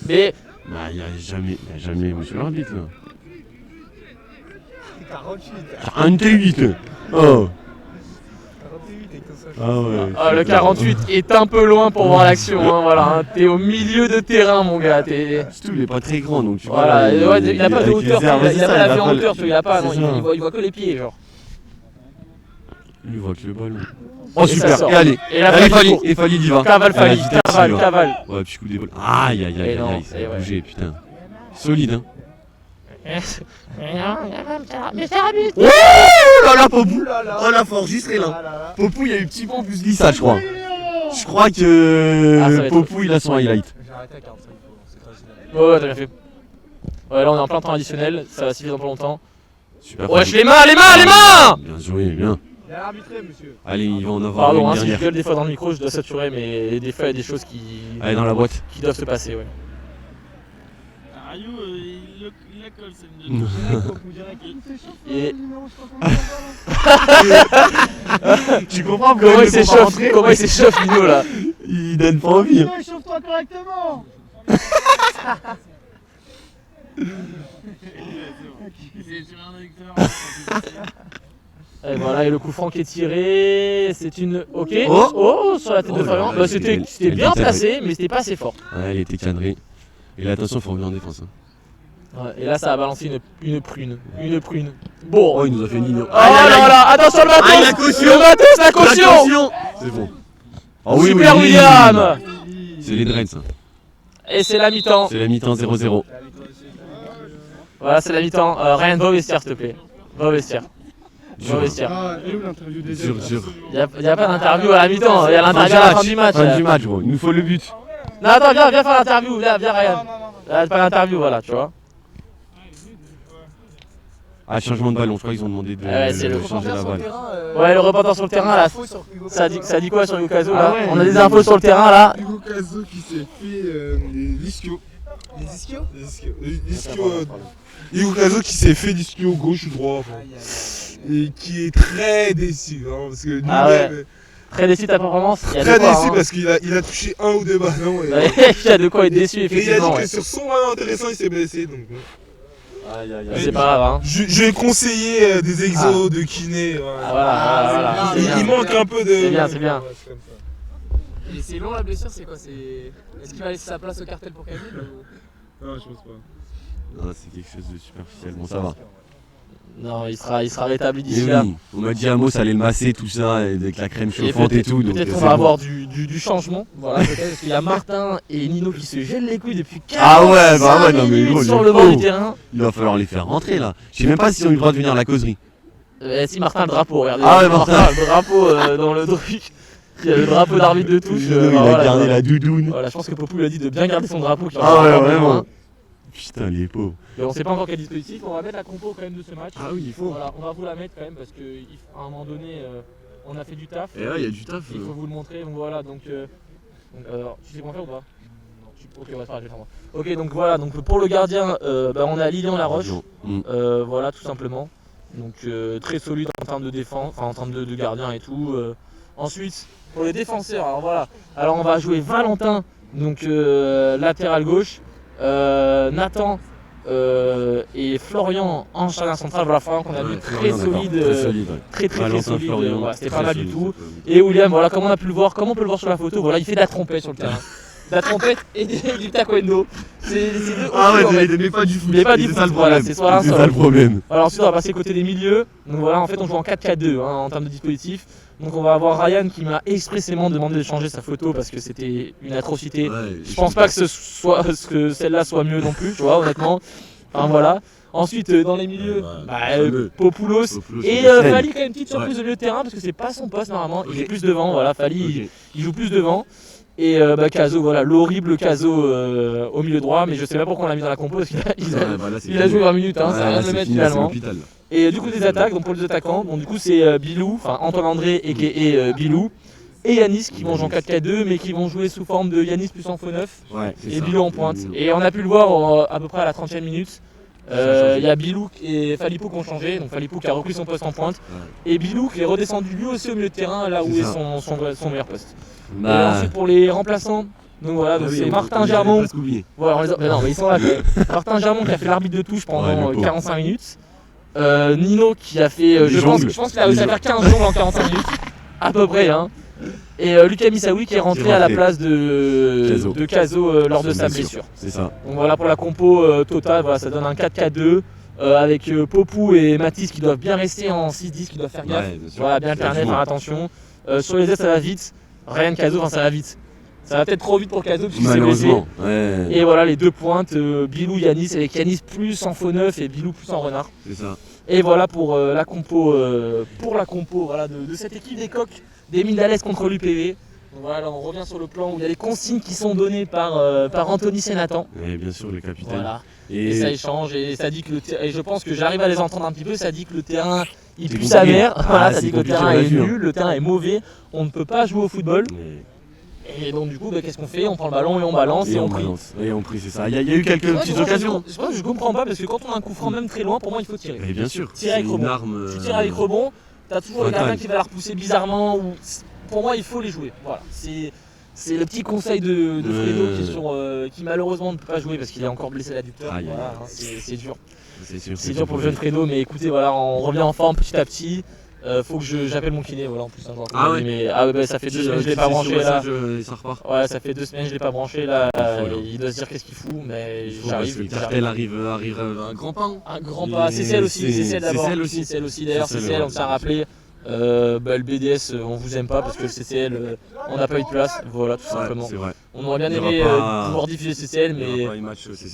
B: Mais
E: Bah, il n'y a jamais monsieur l'arbitre là. 48. Oh. Ah ouais.
B: le 48 est un peu loin pour voir l'action. Hein, voilà, hein. T'es au milieu de terrain, mon gars.
E: Surtout, il est pas très grand donc tu
B: Voilà,
E: vois.
B: il a pas de hauteur. Il a pas la vue en hauteur. Il a pas.
E: C'est
B: Non,
E: ça.
B: il voit que les pieds, genre.
E: Il voit que le ballon. Oh
B: Et ça
E: super.
B: sort.
E: Et allez.
B: Et la
E: Allez
B: Fali
E: Fali.
B: court.
E: Et Fali il y va.
B: Cavale, Fali,
E: Ah, la vitesse,
B: cavale,
E: il va.
B: cavale.
E: Ouais, petit coup d'épaule. Aïe aïe aïe
B: Et non,
E: aïe. Ça
B: et
E: a
B: ouais.
E: bougé putain. Solide hein.
B: Mais c'est arbitre.
E: Oh là là, Popou. Oh là, faut enregistrer là. Popou, il y a eu petit pont plus glissade, je crois. Je crois que
B: Ah, ça va être-
E: Popou, il a son highlight.
B: Ouais, t'as bien fait. Ouais, là on est en plein temps additionnel. Ça va suffire dans pas longtemps.
E: Super.
B: Wesh, les mains, les mains.
E: Bien joué, bien.
D: Il a arbitré, monsieur.
E: Allez, il va en avoir
B: Pardon,
E: une
B: hein, si je
E: dernière.
B: gueule des fois dans le micro, je dois saturer, mais des fois il y a des choses qui
E: Allez, dans la boîte.
B: doivent se passer, ouais.
F: Ayou, il la colle, c'est mieux.
B: Et
E: Tu comprends
B: comment il s'échauffe, Nino là.
E: Il donne pas envie. hein.
D: Chauffe-toi correctement.
B: Et voilà, et le coup franc qui est tiré, c'est une. Ok.
E: Oh.
B: Oh, sur la tête
E: Oh
B: de
E: là
B: Fabien.
E: là,
B: Bah, c'était
E: elle
B: bien
E: était
B: placé, mais c'était pas assez fort.
E: Ouais, elle était cadrée. Et là, attention, il faut revenir en défense. hein.
B: Ouais, et là, ça a balancé une prune. Une prune. Bon.
E: Oh, il nous a fait Nino.
B: Oh là là, attention le matos.
E: Aïe, la caution.
B: Le matos, la caution.
E: C'est bon.
B: Super William.
E: C'est les dreads, ça.
B: Et c'est la mi-temps.
E: C'est la mi-temps 0-0.
B: Voilà, c'est la mi-temps. Ryan, va au vestiaire, s'il te plaît. Va au vestiaire. Va au vestiaire.
D: Ah, elle est où l'interview des
E: Dur, dur.
B: Il n'y a pas d'interview à la mi-temps, il y a l'interview à la fin du match.
E: Fin du match, gros. Il nous faut le but.
B: Non, attends, viens faire l'interview, viens Ryan. Là, pas l'interview, voilà, tu vois.
E: Ah, changement de ballon, je crois qu'ils ont demandé de
B: Ouais, c'est le
E: changer la balle.
B: Ouais, le reporter sur le terrain là, ça dit quoi sur Yukazo là?
E: Ah ouais,
B: On a des infos sur le terrain là.
C: Hugo Caso qui s'est fait des ischios.
D: Les ischios.
C: Des ischios. Hugo Caso qui s'est fait d'ischio gauche ou droit. Enfin, et qui est très déçu. Hein, parce que
B: Ah ouais.
C: nous-mêmes,
B: Très déçu de ta performance. Il y a
C: très
B: de quoi,
C: déçu
B: hein.
C: parce qu'il a touché un ou deux ballons. Et,
B: Il y a de quoi être déçu
C: et il a dit
B: effectivement.
C: que
B: Ouais.
C: sur son ballon intéressant, il s'est blessé. Donc, bon.
B: C'est pas grave, hein.
C: Je vais conseiller des exos de kiné.
B: Ah, voilà, c'est
C: Il
B: bien.
C: manque un peu de.
B: C'est bien, c'est bien.
C: Ouais, c'est comme ça.
G: Et c'est long la blessure, c'est quoi? Est-ce qu'il va laisser sa place au cartel pour Camille ou...
C: Non, je pense pas.
E: Non, c'est quelque chose de superficiel. Bon, ça va.
B: Non, il sera rétabli
E: Et
B: d'ici là.
E: oui, on m'a dit à Amos, allait le masser, tout ça, avec la crème
B: Et
E: chauffante et tout. Donc
B: peut-être qu'on
E: c'est
B: va
E: bon.
B: avoir du changement. Voilà, peut-être parce qu'il y a Martin et Nino qui se gèlent les couilles depuis 45
E: Ah ouais, bah ouais, non mais gros,
B: sur
E: les
B: le bord du
E: pauvres.
B: terrain.
E: Il va falloir les faire rentrer là. Je sais même pas s'ils ont eu le droit de venir à la causerie.
B: Si Martin a le drapeau, regardez.
E: Ah ouais, Martin.
B: Le drapeau dans le truc. Il y a le drapeau d'arbitre de touche.
E: Il a
B: voilà,
E: gardé
B: voilà.
E: la doudoune.
B: Voilà, je pense que Popou lui a dit de bien garder son drapeau. qu'il en
E: Ah
B: a
E: ouais,
B: encore
E: vraiment.
B: besoin.
E: Putain, les pauvres.
B: Et on sait pas encore quel dispositif. On va mettre la compo quand même de ce match.
E: Ah oui, il faut.
B: Voilà, on va vous la mettre quand même parce qu'à un moment donné, on a fait du taf.
E: Et là, il y a du taf.
B: Il faut vous le montrer. Donc voilà, donc alors, tu sais comment faire ou pas? Ok, on va faire, je vais faire moi. Ok, donc voilà, donc pour le gardien, on a Lilian Laroche. Voilà, tout simplement. Donc très solide en termes de défense, enfin en termes de gardien et tout. Ensuite, pour les défenseurs, alors voilà. Alors on va jouer Valentin, donc latéral gauche. Nathan et Florian en charnière centrale. Voilà, Florian qu'on a vu très solide.
E: Très solide.
B: Très
E: Valentin,
B: solide.
E: Florian,
B: Voilà, c'était
E: très
B: pas mal du
E: solide,
B: tout.
E: ça peut-
B: Et William, voilà, comme on a pu le voir, sur la photo, voilà, il fait de la trompette sur le terrain. De la trompette et du taekwondo. C'est deux
E: Ah
B: options, en fait.
E: ouais, mais pas du foot.
B: Mais pas du
E: C'est
B: foot,
E: ça le
B: voilà,
E: problème.
B: c'est soit l'un,
E: C'est
B: soit
E: ça le
B: l'autre.
E: problème.
B: Alors ensuite on va passer côté des milieux. Donc voilà, en fait on joue en 4-4-2 hein, en termes de dispositif. Donc on va avoir Ryan qui m'a expressément demandé de changer sa photo parce que c'était une atrocité.
E: Ouais,
B: Je pense pas que celle-là soit mieux non plus, tu vois, honnêtement. Enfin voilà. Ensuite, dans les milieux, Popoulos.
E: Popoulos,
B: Et
E: c'est
B: Fally, quand même, petite surprise au milieu de terrain, parce que c'est pas son poste normalement. Il est plus devant, voilà. Fally, il joue plus devant. Et Caso, voilà, l'horrible Caso au milieu droit, mais je sais pas pourquoi on l'a mis dans la compo, parce qu'il a joué 20 minutes, hein, ça rien de le mettre finalement. Et du coup, des attaques, donc pour les attaquants, bon, du coup, c'est Bilou, enfin Antoine André et Bilou. Et Yanis qui vont jouer en 4-4-2 mais qui vont jouer sous forme de Yanis plus en faux 9 et Bilou en pointe. Et on a pu le voir à peu près à la 30e minute. Il y a Bilou et Falipou qui ont changé, donc Falipou qui a repris son poste en pointe et Bilou qui est redescendu lui aussi au milieu de terrain là où est son meilleur poste. Et ensuite pour les remplaçants, donc voilà, donc c'est Martin Germont. Voilà, non mais ils sont là. Martin Germont qui a fait l'arbitre de touche pendant 45 minutes. Nino qui a fait, je pense qu'il a réussi à faire 15 jongles en 45 minutes. À peu près, hein. Et Lucas Missaoui qui est rentré à la place de Caso lors de sa blessure.
E: C'est ça.
B: Donc voilà pour la compo totale, voilà, ça donne un 4-4-2 avec Popou et Mathis qui doivent bien rester en 6-10, qui doivent faire gaffe. Voilà, bien alterner, faire attention. Sur les ailes ça va vite, Ryan Caso, enfin ça va vite. Ça va peut-être trop vite pour Caso puisqu'il s'est blessé. Et voilà les deux pointes, Bilou, Yanis, avec Yanis plus en faux 9 et Bilou plus en renard.
E: C'est ça.
B: Et voilà pour la compo, voilà, de cette équipe des coqs des Mindales contre l'UPV. Donc voilà, là on revient sur le plan où il y a les consignes qui sont données par Anthony Sénatan.
E: Et bien sûr le capitaine.
B: Voilà. Et ça échange et ça dit que et je pense que j'arrive à les entendre un petit peu, ça dit que le terrain il pue sa mère. Voilà, ça dit que le terrain est nul, le terrain est mauvais, on ne peut pas jouer au football. Et donc du coup qu'est-ce qu'on fait? On prend le ballon et on balance et on prie.
E: Et on prie, c'est ça. Il y a eu quelques petites occasions.
B: Je comprends pas parce que quand on a un coup franc même très loin, pour moi il faut tirer.
E: Et bien sûr.
B: Tirer avec rebond. Tu tires avec rebond, t'as toujours le gardien qui va la repousser bizarrement. Ou... Pour moi il faut les jouer. Voilà. C'est le petit conseil de Fredo qui malheureusement ne peut pas jouer parce qu'il est encore blessé à l'adducteur. Voilà, hein, c'est dur. C'est dur pour le jeune Fredo, mais écoutez, voilà, on revient en forme petit à petit. Faut que j'appelle mon kiné, voilà, en plus. Mais, ça fait 2 semaines que je l'ai pas branché là.
E: Ça repart.
B: Ouais, ça fait 2 semaines que je l'ai pas branché là. Il doit se dire qu'est-ce qu'il fout, mais j'arrive.
E: Le cartel arrive un grand pas.
B: Un grand pas. CCL aussi, CCL d'abord. CCL aussi d'ailleurs, CCL, on s'est rappelé. Le BDS, on vous aime pas parce que le CCL, on n'a pas eu de place, voilà, tout simplement. On aurait bien aimé pouvoir diffuser CCL,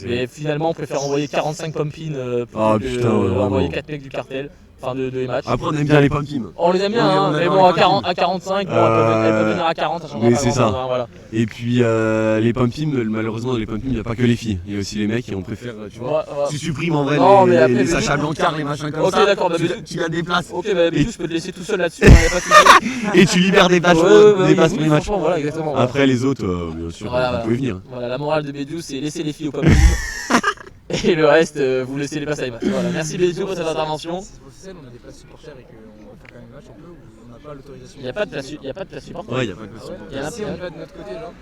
B: mais finalement on préfère envoyer 45 pumpkins plutôt que envoyer 4 mecs du cartel. Enfin de les matchs.
E: Après on aime bien les pumpkins.
B: On les aime bien, hein, mais bon à 45, elles peuvent venir à 40, ça changera pas.
E: C'est ça.
B: Hein, voilà.
E: Et puis les pumpkins, malheureusement les pumpkins il n'y a pas que les filles, il y a aussi les mecs et on préfère, tu vois, tu supprimes en vrai les Sacha Blancard, les machins comme ça.
B: Ok d'accord,
E: tu as des places.
B: Ok bah je peux te laisser tout seul là-dessus, y a pas de souci.
E: Et tu libères des places pour les matchs.
B: Voilà, exactement.
E: Après les autres, bien sûr, vous pouvez venir.
B: Voilà, la morale de Bédiou c'est laisser les filles au pumpkin. Et le reste, vous laissez les places à les matchs. Voilà, merci Bédiou pour cette intervention.
G: On a des places supporters et qu'on va faire quand même le match, on peut ou on n'a pas l'autorisation?
B: Il n'y a pas de place supporter.
E: Ouais, il n'y a pas de place supporter.
G: Il y en a si on va de notre côté, genre.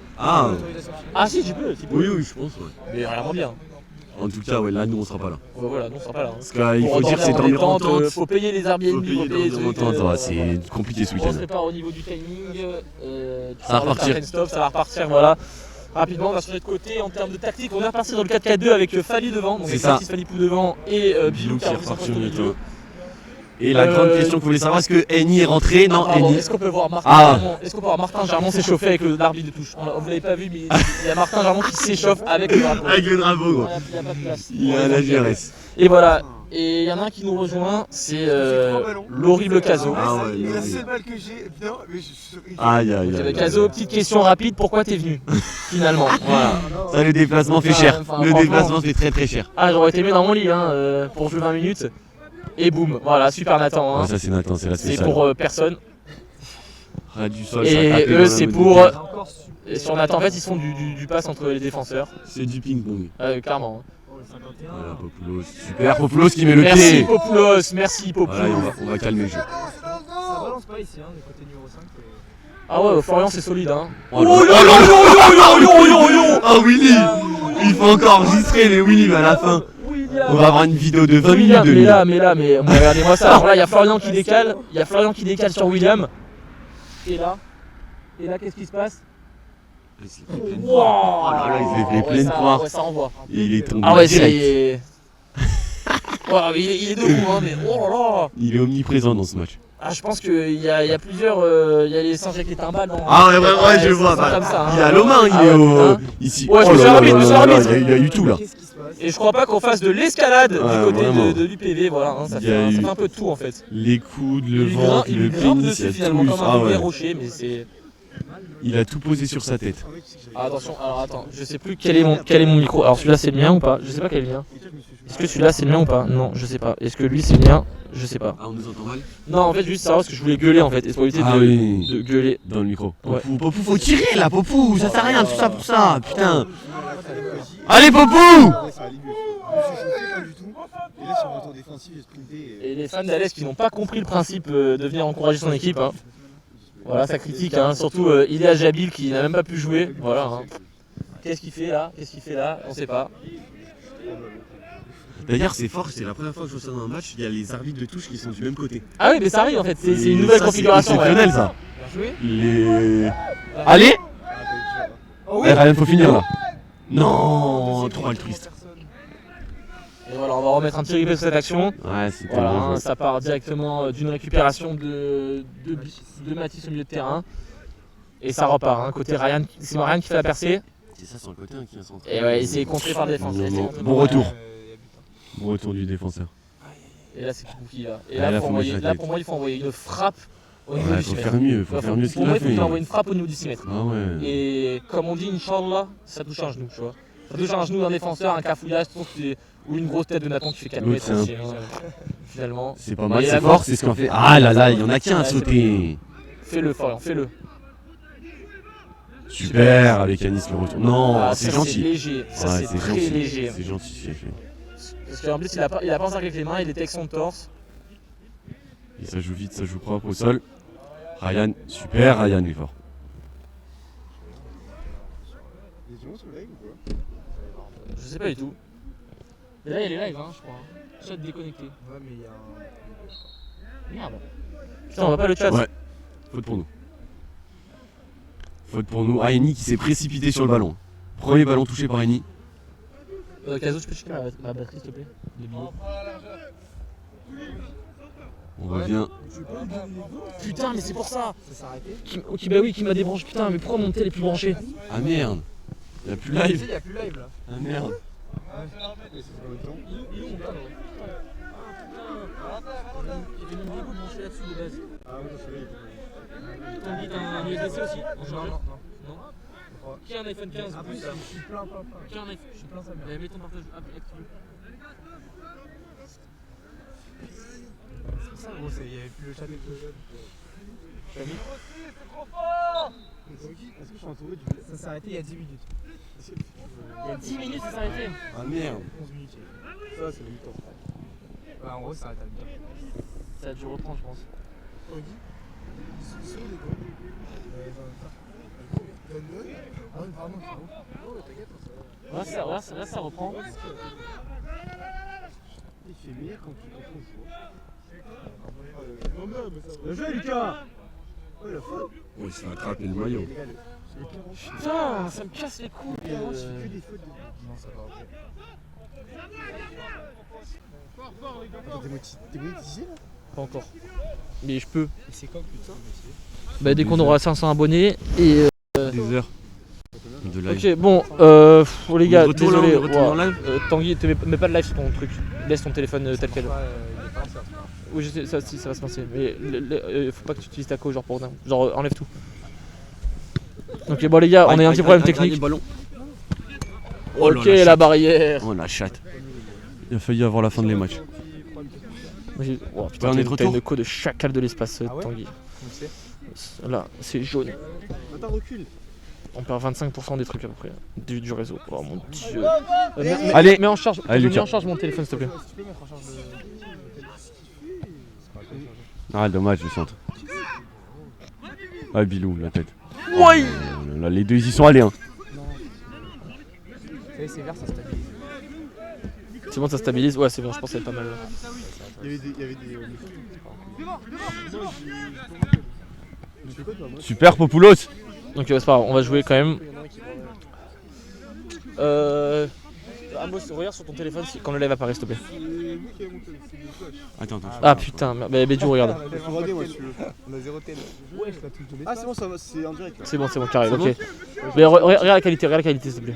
B: Ah si, tu peux.
E: Oui, je pense.
B: Mais vraiment bien.
E: En tout cas, là, nous on sera pas là.
B: Voilà, nous on sera pas là.
E: Parce qu'il faut dire que c'est dormir en tente.
B: Faut payer les Airbnb, faut payer les
E: trucs. C'est compliqué ce week-end.
B: On se prépare au niveau du timing.
E: Ça va repartir.
B: Ça va repartir, voilà. Rapidement, on va changer de côté en termes de tactique. On est reparti dans le 4-4-2 avec Fally devant, donc Mathis Falipou devant et Bilou qui est reparti au milieu.
E: Et la grande question que vous voulez savoir, est-ce que Eni est rentré? Non, Eni.
B: Est-ce qu'on peut voir Martin Germont s'échauffer avec l'arbitre de touche? Vous l'avez pas vu, mais il y a Martin Germont qui s'échauffe avec le drapeau.
E: Avec le drapeau, gros.
B: Il n'y a pas de place.
E: Il y a la GRS.
B: Et voilà. Et il y en a un qui nous rejoint, c'est l'horrible Caso.
D: La seule balle que j'ai, non, mais
E: Aïe.
B: Caso, petite question rapide, pourquoi t'es venu finalement? Voilà.
E: Ça, le déplacement fait cher. Le déplacement fait très très cher.
B: Ah, j'aurais été mieux dans mon lit pour jouer 20 minutes. Et boum, voilà, super Nathan.
E: Ça c'est Nathan, c'est la spéciale.
B: C'est pour personne.
E: Du sol,
B: et eux, c'est pour. Et sur Nathan, en fait, ils font du pass entre les défenseurs.
E: C'est du ping-pong.
B: Clairement.
E: Voilà, Popoulos. Super, Popoulos qui met le pied.
B: Merci Popoulos.
E: Voilà, on va calmer le jeu.
G: Ça balance pas ici, le côté numéro 5.
B: Ah ouais, Florian c'est solide hein.
E: Oh Willy, il faut encore enregistrer les Willy à la fin. On va avoir une vidéo de 20 minutes de lui.
B: Mais regardez-moi ça. Alors là, il y a Florian qui décale, sur William. Et là, qu'est-ce qui se passe?
E: Il s'est fait pleine poire.
B: Ouais, ça envoie.
E: Et il est tombé.
B: Ah ouais, c'est. Il est debout, hein, mais oh là là.
E: Il est omniprésent dans ce match.
B: Ah, je pense qu'il y a plusieurs. Il y a les singes avec les timbales.
E: Ah ouais, je vois.
B: Comme ça,
E: il est à l'Omain, il est au. Ici.
B: Ouais, je me suis arbitre.
E: Il y a eu tout là.
G: Qu'est-ce qui se passe?
B: Et je crois pas qu'on fasse de l'escalade du côté
E: vraiment.
B: de l'UPV, voilà, hein, ça
E: Il y a
B: fait
E: eu-
B: un peu de tout en fait.
E: Les coudes, le
B: Il lui
E: ventre,
B: il
E: le
B: lui grimpe
E: pénis, il
B: dessus
E: y a
B: finalement
E: tout.
B: comme
E: Ah
B: un mauvais
E: ouais.
B: rocher, mais c'est...
E: Il a tout posé sur sa tête.
B: Ah, attention, alors attends, je sais plus quel est mon micro. Alors celui-là c'est le mien ou pas? Je sais pas quel est le mien. Est-ce que celui-là c'est le mien ou pas? Non, je sais pas. Est-ce que lui c'est le mien? Je sais pas.
E: Ah, on nous entend mal?
B: Non, en fait, juste savoir ce que je voulais gueuler en fait. Et c'est pour éviter
E: Ah oui.
B: de gueuler.
E: Dans le micro.
B: Ouais.
E: Popou, Popou, faut tirer là, Popou, ça sert à rien, tout ça pour ça, putain. Allez, Popou!
B: Et les fans d'Alès qui n'ont pas compris le principe de venir encourager son équipe. Hein. Voilà, ça critique. Hein. Surtout Ilia Jabil qui n'a même pas pu jouer. Voilà. Hein. Qu'est-ce qu'il fait là? On sait pas.
E: D'ailleurs, c'est fort, c'est la première fois que je vois ça dans un match, il y a les arbitres de touche qui sont du même côté.
B: Ah oui, mais ça arrive en fait. C'est
E: Et
B: une nouvelle
E: ça,
B: configuration.
E: C'est exceptionnel ça.
B: Bien joué.
E: Les... Allez! Eh, Ryan, faut finir là. Non, trop altruiste.
B: Et voilà, on va remettre un petit replay sur cette action.
E: Ouais, c'était
B: Voilà,
E: bon.
B: hein, ça part directement d'une récupération de Matisse au milieu de terrain. Et ça repart. Hein, côté Ryan, c'est Ryan qui fait la percée.
E: C'est ça sur le côté hein, qui a centré.
B: Et ouais, c'est contré par la défense.
E: Bon retour. Bon retour du défenseur.
B: Et là, c'est Kouki là. Et
E: Ah,
B: là,
E: là, faut mettre la tête.
B: pour moi, il faut envoyer une frappe au niveau
E: Ouais,
B: du
E: faut
B: 6
E: faire
B: mètres.
E: mieux, faut faire mieux ce
B: Pour
E: qu'il
B: moi,
E: a
B: il faut
E: fait.
B: qu'il envoie une frappe au niveau du 6 mètres.
E: Ah ouais.
B: Et comme on dit, Inch'Allah, ça touche un genou, tu vois. Ça touche un genou d'un défenseur, un cafouillage, ou une grosse tête de Nathan qui fait 4
E: L'autre,
B: mètres
E: c'est un-
B: aussi, hein, finalement.
E: C'est pas mal,
B: Et
E: c'est
B: la
E: fort,
B: force,
E: c'est ce qu'on fait. Ah là là, il y en a qu'un à sauter.
B: Fais-le, Florian, fais-le.
E: Super avec Anis le retour. Non,
B: Ah,
E: c'est
B: ça,
E: gentil.
B: C'est léger, ça
E: Ouais,
B: c'est très
E: gentil.
B: léger.
E: C'est gentil ce qu'il a fait.
B: Parce qu'en plus, il a pas encerclé avec les mains, il était avec son torse.
E: Et ça joue vite, ça joue propre au sol. Ryan, super, Ryan est fort.
B: Je sais pas du tout. Mais là, il est live, hein, je crois. Chat déconnecté.
D: Ouais, mais il y a un.
B: Merde. Putain, on va pas le chat.
E: Ouais. Faute pour nous. Faute pour nous. Ah, Eni qui s'est précipité sur le ballon. Premier ballon touché par Eni.
B: Kazo, tu peux checker ma batterie, s'il te plaît? Les billets.
E: On revient.
B: Putain, mais c'est pour ça. Ok, bah oui, qui m'a débranché. Putain, mais pourquoi mon tel est plus branché?
E: Ah merde. Il n'y a plus live.
G: Il y a plus live là.
E: Ah merde.
B: J'ai mis une dégoût branché là-dessus de base. Tanguy, t'as un USB-C aussi? Non. Qui a un iPhone 15 en plus?
G: Je suis plein.
B: Qui a un iPhone?
G: Je suis plein ça.
B: Mets ton partage activé.
G: C'est pour ça gros, il y avait plus le chat et tout.
D: Est-ce que je suis entouré du.
G: Ça s'est arrêté il y a 10 minutes.
B: Il y a 10 minutes, ça s'est arrêté.
E: Ah merde.
G: 11 minutes.
D: Ça, c'est le mi-temps.
G: Ouais, en gros, ça s'arrête à mi-temps.
B: Ça a dû reprendre, je pense.
G: Ah oui, pardon, c'est bon.
B: Là, ça reprend.
D: Il fait meilleur quand on joue. Bien joué, Lucas! Oh, la faute!
E: Oui, ça a attrapé le maillot.
B: Putain, ça me casse les couilles.
D: Que des fautes de.
G: Non, ça va, ok.
D: Attends, t'es monétisé là?
B: Pas encore. Mais je peux.
G: Et c'est quand putain?
B: Bah, dès qu'on aura 500 abonnés et.
E: Des heures de live.
B: Ok, bon, les gars,
E: On retourne là,
B: désolé.
E: on retourne en live
B: Tanguy, mets pas de live sur ton truc. Laisse ton téléphone tel quel.
G: Il est pas lancé.
B: Oui, je sais, ça, si, ça va se lancer. Mais faut pas que tu utilises ta co genre pour rien. Genre, enlève tout. Ok, bon, les gars, on a un petit problème technique.
E: Ballon.
B: Ok, la barrière.
E: Oh la chatte. Il a failli avoir la fin de les matchs.
B: Oh, putain,
E: Ouais, on est de
B: t'as
E: retour.
B: une co de chacal de l'espace,
G: Ah ouais
B: Tanguy.
G: Donc c'est.
B: Là, c'est jaune.
D: Attends, recule!
B: On perd 25% des trucs à peu près du réseau. Oh mon dieu.
E: Allez.
B: Mets en charge.
E: Allez,
B: Mets
E: Lucas.
B: en charge mon téléphone s'il te plaît.
G: Si tu peux mettre en charge le.
E: Ah dommage le centre. Ah Bilou la tête.
B: Ouais.
E: Là les deux ils y sont allés hein.
G: C'est vert, ça stabilise.
B: C'est bon, ça stabilise. Ouais, c'est bon, je pense que ça va être pas mal.
D: Il y avait des. Je fais quoi toi, moi?
E: Super Popoulos.
B: Donc c'est pas grave, on va jouer quand même. Amos, regarde sur ton téléphone quand le live apparaît s'il te plaît.
D: C'est vous qui avez monté, c'est des flashs.
E: Attends.
B: Ah putain, merde. Bah Bédiou regarde.
D: Faut regarder, moi, si tu veux.
G: On a 0 tel. Ouais, je la touche de
D: Ah, c'est bon, ça va, c'est en direct là.
B: C'est bon, carré,
E: C'est
B: ok. Mais regarde la qualité s'il te plaît.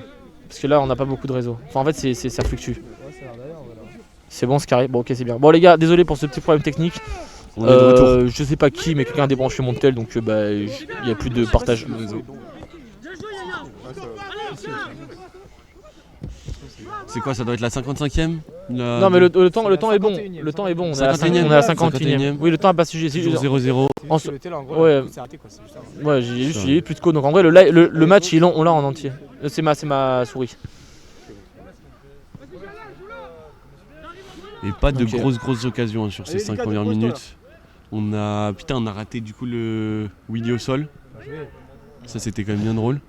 G: Parce que là, on n'a pas beaucoup de réseau. Enfin, en fait, ça fluctue. C'est bon, c'est carré. Bon, ok, c'est bien. Bon, les gars, désolé pour ce petit problème technique.
E: On est de retour.
G: Je sais pas qui, mais quelqu'un a débranché mon tel, donc il n'y a plus de partage.
E: C'est quoi, ça doit être la 55e
G: Non, mais le temps est bon. Le temps est bon. On est à la 51e. Oui, le temps a pas sujet.
E: Toujours 0-0.
G: Ouais, ouais, j'ai eu plus de code. Donc en vrai, le match, on l'a en entier. C'est ma souris.
E: Et pas de
G: Ok.
E: grosses occasions sur ces 5 premières minutes. On a raté du coup le Willy au sol. Ça c'était quand même bien drôle.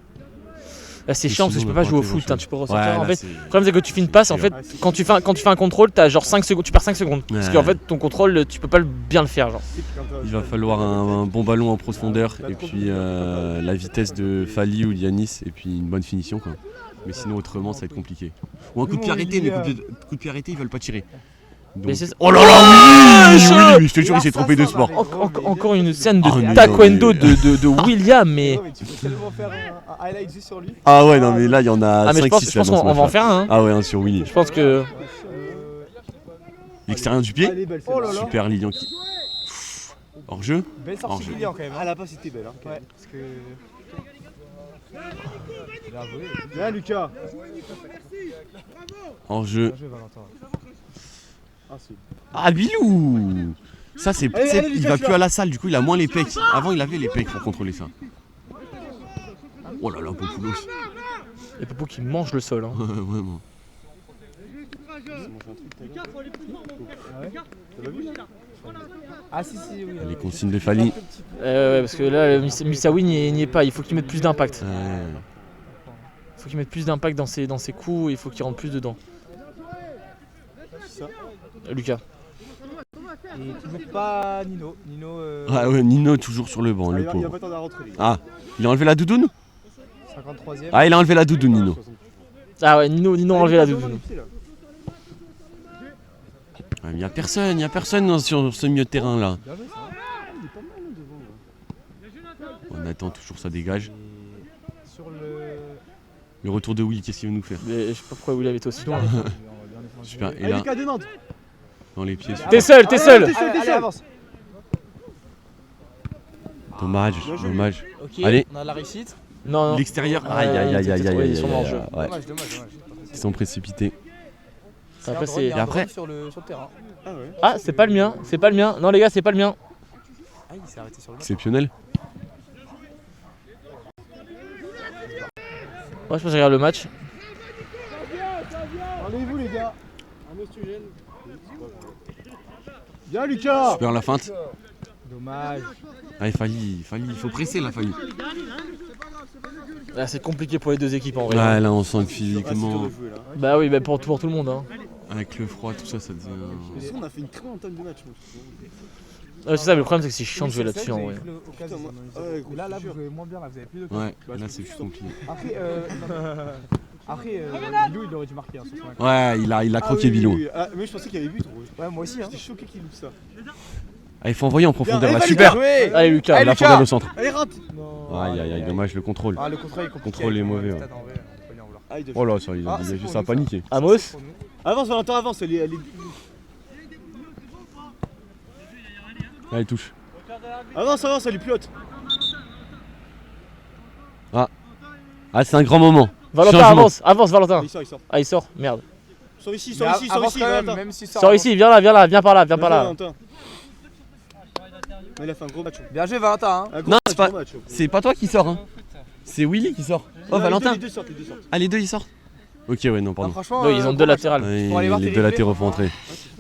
G: Là, c'est
E: Et
G: chiant parce que je
E: sinon,
G: peux
E: on
G: pas
E: a
G: jouer au
E: pas
G: foot.
E: été
G: Tu peux
E: Ouais,
G: ressortir. En
E: là,
G: fait,
E: c'est-
G: le problème c'est que tu fais une passe. En fait, quand tu fais un contrôle, t'as genre 5 secondes. Tu perds 5 secondes. Parce
E: Ouais.
G: qu'en fait, ton contrôle, tu peux pas bien le faire. Genre.
E: Il va falloir un bon ballon en profondeur et puis la vitesse de Fali ou Yanis et puis une bonne finition quoi. Mais sinon autrement ça va être compliqué. Ou un coup de pied arrêté, mais coup de pied arrêté ils veulent pas tirer. Donc-
G: Mais c'est-
E: Oh là là,
G: je-
E: oui, je te jure il s'est trompé de sport.
G: Encore une scène de
E: Oh, non,
G: taekwondo
E: mais-
G: de William, mais.
D: Ouais, mais tu peux tellement faire un highlight juste sur lui.
E: Ah ouais non mais là il y en a
G: Ah, mais
E: 5-6
G: je pense qu'on va en faire un. Hein.
E: Ah ouais, un sur Willy.
G: Je pense que.
E: L'extérieur du pied.
D: Allez, belle Oh là là.
E: Super Lilian qui. Hors jeu.
D: Belle
E: Hors
D: sortie
E: jeu.
D: de Lilian quand même. Ah, la passe était belle. Hein, quand même. Parce que. Bien, Lucas.
E: Hors jeu.
D: Bien joué, Valentin. Ah, c'est.
E: Ah Bilou. Ça c'est
D: Allez, allez,
E: il
D: Lucas,
E: va
D: tu
E: plus
D: l'as.
E: à la salle, du coup il a moins les pecs. Avant il avait les pecs pour contrôler ça. Oh là là, Popoulos.
G: Il y a Popo qui mange le sol. Hein.
E: Vraiment.
D: Ah, si, oui.
E: Les consignes de Fali.
G: Ouais, parce que là, Missaoui n'y est pas. Il faut qu'il mette plus d'impact.
E: Ouais.
G: Il faut qu'il mette plus d'impact dans ses coups et il faut qu'il rentre plus dedans. Lucas.
D: Et toujours pas Nino. Nino.
E: Ah ouais, Nino toujours sur le banc, le
D: il va
E: pauvre.
D: pas tarder à rentrer. lui.
E: Ah, il a enlevé la doudoune
D: 53ème.
E: Ah, il a enlevé la doudoune, Nino.
G: Ah ouais, Nino a enlevé la doudoune.
E: Ouais, mais il y a personne sur ce milieu de terrain là. On attend toujours, ça dégage.
D: Sur le.
E: Le retour de Will, qu'est-ce qu'il veut nous faire?
G: Mais je sais pas pourquoi William était aussi loin.
E: Super, et
D: Allez,
E: là,
D: Lucas de Nantes.
E: dans les pieds.
G: T'es seul, t'es seul.
D: Allez, avance.
E: Dommage, dommage.
G: Ok,
E: Allez.
G: on a la réussite. Non.
E: L'extérieur, aïe aïe aïe aïe aïe.
G: Ils sont en jeu.
E: Ouais,
D: Dommage.
E: ils sont précipités.
G: Après, c'est.
E: Et après,
D: Sur le terrain. Ah ouais.
G: Ah, c'est pas le mien, c'est pas le mien. Non, les gars, c'est pas le mien.
D: Ah, il s'est arrêté sur le banc.
E: exceptionnel.
G: Ouais, je pense que je regarde le match.
D: Allez-vous, les gars. Bien, Lucas.
E: Super la feinte.
D: Dommage.
E: Ah, il faut presser là, Fali.
G: Là, c'est compliqué pour les deux équipes en vrai.
E: Ouais, là on sent que physiquement,
G: Bah oui, bah pour tout le monde. Hein.
E: avec le froid, tout ça, ça devient.
D: On a fait une très bonne entame de match.
G: Ouais, c'est ça, mais le problème c'est que c'est chiant de jouer là-dessus en vrai.
D: Là, vous jouez moins bien, là, vous avez plus de.
E: Ouais, là c'est plus compliqué.
D: Après, Bilou, il aurait dû marquer. Hein, sur son acte.
E: Ouais, il a croqué Bilou.
D: Ah, mais je pensais qu'il y avait but. Ouais, moi aussi. J'étais choqué qu'il loupe ça.
E: Ah, il faut envoyer en profondeur
D: Bien,
E: là,
D: allez,
E: super.
D: Lucas.
G: Allez, Lucas.
E: La fondale au centre.
D: Allez, rentre. Non.
E: Aïe aïe aïe, dommage le contrôle.
D: Ah, le contrôle est compliqué.
E: Contrôle est mauvais, ouais. Oh là, ça, il a dégagé, ça a paniqué.
G: Amos.
D: Avance, Valentin, avance. Elle est...
E: Là, il touche.
D: Avance, elle est plus haute.
E: Ah, c'est un grand moment.
G: Valentin,
E: Changement.
G: avance, Valentin.
D: Il sort.
G: Ah, il sort, merde.
D: Sors ici, Valentin. Même si
G: Sors ici, viens là, viens par là.
D: Il a fait un gros match.
H: Bien joué Valentin. Hein.
E: Non, c'est pas- C'est pas toi qui sors, hein. C'est Willy qui sort. Oh, Valentin.
D: Les deux sortent.
E: Ah, les deux ils sortent. Ok, ouais, non,
H: Non,
E: pardon.
H: franchement,
G: Ouais, ils ont deux latérales.
E: Ouais,
H: Pour aller voir
E: les
H: tes
E: deux
H: replays.
E: latéraux faut entrer.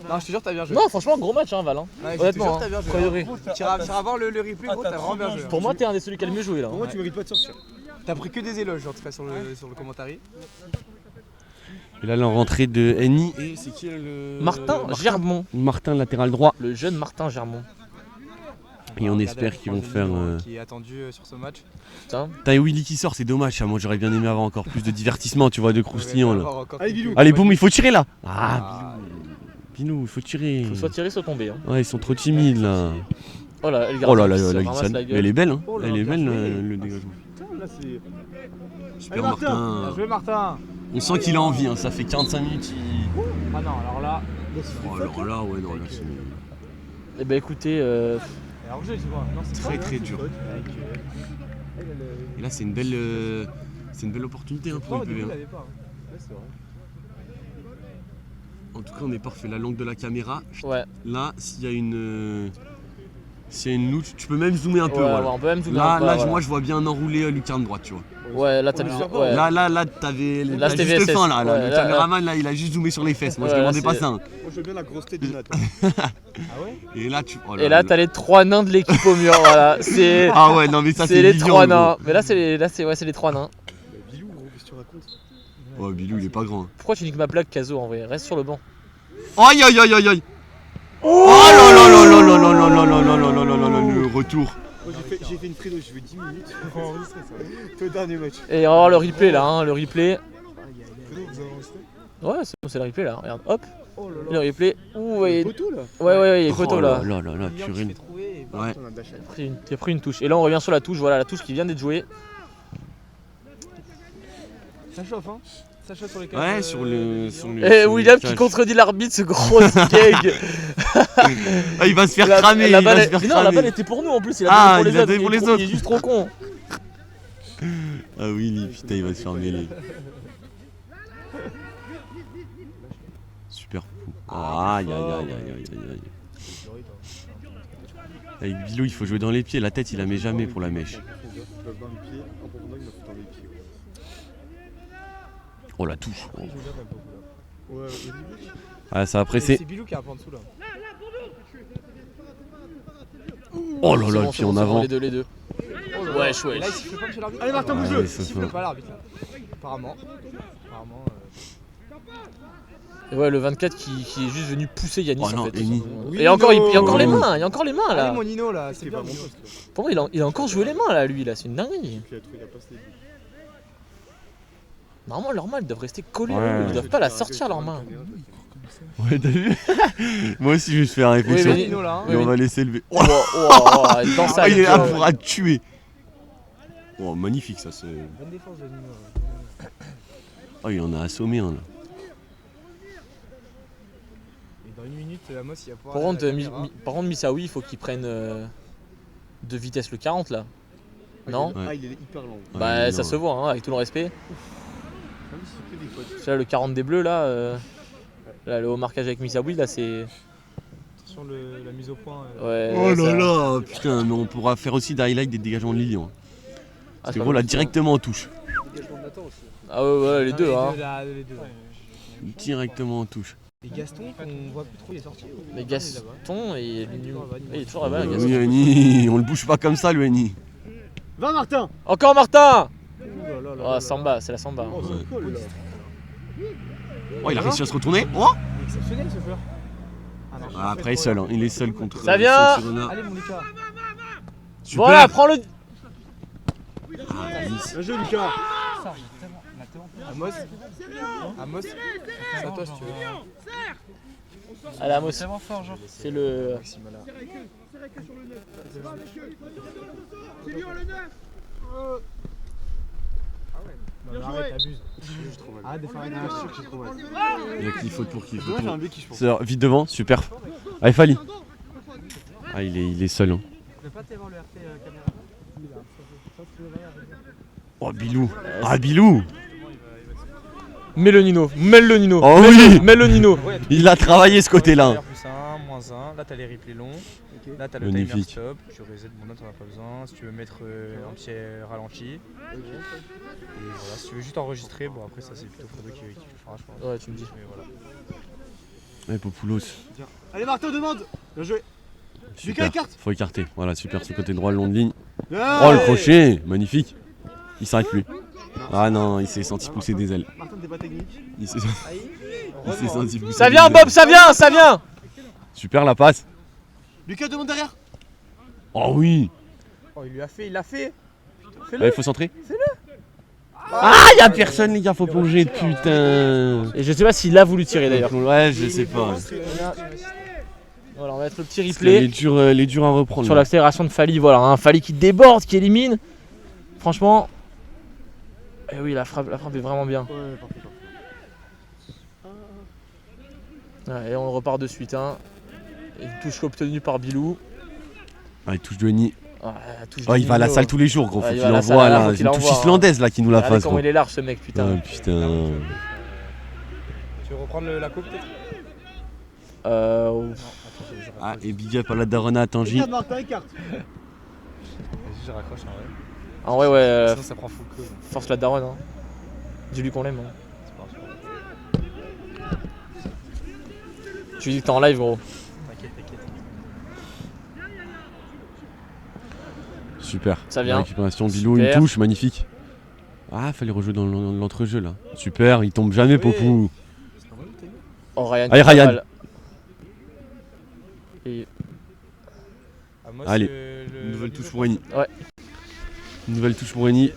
H: Non, je te jure, t'as bien joué.
G: Non, franchement, gros match, hein, Val. Hein.
H: Ouais, je te
G: Honnêtement,
H: jure,
G: hein.
H: t'as bien joué.
G: Premier degré.
H: Tu iras voir le replay, gros, t'as vraiment bien joué.
G: Pour moi, t'es un des celui qui a le mieux joué là.
D: Pour moi, tu mérites pas de sortir.
H: T'as pris que des éloges en tout cas sur le commentary.
E: Et là, la rentrée de Henny. Et c'est qui le.
G: Martin Germont.
E: Martin, latéral droit.
G: Le jeune Martin Germont.
E: Et on espère qu'ils vont faire.
H: Qui est attendu sur ce match.
G: Putain.
E: T'as Willy qui sort, c'est dommage. Ça. Moi, j'aurais bien aimé avoir encore plus de divertissement, tu vois, de croustillant là.
D: Allez, Bilou.
E: Allez, boum, il faut tirer là. Ah, Bilou, il faut tirer.
G: Faut soit tirer, soit tomber. Hein.
E: Ouais, ils sont trop timides là.
G: Oh là, le
E: Oh là
G: gardien
E: là,
G: qui se
E: la
G: ramasse
E: glissade.
G: la
E: Mais
G: gueule.
E: elle est belle, hein.
D: Oh là,
E: Elle est
D: bien
E: belle
D: joué.
E: le dégagement.
D: là c'est.
E: Super
D: Allez, Martin.
E: Martin.
H: Bien joué, Martin.
E: On sent qu'il a envie, hein. Ça fait 45 minutes.
H: Ah non, alors là.
E: Oh, alors là, ouais, non, là c'est
G: Eh ben écoutez,
H: Alors jeu, tu vois. Non, c'est
E: très très dur. Et là, c'est une belle opportunité hein, pour IPV. Hein. En tout cas, on est parfait. La langue de la caméra.
G: ouais.
E: Là, s'il y a une louche, tu peux même zoomer un peu.
G: Ouais,
E: Voilà.
G: ouais, on peut même zoomer
E: Là,
G: un peu,
E: là,
G: voilà.
E: moi, je vois bien un enroulé lucarne droite, tu vois.
G: Ouais, là t'as vu. Ouais.
E: Là, t'avais
G: Là,
E: la
G: c'était
E: juste
G: VSS.
E: fin là.
G: Ouais,
E: Le
G: là,
E: caméraman, là, il a juste zoomé sur les fesses. Moi, je
G: Ouais,
E: demandais
G: là,
E: pas
G: c'est-
E: ça. Hein.
D: Moi je veux bien la grosse tête du Nat.
E: Et là, tu. Oh
G: Et là t'as les 3 nains de l'équipe au mur, voilà. C'est
E: Ah ouais, non, mais ça,
G: c'est
E: c'est
G: les
E: Lilian,
G: 3
E: gros.
G: nains. Mais là c'est les 3 nains.
D: Bilou, gros, qu'est-ce que tu racontes?
E: Ouais, Bilou, il est pas grand. Hein.
G: Pourquoi tu niques ma plaque, Kazo, en vrai? Reste sur le banc.
E: Aïe aïe aïe aïe aïe. Oh là là là là là là là là là là là là là là là, le retour.
D: J'ai fait une fredo, je veux 10 minutes pour enregistrer ça. Tout le dernier match.
G: Et on va voir le replay là, hein, le replay.
D: Fredo, vous avez enregistré?
G: Ouais, c'est bon, c'est le replay là. Regarde, hop.
D: Oh là
G: Le replay. Ouh, ouais,
D: Photo là.
G: ouais, il est photo
E: Oh
G: là.
E: là là là, purée.
H: trouvé.
E: Ouais.
D: On a dash.
G: Il a pris une touche. Et là on revient sur la touche, voilà la touche qui vient d'être jouée.
H: Ça chauffe, hein. Ça chauffe sur les
E: Ouais, sur le.
G: Et William qui contredit l'arbitre, ce gros gag.
E: Ah, il va se faire cramer.
G: La
E: Il va
G: balle,
E: se faire
G: mais non, la
E: cramer.
G: balle était pour nous en plus. Il a
E: Ah,
G: donné
E: il a
G: pour les
E: donné
G: autres.
E: pour les
G: Il est juste trop con.
E: Ah oui, putain, il va se faire mêler. Super fou. Aïe aïe aïe aïe aïe aïe aïe. Avec Bilou, il faut jouer dans les pieds. La tête, il la met jamais pour la mèche.
D: Dans les pieds, en profondeur, il m'a fait dans les pieds.
E: Oh, la touche. Oh.
D: Ouais,
E: Ah, ça a pressé.
H: C'est Bilou qui est un peu en dessous là.
E: Oh là
G: C'est
E: là,
G: bon,
E: et puis
G: c'est bon,
E: en
G: c'est bon,
E: avant.
G: les deux. Wesh,
H: Et là, il
G: wesh.
H: siffle pas monsieur l'arbitre.
D: Allez, Martin, bouge
E: Ah,
D: le.
E: mais ça
H: Il
E: fait-
H: siffle pas l'arbitre là. Apparemment.
G: Et ouais, le 24 qui est juste venu pousser Yanis
E: Oh non,
G: en fait.
E: Eni.
G: Et encore, il y a encore les
E: Oui.
G: mains, il y a encore les mains là.
H: Allez, mon Nino là, c'est
D: C'est
H: bien.
D: pas mon
H: Nino.
D: poste là.
G: Pour moi, il a encore joué les mains là, lui là, c'est une dinguerie.
D: Puis il a passé les buts.
G: Normalement, leurs mains elles doivent rester collées,
E: Ouais.
G: ils doivent pas la sortir leurs mains.
E: Ouais, t'as vu? Moi aussi, je vais faire
G: Oui,
E: réflexion.
G: mais-
H: Nino là. Hein.
E: Et on va laisser lever. Oh,
G: Dans sa
E: il est là
G: gueule.
E: pour la tuer. Oh, magnifique ça. C'est...
H: Bonne défense de Nino.
E: Oh, il en a assommé un là.
H: Et dans une minute, Amos il va pouvoir.
G: Par contre,
H: aller à la caméra.
G: Missaoui, il faut qu'il prenne de vitesse le 40 là. Non?
E: Ouais.
D: Ah, il est hyper lent.
E: Ouais,
G: Bah,
E: mais
G: ça
E: non.
G: se voit, hein, avec tout le respect.
D: Ah oui, c'est que des fautes.
G: Parce que là, le 40 des bleus là, là le haut marquage avec Missaoui là, c'est.
H: Attention la mise au point.
G: Ouais.
E: Oh
G: ça-
E: là là, putain, mais on pourra faire aussi des highlights des dégagements de Lilian.
G: Ah,
E: Parce
G: c'est
E: que
G: pas
E: voilà,
G: mal.
E: directement en touche.
D: Dégagement de Nathan aussi.
G: Ah ouais, les deux, hein.
H: Là, les deux.
E: Directement en touche.
H: Et Gaston, on voit plus trop, il est sorti.
G: Mais Gaston, il est toujours là-bas.
E: Ah
G: Gaston.
E: oui, Annie, on le bouge pas comme ça, le Annie.
D: Va, Martin.
G: Encore Martin!
D: Ouh là là là
G: Oh,
D: là.
G: Samba, c'est la Samba.
D: Oh, c'est cool là.
E: Oh, il a réussi à se retourner. Oh
H: Exceptionnel ce joueur. Ah non.
E: Ah, après, il est seul, hein. Il est seul contre.
G: Ça vient.
E: Sirona.
H: Allez mon Lucas.
E: Super.
G: Voilà, prends le.
E: Ah, Nice.
D: Bien joué, Lucas.
H: Amos. Amos. C'est à toi si tu veux.
G: Allez, Amos. C'est le.
H: Maxime là.
D: C'est dur le 9.
H: Non, mais arrête, t'abuses.
D: J'ai trop mal.
H: Arrête de faire une
D: Ah, je suis sûr que j'ai trop mal.
E: Il a qu'il faute pour qui
D: Je dois faire un béquille, je pense.
E: C'est vite devant, super. Allez, Fali. Ah, il est seul. Hein.
H: Je vais pas te voir le RT caméra.
E: Oh, Bilou. Ah, Bilou.
G: Mets le Nino, mets le Nino.
E: Oh
G: mets
E: oui.
G: Mets le Nino.
E: Il a travaillé ce côté-là.
H: Plus 1, moins 1. Là, t'as les replays longs.
D: Ok.
H: Là, t'as le
E: Magnifique.
H: timer stop. Tu reset. Bon, là, t'en as pas besoin. Si tu veux mettre un petit ralenti. Et voilà, si tu veux juste enregistrer, bon, après, ça, c'est plutôt Fredo qui le fera, je pense.
G: Ouais, tu me dis.
H: Mais voilà.
E: Ouais, Popoulos.
D: Allez, Martin, demande. Bien joué. Lucas,
E: Super.
D: écarte.
E: Faut écarter. Voilà, super. Ce côté droit, le long de ligne.
D: Bien.
E: Oh, le crochet. Magnifique. Il s'arrête plus. Ah non, il s'est senti pousser des ailes.
D: Martin, t'es pas technique.
E: Il s'est senti pousser
G: Ça
E: des
G: vient,
E: ailes.
G: Bob, ça vient, ça vient.
E: Super la passe.
D: Lucas, demande derrière.
E: Oh oui.
H: Oh, il lui a fait, il l'a fait.
E: Allez, faut centrer. Ah, y'a personne, les gars, faut plonger, putain.
G: Et je sais pas s'il a voulu tirer d'ailleurs.
E: Ouais, je sais pas.
G: Voilà, on va mettre le petit
E: Parce qu'elle
G: replay
E: est dure à reprendre.
G: sur
E: là.
G: l'accélération de Fali. Voilà, un Fali qui déborde, qui élimine. Franchement, Et oui, la frappe est vraiment bien.
D: Ouais, parfait.
G: Ouais, et on repart de suite. Hein. Une touche obtenue par Bilou.
E: Ah, il touche Johnny.
G: Ah, la touche
E: Oh,
G: de
E: il va à la
G: Nino.
E: salle tous les jours, gros. Faut
G: Ouais, il
E: qu'il
G: va à la
E: envoie
G: salle,
E: là.
G: faut
E: C'est
G: qu'il
E: une touche
G: envoie, hein.
E: islandaise là qui nous la
G: Regardez
E: fasse,
G: comment
E: gros.
G: il est large ce mec, putain.
E: Ah, putain.
H: Tu veux reprendre la coupe peut-être?
E: Ah, et big up à la Darona à Tangi.
D: Écarte, Martin, écarte.
H: Vas-y, je raccroche en vrai.
G: En vrai, ouais,
H: Sinon ça prend full close.
G: force la daronne. Hein. Dis-lui qu'on l'aime. Hein.
H: C'est pas grave.
G: Tu lui dis que t'es en live, gros.
H: T'inquiète.
E: Super.
G: Ça vient.
E: La récupération, Bilou, une
G: Super.
E: touche, magnifique. Ah, fallait rejouer dans l'entrejeu là. Super, il tombe jamais, Popou.
G: Oh, Ryan.
E: Allez,
G: pas
E: Ryan.
G: mal. Et...
H: Amos,
E: Allez,
H: le
E: Nouvelle
H: Valino,
E: touche pour Eni.
G: Ouais.
E: Nouvelle touche pour Eni.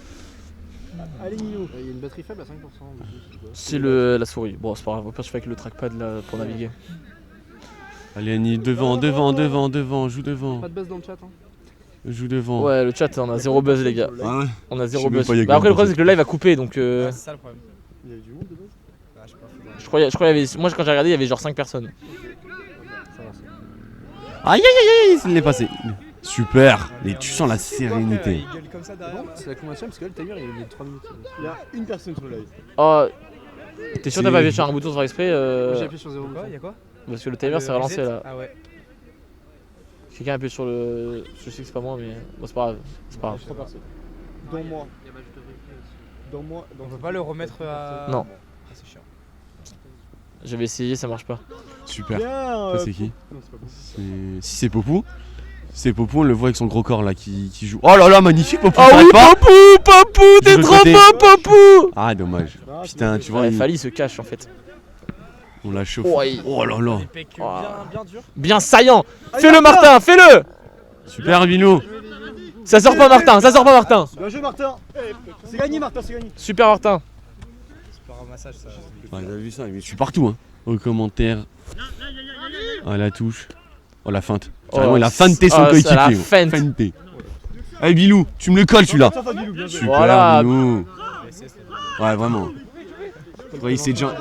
D: Allez, Nino. Il y a une batterie faible à 5%.
G: C'est la souris. Bon, c'est pas grave. Au pire, je fais avec le trackpad là pour naviguer.
E: Allez, Eni, devant, joue devant.
D: Pas de buzz dans le chat. Hein.
E: Joue devant.
G: Ouais, le chat, on a zéro buzz, les gars.
E: Ah ouais.
G: On a
E: Je
G: zéro
E: sais même
G: buzz.
E: pas, il y a
G: Bah, après, le
E: combien
G: problème, c'est que le live a coupé donc.
H: Ouais, c'est ça le problème.
D: Il y a du monde de buzz.
H: Ah, je sais pas.
G: Je croyais qu'il y avait. Moi, quand j'ai regardé, il y avait genre 5 personnes.
E: Aïe aïe aïe aïe, il l'est passé. Super. Et tu sens la sérénité.
H: Il gueule comme ça derrière.
D: C'est la convention parce que là, le timer il est de 3 minutes. Il y a une personne sur le live.
G: Oh. T'es sûr
E: C'est-
G: que t'as pas appuyé sur un bouton sans faire exprès
D: J'ai appuyé sur 0.
H: Quoi? Y'a quoi?
G: Parce que le timer s'est relancé là.
H: Ah ouais.
G: Quelqu'un a appuyé sur le. Je sais que c'est pas moi, mais bon, c'est pas grave. C'est pas grave.
D: 3 personnes. Dans moi. Dans moi.
H: On peut pas le remettre à.
G: Non.
H: Ah, c'est chiant.
G: J'avais essayé, ça marche pas.
E: Super.
D: Bien.
E: Ça c'est qui?
D: Non, c'est pas bon.
E: Si c'est Popou. C'est Popou, on le voit avec son gros corps là qui joue. Oh là là, magnifique Popou.
G: Ah
E: t'arrêtes
G: oui,
E: pas.
G: Papou,
E: De
G: t'es
E: l'autre
G: trop
E: côté.
G: beau, Papou.
E: Ah dommage.
D: Ah,
E: Putain, tu vois,
G: Ouais, Fally se cache en fait.
E: on l'a chauffé.
G: Ouais.
E: Oh là là.
H: Des pecs
G: Oh.
H: bien durs.
G: Bien saillant.
D: Allez,
G: Fais-le, Martin, fais-le.
E: Super Bilou.
G: Ça sort pas, Martin, ça sort pas, Martin.
D: Bien joué, Martin. C'est gagné, Martin, c'est gagné.
G: Super, Martin.
H: C'est pas un ramassage ça.
E: Ouais, t'as vu ça, mais je suis partout hein. Aux commentaires. Ah la touche. Oh la feinte. Carrément,
G: Oh,
E: il a feinté son
G: oh,
E: coéquipier.
G: ça, la
E: gros.
G: feinte.
E: Feinté. Allez Bilou, tu me le colles celui-là.
D: Ça, Bilou, bien joué.
E: Super
G: Voilà.
E: Bilou. Ouais vraiment. Ouais, il s'est déjà...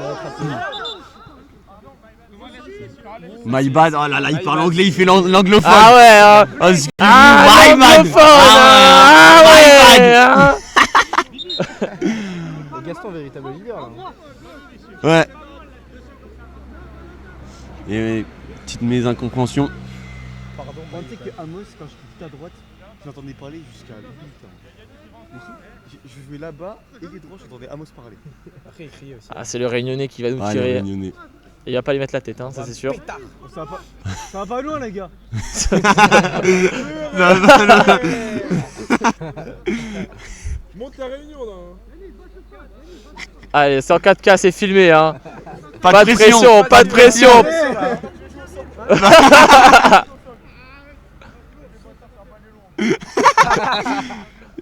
E: My bad, oh là là, il parle anglais, il fait l'anglophone.
G: Ah ouais, hein.
E: Oh, excuse-moi,
G: Ah,
E: my bad.
G: l'anglophone,
E: Ah,
G: ah
E: my
G: ouais,
E: bad.
G: hein.
D: Gaston, véritable leader là.
E: Ouais. Et petite mésincompréhension.
D: Pardon, moi, tu sais que Amos, quand je quittais à droite, je l'entendais parler jusqu'à 8 ans. Je jouais là-bas et les droits, j'entendais Amos parler.
H: Après il crie aussi.
G: Ah, c'est le Réunionnais qui va nous
E: Ah, il est
G: tirer.
E: réunionnais.
G: Et il va pas lui mettre la tête, hein, ça c'est sûr.
D: Bon, ça va pas loin, les gars.
C: Monte la réunion là.
G: Allez, 104K, c'est filmé, hein.
E: Pas de pression,
G: pas de pression.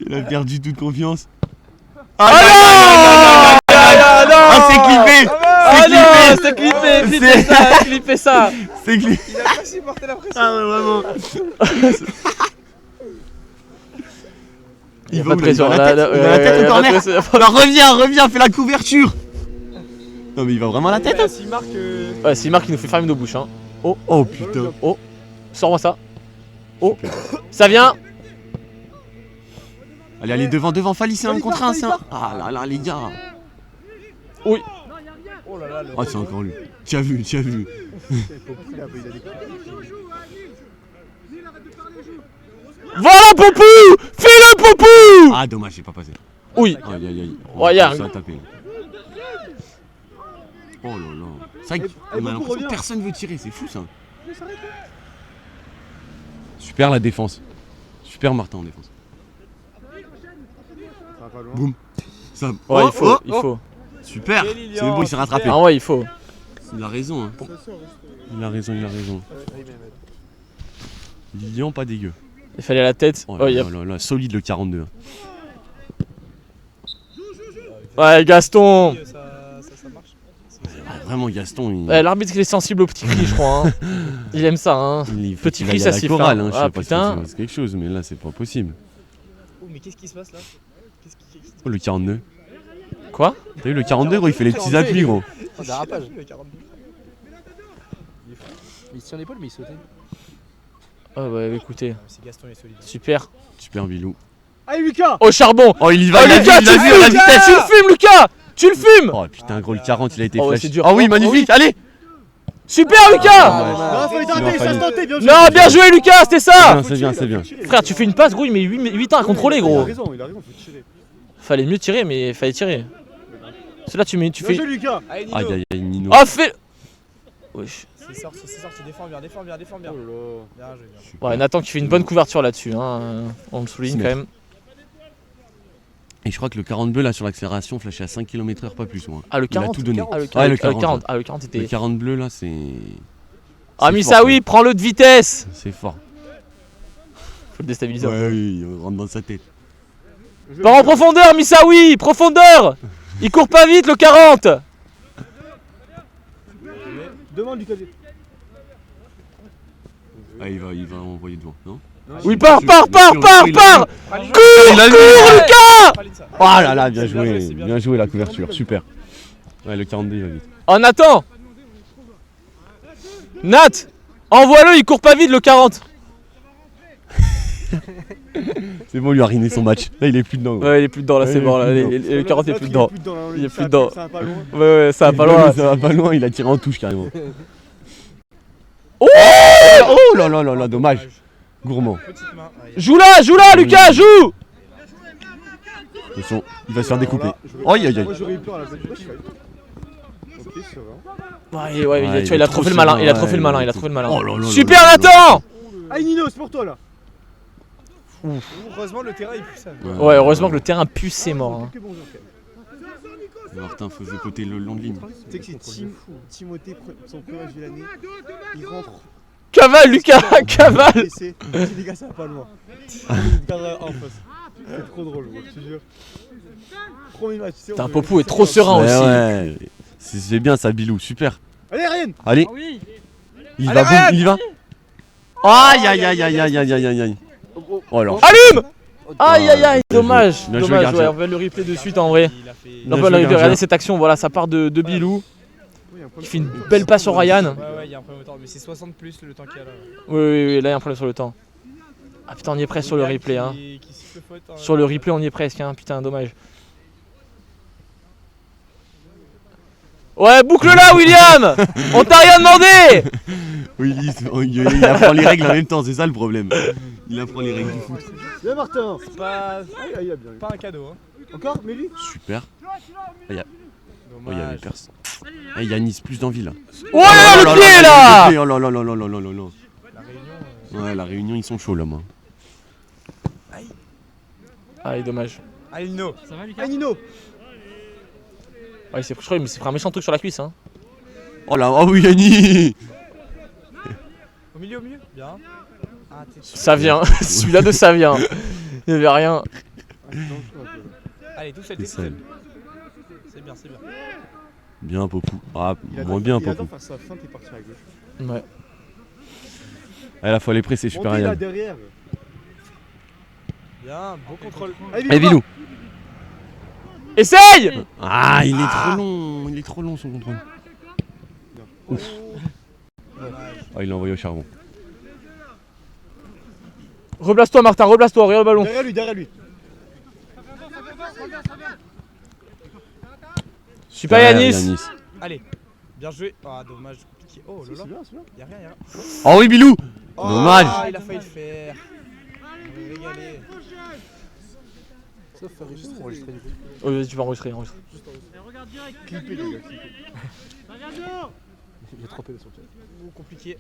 E: Il a perdu toute confiance.
G: Oh non.
E: Ah, c'est clippé.
G: Ah non,
E: C'est
G: c'est
E: clippé.
G: clippé, clippez ça.
E: C'est clippé.
H: Il a pas supporté la pression.
E: Ah ouais, vraiment.
G: Il y a
E: va
G: pas
E: où,
G: de
E: là, il
G: pression.
E: va à la tête, il va à la tête au corner. Alors reviens, fais la couverture. Non mais il va vraiment à la tête. Hein.
H: S'il marque.
G: Ouais, c'est Marc qui nous fait fermer nos bouches, hein.
E: Oh putain.
G: Oh, sors-moi ça. Oh, ça vient.
E: Allez, devant, Fally, c'est un contre un, ça. Ah là là, les gars.
G: Oui.
H: Oh là là, le.
E: Oh, c'est encore lui. Tu as vu.
G: Voilà, Popou. Fais-le, Popou.
E: Ah, dommage, j'ai pas passé.
G: Oui.
E: Aïe.
G: Ouais, y'a
E: ça a tapé. Oh là là. C'est vrai qu'on a l'impression que personne veut tirer, c'est fou ça. Super la défense. Super Martin en défense. Boum. Ça...
G: Ouais,
E: Oh,
G: il faut.
E: Super. C'est bon, il s'est rattrapé.
G: Ah ouais, il faut.
E: Il a raison. Hein. Il a raison. Lilian, pas dégueu.
G: Il fallait la tête.
E: Oh
G: Oh,
E: là là, solide le 42.
G: Ouais, Gaston.
H: Ça marche.
E: Ah, vraiment, Gaston, il...
G: Ouais, l'arbitre il est sensible au petit cri, je crois. Hein. Il aime ça. Hein.
E: il faut
G: Petit
E: qu'il
G: cri,
E: aille
G: ça
E: à la
G: siffle,
E: chorale,
G: hein.
E: hein. Je
G: Ah,
E: sais pas
G: putain.
E: si c'est quelque chose, mais là, c'est pas possible.
H: Oh, mais qu'est-ce qui se passe là?
E: Oh, le 42.
G: Quoi?
E: T'as vu le 42 gros, il fait les petits appuis gros.
G: Un dérapage.
H: Le 42.
B: Il se tient l'épaule, mais il sautait.
G: Ah ouais, écoutez,
H: C'est Gaston, il est solide.
G: super.
E: Super Bilou.
D: Allez Lucas.
G: Au charbon.
E: Oh il y va,
G: Oh
E: il a vu,
G: Lucas,
E: il
G: tu
E: a
G: le
E: vu à la
G: filmes,
E: vitesse.
G: tu le filmes Lucas. Tu le filmes.
E: Oh putain gros le 40 il a été
G: Oh, ouais,
E: flash.
G: c'est dur.
E: Oh oui
G: Oh,
E: magnifique,
G: oui.
E: allez.
G: Super Lucas.
D: Non, fallait t'arrêter, ça se tentait, bien joué.
G: Non, bien joué Lucas, c'était ça.
E: C'est bien, c'est bien.
G: Frère, tu fais une passe gros, il met 8 ans à contrôler
D: Il a
G: gros.
D: raison, faut tirer.
G: Fallait mieux tirer, mais fallait tirer. C'est là tu
D: Bien
G: fais.
D: joué Lucas.
H: Allez, Nino.
E: Aïe aïe aïe Nino.
G: Oh fais. Wesh.
H: C'est sorti, défends bien. Bien joué.
G: Ouais, Nathan qui fait une bonne couverture là-dessus, hein. On le souligne quand même.
E: Et je crois que le 40 bleu là sur l'accélération flashait à 5 km/h pas plus moi.
G: Ah le
E: Il a
G: 40.
E: tout donné.
G: Ah le
E: Ouais, le
G: 40.
E: 40.
G: Ah le 40 était.
E: Le 40 bleu là c'est.
G: Ah
E: c'est
G: Missa
E: fort,
G: oui, prends-le de vitesse.
E: C'est fort.
G: Faut le déstabiliser.
E: Ouais oui, on rentre dans sa tête.
G: Par en profondeur, Missaoui, profondeur. Il court pas vite le 40.
D: Demande Lucas.
E: Ah il va envoyer devant, non?
G: Oui, pars.
E: Il a vu.
G: Lucas.
E: Oh là là, bien joué la couverture, super. Ouais le 42 il va vite.
G: Oh Nathan. Nat, envoie-le, il court pas vite le 40.
E: C'est bon, il lui a ruiné son match. Là il est plus dedans. Gros.
G: Ouais, il est plus dedans là,
E: Ouais,
G: c'est
E: il est
G: bon là.
E: plus
G: Le 40 est plus dedans. Il est plus dedans.
D: Ça va pas loin.
G: Ouais, ça va pas loin.
E: Ça va pas loin, il a tiré en touche carrément.
G: Oh
E: Oh là là là là, dommage. Gourmand.
H: Petite main.
G: Joue là, Lucas, joue.
E: De toute façon, il va se faire découper.
D: Moi
E: Aïe aïe aïe.
D: j'aurais eu peur à la place du match. Ok, c'est vrai.
G: Ouais,
E: Ouais,
G: tu vois, il a trop fait le malin, il a trop fait le malin,
E: ouais,
G: il a trop fait le malin.
E: Oh là là
G: Super
E: là là.
G: Nathan.
D: Allez Nino, c'est pour toi là.
H: Heureusement, le terrain il pue ça.
G: Ouais, heureusement que le terrain pue, c'est mort. Hein.
D: Quelques bons joueurs, quand même.
E: Martin faisait côté le long de ligne.
D: Tu sais que c'est Timothée, son premier match de l'année, il rentre.
G: Cavale, Lucas, cavale.
D: blessé. Je dis, les gars, ça va pas loin. Il perdra en face. C'est trop drôle, gros, je te jure. Premier match, tu sais.
G: Putain, Popou est trop serein
E: Ouais,
G: aussi.
E: ouais. C'est bien ça, Bilou, super.
D: Allez, Ryan.
E: Allez,
B: Oui.
E: il va, boum, il y va. Aïe aïe aïe aïe aïe aïe aïe aïe. Oh là.
G: Allume. Aïe aïe aïe,
E: Bien joué.
G: dommage,
E: Bien joué,
G: dommage,
E: gardien.
G: ouais, on va le replay de suite en vrai.
H: Il a fait.
E: Bien
G: On
E: joué,
G: va le
E: gardien.
G: regarder cette action, voilà, ça part de Bilou, qui fait une belle passe sur Ryan.
H: Ouais, il y a un problème au temps, mais c'est 60 plus le temps qu'il y a là.
G: Oui, là il y a un problème sur le temps. Ah putain, on y est presque sur le replay, hein.
H: Qui siffle faute, hein.
G: Sur le replay, on y est presque, hein, putain, dommage. Ouais, boucle là, William. On t'a rien demandé.
E: Oui, il apprend les règles en même temps, c'est ça le problème. Il apprend les règles du foot.
D: Viens, Martin.
H: C'est pas,
D: Aïe, aïe, bien.
H: pas un cadeau. Hein.
D: Encore, mais lui.
E: Super. Oh, il y avait
H: Dommage.
E: personne. Eh, Yanis, plus d'envie là.
G: Ouais, le pied là.
E: Oh là là là là là là là là.
H: La Réunion.
E: Ouais, la Réunion, ils sont chauds là, moi.
G: Ah, dommage.
H: Allez, Nino.
B: Ça va, Lucas?
D: Allez, Nino.
G: Ouais, je crois qu'il s'est pris un méchant truc sur la cuisse, hein.
E: Oh là, oh oui, Yannis.
H: Au milieu. Bien. Ah, t'es sûr.
G: Ça vient, celui-là de ça vient. Il y avait rien.
H: Allez, tout seul,
E: C'est
H: tout
E: ça.
H: seul. C'est bien.
E: Bien, Popou. Ah,
D: Il
E: moins bien,
D: Il
E: Popou.
D: adore faire sa feinte et partir à gauche.
G: Ouais.
E: À la fois les presser, super
D: Montez là
E: Ryan.
D: derrière.
H: Bien, bon contrôle.
D: Allez,
E: Eh, Bilou.
G: Essaye.
E: Ah, il est trop long son contrôle. Ouf. Oh, il l'a envoyé au charbon.
G: Replace-toi, Martin, replace-toi, regarde le ballon.
D: Derrière lui.
G: Super Yanis.
H: Allez, bien joué. Ah, dommage, compliqué. Oh là là.
D: C'est bien.
H: Y'a rien.
E: Oh oui, Bilou.
H: Oh,
E: Dommage.
H: il a failli le faire. On va régaler.
D: Sauf faire enregistrer du coup.
G: Vas-y, tu vas enregistrer.
D: Clipper, les gars. Il a trop pédé sur le chat.
H: Oh, compliqué.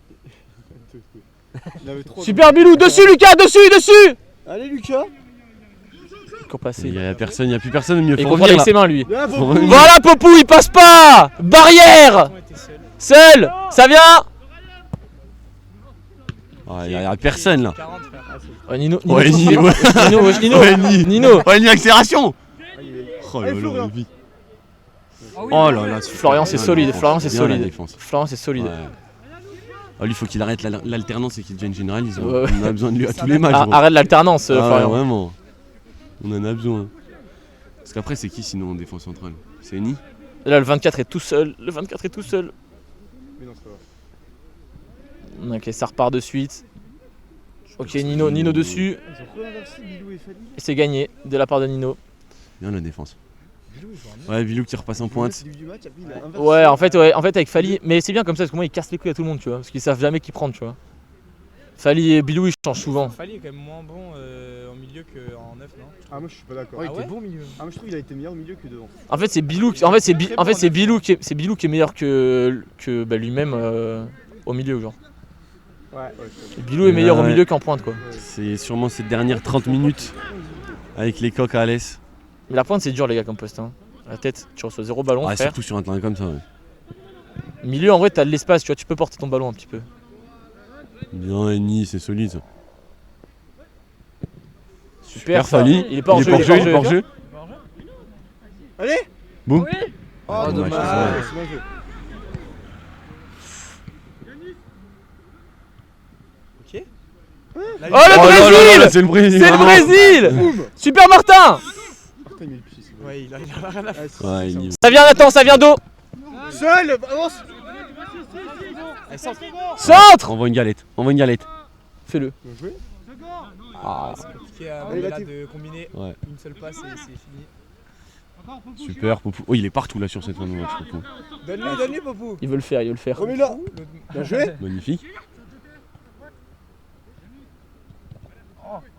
D: Il avait trop.
G: Super Bilou, dessus Lucas, dessus.
D: Allez, Lucas.
G: Cours passé.
E: Il y a personne, il y a plus personne au milieu.
G: Il
E: Faut
G: contrôle
E: revenir
G: avec
E: là.
G: ses mains lui.
D: Viens,
E: Faut
D: Popou.
E: revenir.
G: Voilà Popou, il passe pas. Barrière.
H: On était seuls.
G: Seul. Ça vient.
E: Ah, il y a personne là.
H: 40 frère.
G: Ouais, Nino.
E: Ouais,
G: Nino.
E: ouais.
G: Nino.
E: Ouais, Ni.
G: Nino.
E: Ouais, ni accélération. Oh là
D: Allez,
E: là,
D: Florian.
E: la vie.
B: Ah oui,
E: Oh là là.
G: Florian, c'est
E: bien,
G: solide.
E: la défense.
G: Florian, c'est
E: Bien, la
G: solide.
E: défense.
G: Florian, c'est solide.
E: Ouais. Oh, lui, faut qu'il arrête l'alternance et qu'il devienne généraliste.
G: Ouais.
E: On a besoin de lui à tous les matchs.
G: Ah,
E: gros.
G: arrête l'alternance,
E: Ah ouais,
G: Florian.
E: vraiment. On en a besoin. Parce Parce qu'après, c'est qui sinon en défense centrale? C'est Eni?
G: Et là, le 24 est tout seul. Le 24 est tout seul.
D: Mais non, c'est pas grave.
G: Ok, ça repart de suite. Ok, Nino dessus.
D: Ils ont re-inversé Bilou et Fali.
G: Et c'est gagné de la part de Nino.
E: Bien la défense.
H: Bilou, il joue en neuf.
E: Ouais, Bilou qui repasse en pointe.
D: C'est le début du match, après il a inversé.
G: Ouais, en fait avec Fali. Mais c'est bien comme ça, parce que moi, ils cassent les couilles à tout le monde, tu vois. Parce qu'ils savent jamais qui prendre, tu vois. Fali et Bilou, ils changent souvent.
H: Fali est quand même moins bon au milieu qu'en neuf, non?
D: Ah, moi je suis pas d'accord.
H: Ah
D: Ah,
H: ouais, bon au milieu.
D: moi je trouve qu'il a été meilleur au milieu que devant.
G: En fait, c'est Bilou. C'est Bilou qui est meilleur que bah, lui-même au milieu, genre.
D: Ouais.
G: Et Bilou est meilleur au
E: Ouais.
G: milieu qu'en pointe, quoi.
E: C'est sûrement ces dernières 30 minutes avec les coques à Alès.
G: Mais la pointe, c'est dur, les gars, comme poste. Hein. La tête, tu reçois 0 ballon,
E: Ouais,
G: frère.
E: surtout sur un terrain comme ça. Ouais.
G: Milieu, en vrai, t'as de l'espace, tu vois, tu peux porter ton ballon un petit peu.
E: Bien, Eni, c'est solide. Ça.
G: Super,
E: Fali.
G: Il est pas en jeu,
E: il est pas en jeu.
D: Allez.
E: Boum.
D: Oh,
E: dommage.
D: dommage.
E: Ouais.
D: C'est bien joué.
H: Ok.
G: Oh, le
E: Oh là là
G: Brésil
E: là, c'est le Brésil.
G: C'est le
E: vraiment.
G: Brésil.
D: Boum.
G: Super Martin.
D: Martin, il met le pied, c'est bon.
H: Ouais, il a rien à faire.
D: Ah, si,
E: Ouais,
D: c'est
E: il y
D: ça.
E: va.
G: Ça vient, Nathan, ça vient d'eau.
D: Seul, avance.
H: Allez, centre.
G: Centre.
E: Envoie une galette. Envoie une galette.
G: Fais-le.
D: Bien joué.
G: Ah,
H: C'est compliqué à
D: Allez,
H: Mandela
D: Baptiste.
H: de combiner
E: Ouais.
H: une seule passe et c'est fini.
E: Super, Popou. Oh, il est partout là sur cette fin de match, Popou.
H: Donne-lui, Popou.
G: il veut le faire, il veut le faire.
D: Remets-le. Bien joué.
E: Magnifique.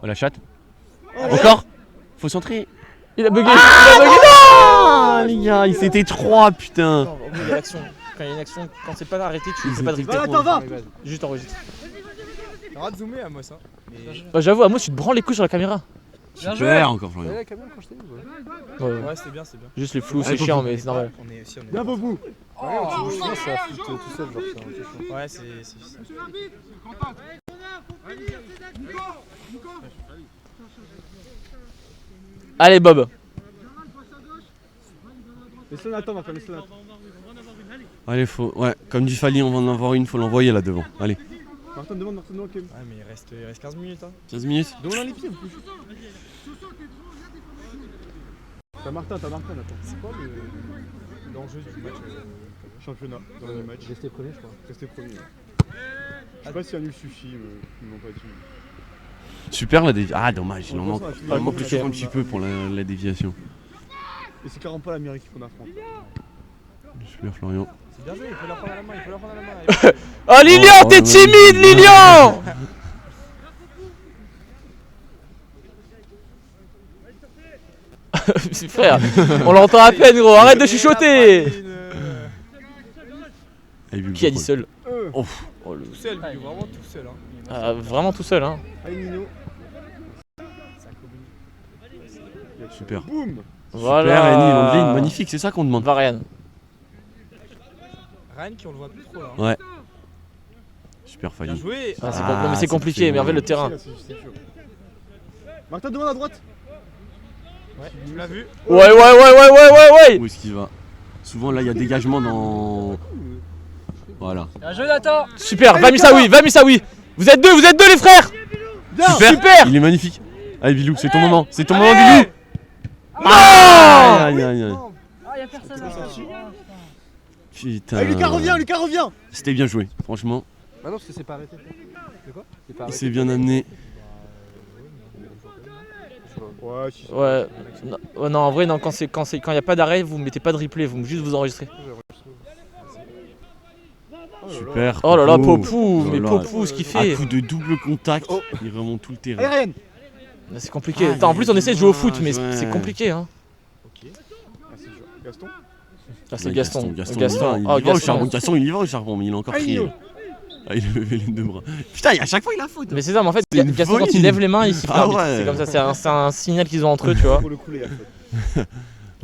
E: Oh la chatte. Encore. Faut centrer.
G: Il a bugué.
E: Ah les gars, il s'était 3 putain.
G: Non, il y a l'action. Quand il y a une action, quand c'est pas arrêté, tu fais pas de
D: Va,
G: replay.
D: attends, va.
G: Juste enregistre.
H: T'as le droit de zoomer à moi ça. Mais...
G: Bah, j'avoue, à moi, tu te branles les couilles sur la caméra.
E: Super encore Florian.
H: la caméra quand je t'ai vu.
G: Ouais,
H: Ouais, c'était bien, c'est bien.
G: juste les flous, c'est chiant, mais c'est normal.
H: On est aussi, on est.
D: Bien, Bobou.
H: Oh,
D: Je pense que ça fout tout seul, genre c'est un
H: Ouais, c'est.
G: Allez, Bob.
D: Laisse-le Nathan, Martin, laisse-le Nathan.
E: Allez, faut. Ouais, comme dit Fali, on va en avoir une, faut l'envoyer là devant. Allez,
D: Martin, demande, Kevin.
H: Ouais, mais il reste 15 minutes. Hein.
E: 15 minutes.
D: Demande les pieds, vous pouvez. T'as Martin, Nathan.
H: C'est quoi l'enjeu du match
D: Championnat, dans le match.
F: Rester premier, je crois.
D: Rester premier. Ouais. Je sais pas si un nul suffit, ils m'ont pas dit.
E: Super la déviation. Ah dommage, il en manque.
D: Ouais,
E: Il en manque
G: compliqué.
E: un petit peu pour la déviation.
D: Et c'est carrément pas la meilleure équipe qu'on affronte.
E: Super Florian.
H: C'est bien joué, il faut la prendre à la main,
G: Oh, Lilian,
E: Oh,
G: t'es
E: ouais.
G: timide, Lilian. Frère, on l'entend à peine, gros. Arrête de chuchoter. Qui a dit seul? Oh, le...
H: Tout seul, lui, vraiment tout seul. Hein.
G: Ah, vraiment tout seul, hein.
D: Allez, Nino.
E: Super.
D: Boum.
G: Voilà.
E: Super, Eni, Landry, magnifique, c'est ça qu'on demande.
G: Varian.
H: Ryan qui on le voit plus trop là.
E: Ouais. Super
H: Bien
E: Fali.
H: joué.
G: Ah, c'est
E: Ah,
G: non, mais c'est
E: c'est
G: compliqué, mais en fait, le
E: bon.
G: terrain.
D: C'est chaud. Martin, demande à droite.
H: Ouais, tu l'as vu.
G: Ouais.
E: Où est-ce qu'il va? Souvent là il y a dégagement dans. Voilà.
H: Bien joué, Nathan.
G: Super, va Misaoui. Vous êtes deux, les frères. Super.
E: Il est magnifique. Allez Bilou, c'est ton moment. C'est ton moment Bilou.
G: Non.
E: Aïe aïe aïe.
H: Ah, y'a personne là.
E: Putain.
D: Allez, Lucas, reviens.
E: C'était bien joué, franchement.
F: Bah non, parce que c'est pas arrêté. De quoi? C'est pas
E: Il
F: arrêté.
E: s'est bien amené.
D: Ouais, si.
G: Ouais. Non, en vrai, non, quand il y a pas d'arrêt, vous mettez pas de replay, vous juste vous enregistrez.
E: Super.
G: Oh là là,
E: Popou.
G: Popou,
E: Oh
G: mais
E: là.
G: Popou, ce qu'il
E: À
G: fait.
E: coup de double contact, il remonte tout le
D: Allez,
E: terrain.
D: Ryan.
G: C'est compliqué.
E: Ah,
G: Attends, en plus, on essaie de jouer au foot, mais
E: ouais.
G: c'est compliqué, hein.
H: Ok.
D: Ah, c'est chaud. Gaston.
G: Ah, c'est
E: Ouais,
G: Gaston.
E: Gaston,
G: Gaston.
E: il
G: Oh,
E: y va au
G: Gaston.
E: charbon. Gaston, il y va au charbon, mais il est encore
D: Ah,
E: crié.
D: Nino.
E: Ah, il a levé les deux bras. Putain, à chaque fois il a faute.
G: Mais c'est ça, mais en fait,
E: C'est une
G: Gaston, quand
E: folie.
G: il lève les mains, il siffle
E: Ah
G: l'arbitre.
E: ouais.
G: C'est comme ça, c'est un signal qu'ils ont entre eux, tu vois.
D: Pour le coup, les gars.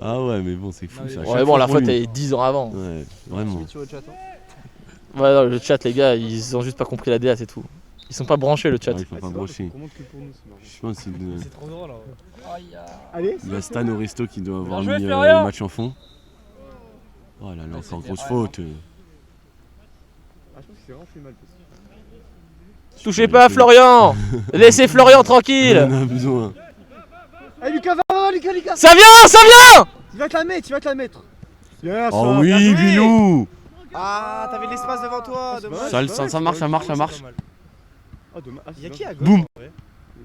E: Ah ouais, mais bon, c'est fou
H: Non,
E: ça.
H: mais
E: À
G: Ouais,
E: chaque
G: bon,
E: fois
G: la
E: pour
G: faute,
E: lui.
G: elle est 10 ans avant.
E: Ouais, vraiment.
F: Sur le chat. Hein.
G: Ouais, non, le chat, les gars, ils ont juste pas compris la DA, c'est tout. Ils sont pas branchés, le chat.
E: Ouais, il faut pas brocher.
D: On montre que pour nous, c'est marrant.
E: Je pense que c'est de.
H: C'est trop drôle.
D: Allez.
E: Il y a Stan au resto qui doit avoir
H: Bien joué,
E: mis
H: Florian.
E: le match en fond. Oh là là, encore grosse faute.
D: Ah, je pense que c'est vraiment fait mal.
G: Touchez pas à Florian. Laissez Florian tranquille.
E: On a besoin.
D: Allez, Lucas, va. va Lucas.
G: Ça vient.
D: Tu vas te la mettre. Bien,
E: Oh oui, Bilou.
H: Ah, t'avais l'espace devant toi. Dommage.
E: Ça marche.
D: Ah, dommage. Ah,
H: Y'a qui à gauche?
E: Boum.
H: en vrai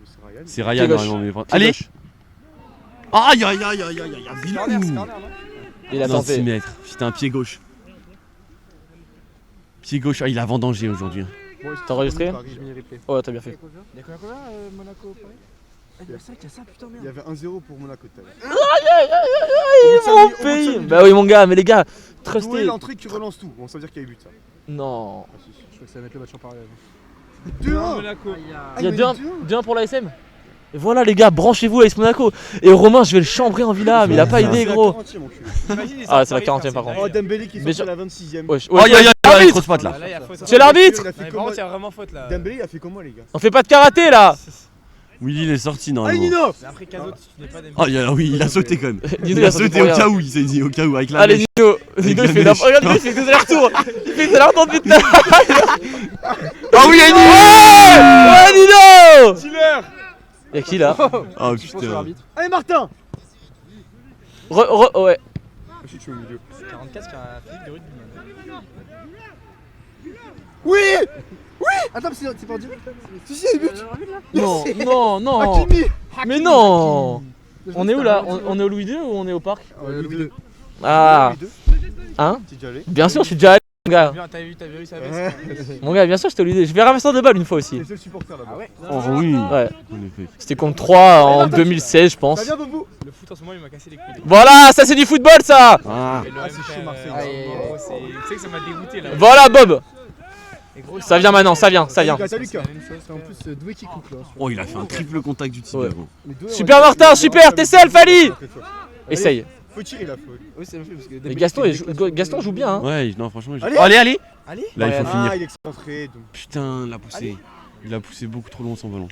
D: C'est Ryan.
E: C'est Ryan,
G: gauche.
E: normalement. Mais... Allez. Aïe,
H: C'est corner,
E: Bilou.
H: non?
G: Il a tenté.
E: Centimètres. Putain, pied gauche. Pied gauche, il a vendangé aujourd'hui.
G: T'as enregistré?
D: J'ai mis les replays.
G: Ouais, t'as bien fait.
H: Y'a combien Monaco Paris?
D: Il y a 5, il y a ça, putain, merde. Il y avait 1-0 pour Monaco tout à l'heure.
G: Mon pays. Bah oui, mon gars, mais les gars,
D: Trouver
G: trustez.
D: l'entrée, tu relances tout. Bon, ça veut dire qu'il y a eu but ça.
G: Non.
D: Je crois que ça va mettre le match en parallèle.
H: 2-1 Monaco.
G: Il y a 2-1 pour l'ASM. Et voilà les gars, branchez-vous AS Monaco. Et Romain, je vais le chambrer en villa, mais il a pas idée gros. Ah, c'est la 40e par contre.
D: Oh, Dembélé qui
G: Mais
D: sort à la 26ème.
G: Wesh,
E: Oh, il y a trop de spots là.
H: Là, y'a faute.
G: C'est l'arbitre.
D: Il a fait
H: Par
D: comment
H: contre, y'a vraiment faute là.
D: Dembélé, il a fait comment les gars?
G: On fait pas de karaté là.
E: Willy, il est sorti
D: Allez
E: normalement.
D: Nino.
H: Mais après, Caso, tu n'es pas des.
E: Oh, oui, il a sauté quand même.
G: Nino,
E: Il a sauté au cas où, il s'est dit au cas où, avec la
G: Allez
E: mèche.
G: Nino, Nino il fait n'importe. Regarde, il fait des allers-retours. Il fait des allers-retours depuis tout à l'heure.
E: Oh oui, Yannick.
G: Ouais Nino.
H: Tiller.
G: Y'a qui là?
E: Oh putain.
D: Allez Martin.
G: Ouais.
D: Je suis au milieu.
H: 44 qui a un Philippe de rugby.
D: Oui. Attends, c'est pas en direct là? Si, il y a eu but.
G: Non.
D: Hakimi.
G: Mais non. On est où là? On est au Louis II ou on est au parc?
D: Louis II.
G: Ah. Hein?
D: T'es déjà allé?
G: Bien sûr, je suis déjà allé, mon gars.
H: T'as vu sa veste?
G: Mon gars, bien sûr, j'étais au Louis II. Je vais ramasseur de balle une fois aussi.
D: T'es le seul supporter là-bas.
H: Ah ouais?
E: Oh oui.
G: Ouais.
E: En effet.
G: C'était contre 3 en 2016, je pense.
D: Ça vient Bobou.
H: Le foot en ce moment, il m'a cassé les couilles.
G: Voilà, ça c'est du football ça.
E: Ah.
H: Mais le
D: Ah, c'est
H: MP,
D: chaud, Marseille.
H: gros, tu sais que ça m'a dégoûté là.
G: Voilà Bob.
H: Et gros,
G: Ça vient maintenant, ça vient.
D: T'as Lucas.
H: C'est la même chose.
D: C'est en plus Doué qui coupe là.
E: Oh, il a fait un triple contact du tibia.
G: Ouais.
E: gros.
D: Mais Doué,
G: Super Martin, super, t'es self Ali. Essaye.
D: Faut tirer là, faut.
H: Oui, c'est le fait parce que.
G: Mais Gaston joue bien. Hein.
E: Ouais, non, franchement.
D: Allez.
E: Oh, allez.
H: Allez.
E: Là, il faut finir.
D: Ah, il est excentré donc.
E: Putain, il a poussé. Il a poussé beaucoup trop long son ballon.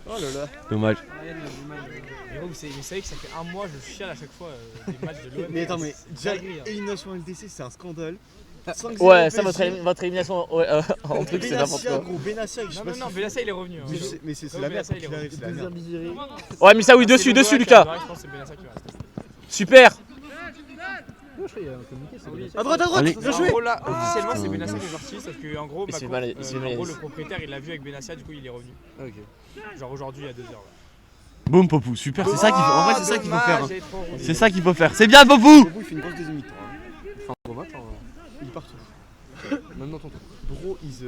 D: Oh là là.
E: Dommage.
H: Mais gros, vous savez que ça fait un mois, je chiale à chaque fois des matchs de l'OM.
D: Mais attends, mais déjà,
H: dinguerie, hein.
D: élimination LDC, c'est un scandale. 5-0
G: Ouais, ça
D: PSG.
G: votre élimination en truc c'est n'importe
D: Benassia,
G: quoi.
D: gros, Benassia, je sais pas
H: Non,
D: si-
H: Benassia il est revenu. hein.
D: Mais je sais- Mais c'est
H: Ouais,
D: la merde,
H: Benassia,
D: quoi
H: il est
D: qu'il arrive,
H: revenu.
D: c'est la merde.
G: Ouais, mais ça oui,
H: C'est
G: dessus,
H: le
G: dessus
H: Goat qui
G: Lucas.
H: apparaît, Je pense que c'est Benassia qui va rester.
G: Super.
D: À droite,
E: Allez.
D: bien
H: En
D: joué.
H: gros, là, officiellement, c'est
E: putain.
H: Benassia qui est sorti, sauf que en gros,
G: Il se fait
H: Macron,
G: mal- il se fait mal-
H: en gros, le propriétaire il l'a vu avec Benassia, du coup il est revenu. Genre aujourd'hui, il y a 2 heures. là.
E: Boum, Popou, super. C'est ça qu'il faut. En vrai, c'est ça qu'il faut faire. hein.
H: J'ai trop roulé.
E: C'est ça qu'il faut faire. C'est bien, Popou.
D: Bobou, il fait une grosse deuxième mi-temps. hein. Il est partout. Même dans ton truc. Bro, is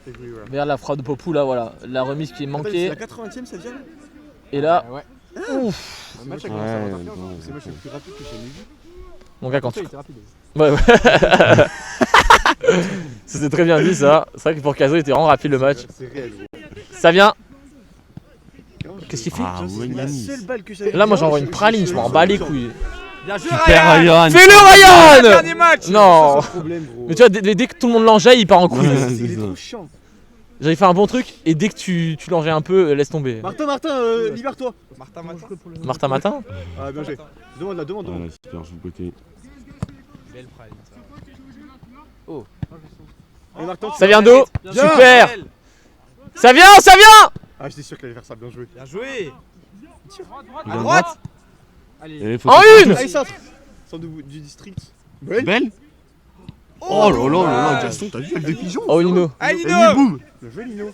D: everywhere.
G: Regarde la frappe de Popou là, voilà. La remise qui est
D: Attends, C'est
G: manquée.
D: la 80ème, ça vient là?
G: Et là,
D: Le match a commencé à
E: Ouais,
D: 21,
E: bon,
D: c'est le match le plus rapide que j'ai jamais vu.
G: mon gars, quand tu. Ouais. C'était très bien dit ça. C'est vrai que pour Caso, il était vraiment rapide le match.
D: C'est réel, gros.
G: Ça vient. Qu'est-ce qu'il fait?
E: Ah,
D: C'est
E: ouais,
D: la
E: Yannis.
D: seule balle que j'avais.
G: Là, moi j'envoie une praline, je m'en bats les couilles.
H: Bien joué,
E: Super, Ryan.
G: Fais-le, Ryan!
H: Dernier match.
G: Non!
D: C'est un problème, gros.
G: Mais tu vois, dès que tout le monde l'enjaille, il part en couille.
E: Ouais.
D: Il
E: c'est
D: est
E: ça.
D: trop chiant.
G: J'avais fait un bon truc, et dès que tu l'enjailles un peu, laisse tomber.
D: Martin, libère-toi.
H: Martin
G: Martin?
D: Ah, bien joué. Demande.
E: Voilà, super, je vous côté.
H: Belle praline, ça.
D: Allez, Martin.
G: Ça vient d'où?
H: Bien
G: Super!
H: Belle.
G: Ça vient!
D: Ah, j'étais sûr qu'il allait faire ça, bien joué.
H: Bien joué.
E: Il
H: À
E: est à
H: droite.
E: Allez, faut
G: En
E: que-
G: une!
D: Allez, centre. Centre du district. Belle.
E: Belle. Oh là là là là, Gaston, t'as vu elle de pigeon?
G: Oh Nino,
H: Allez,
E: Et oui, boum.
D: Bien joué, Lino.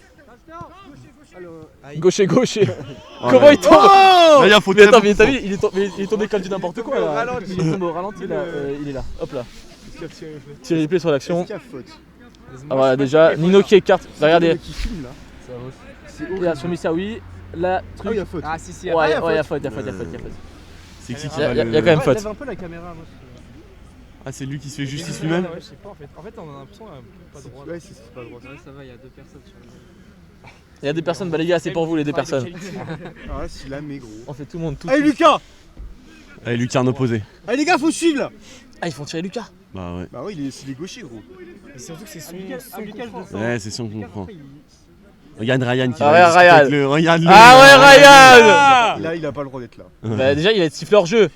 G: gaucher.
E: Oh
G: Comment
E: là
G: il tombe?
E: là. Là, il y a faute.
G: Mais attends, mais t'as vu, il est tombé comme du n'importe quoi là.
H: Ralenti.
G: Il est tombé au ralenti là, il est là, hop là. Tir replay sur l'action.
D: Est-ce qu'il y a faute?
G: Ah voilà, déjà, Nino qui écarte. Bah, regardez,
D: Qui filme là? C'est
G: il a
D: horrible.
G: soumis ça, oui. La
D: Ah, il
G: truc.
D: y a faute.
H: Ah, si.
G: Ouais,
D: il y a
G: il y a faute.
E: C'est qui
G: Il y a
E: va
G: quand même faute.
D: Lève un peu la caméra, moi.
E: Ah, c'est lui qui se fait justice lui-même.
H: Ouais, je sais pas en fait. En fait, on a l'impression pas droit.
D: Ouais, c'est pas droit.
H: ça va, il y a 2 personnes sur le.
G: Il y a des personnes, bah les gars, c'est pour vous les 2 personnes.
D: Ah, ouais, c'est la mais gros.
G: On fait tout le monde tout.
D: Allez, Lucas!
E: Allez, Lucarne opposé.
D: Allez, les gars, faut suivre là!
G: Ah, ils font tirer Lucas.
E: Bah ouais.
D: Bah, ouais, il est gaucher, gros.
H: Et surtout que c'est son coup
E: Ouais, c'est si on comprend. Regarde Ryan qui
G: Ah
E: va
G: ouais,
E: discuter
G: Ryan.
E: avec le. Regarde-le.
G: Ah ouais, Ryan!
D: Là, il a pas le droit d'être là.
G: Bah déjà, il va être sifflé hors jeu.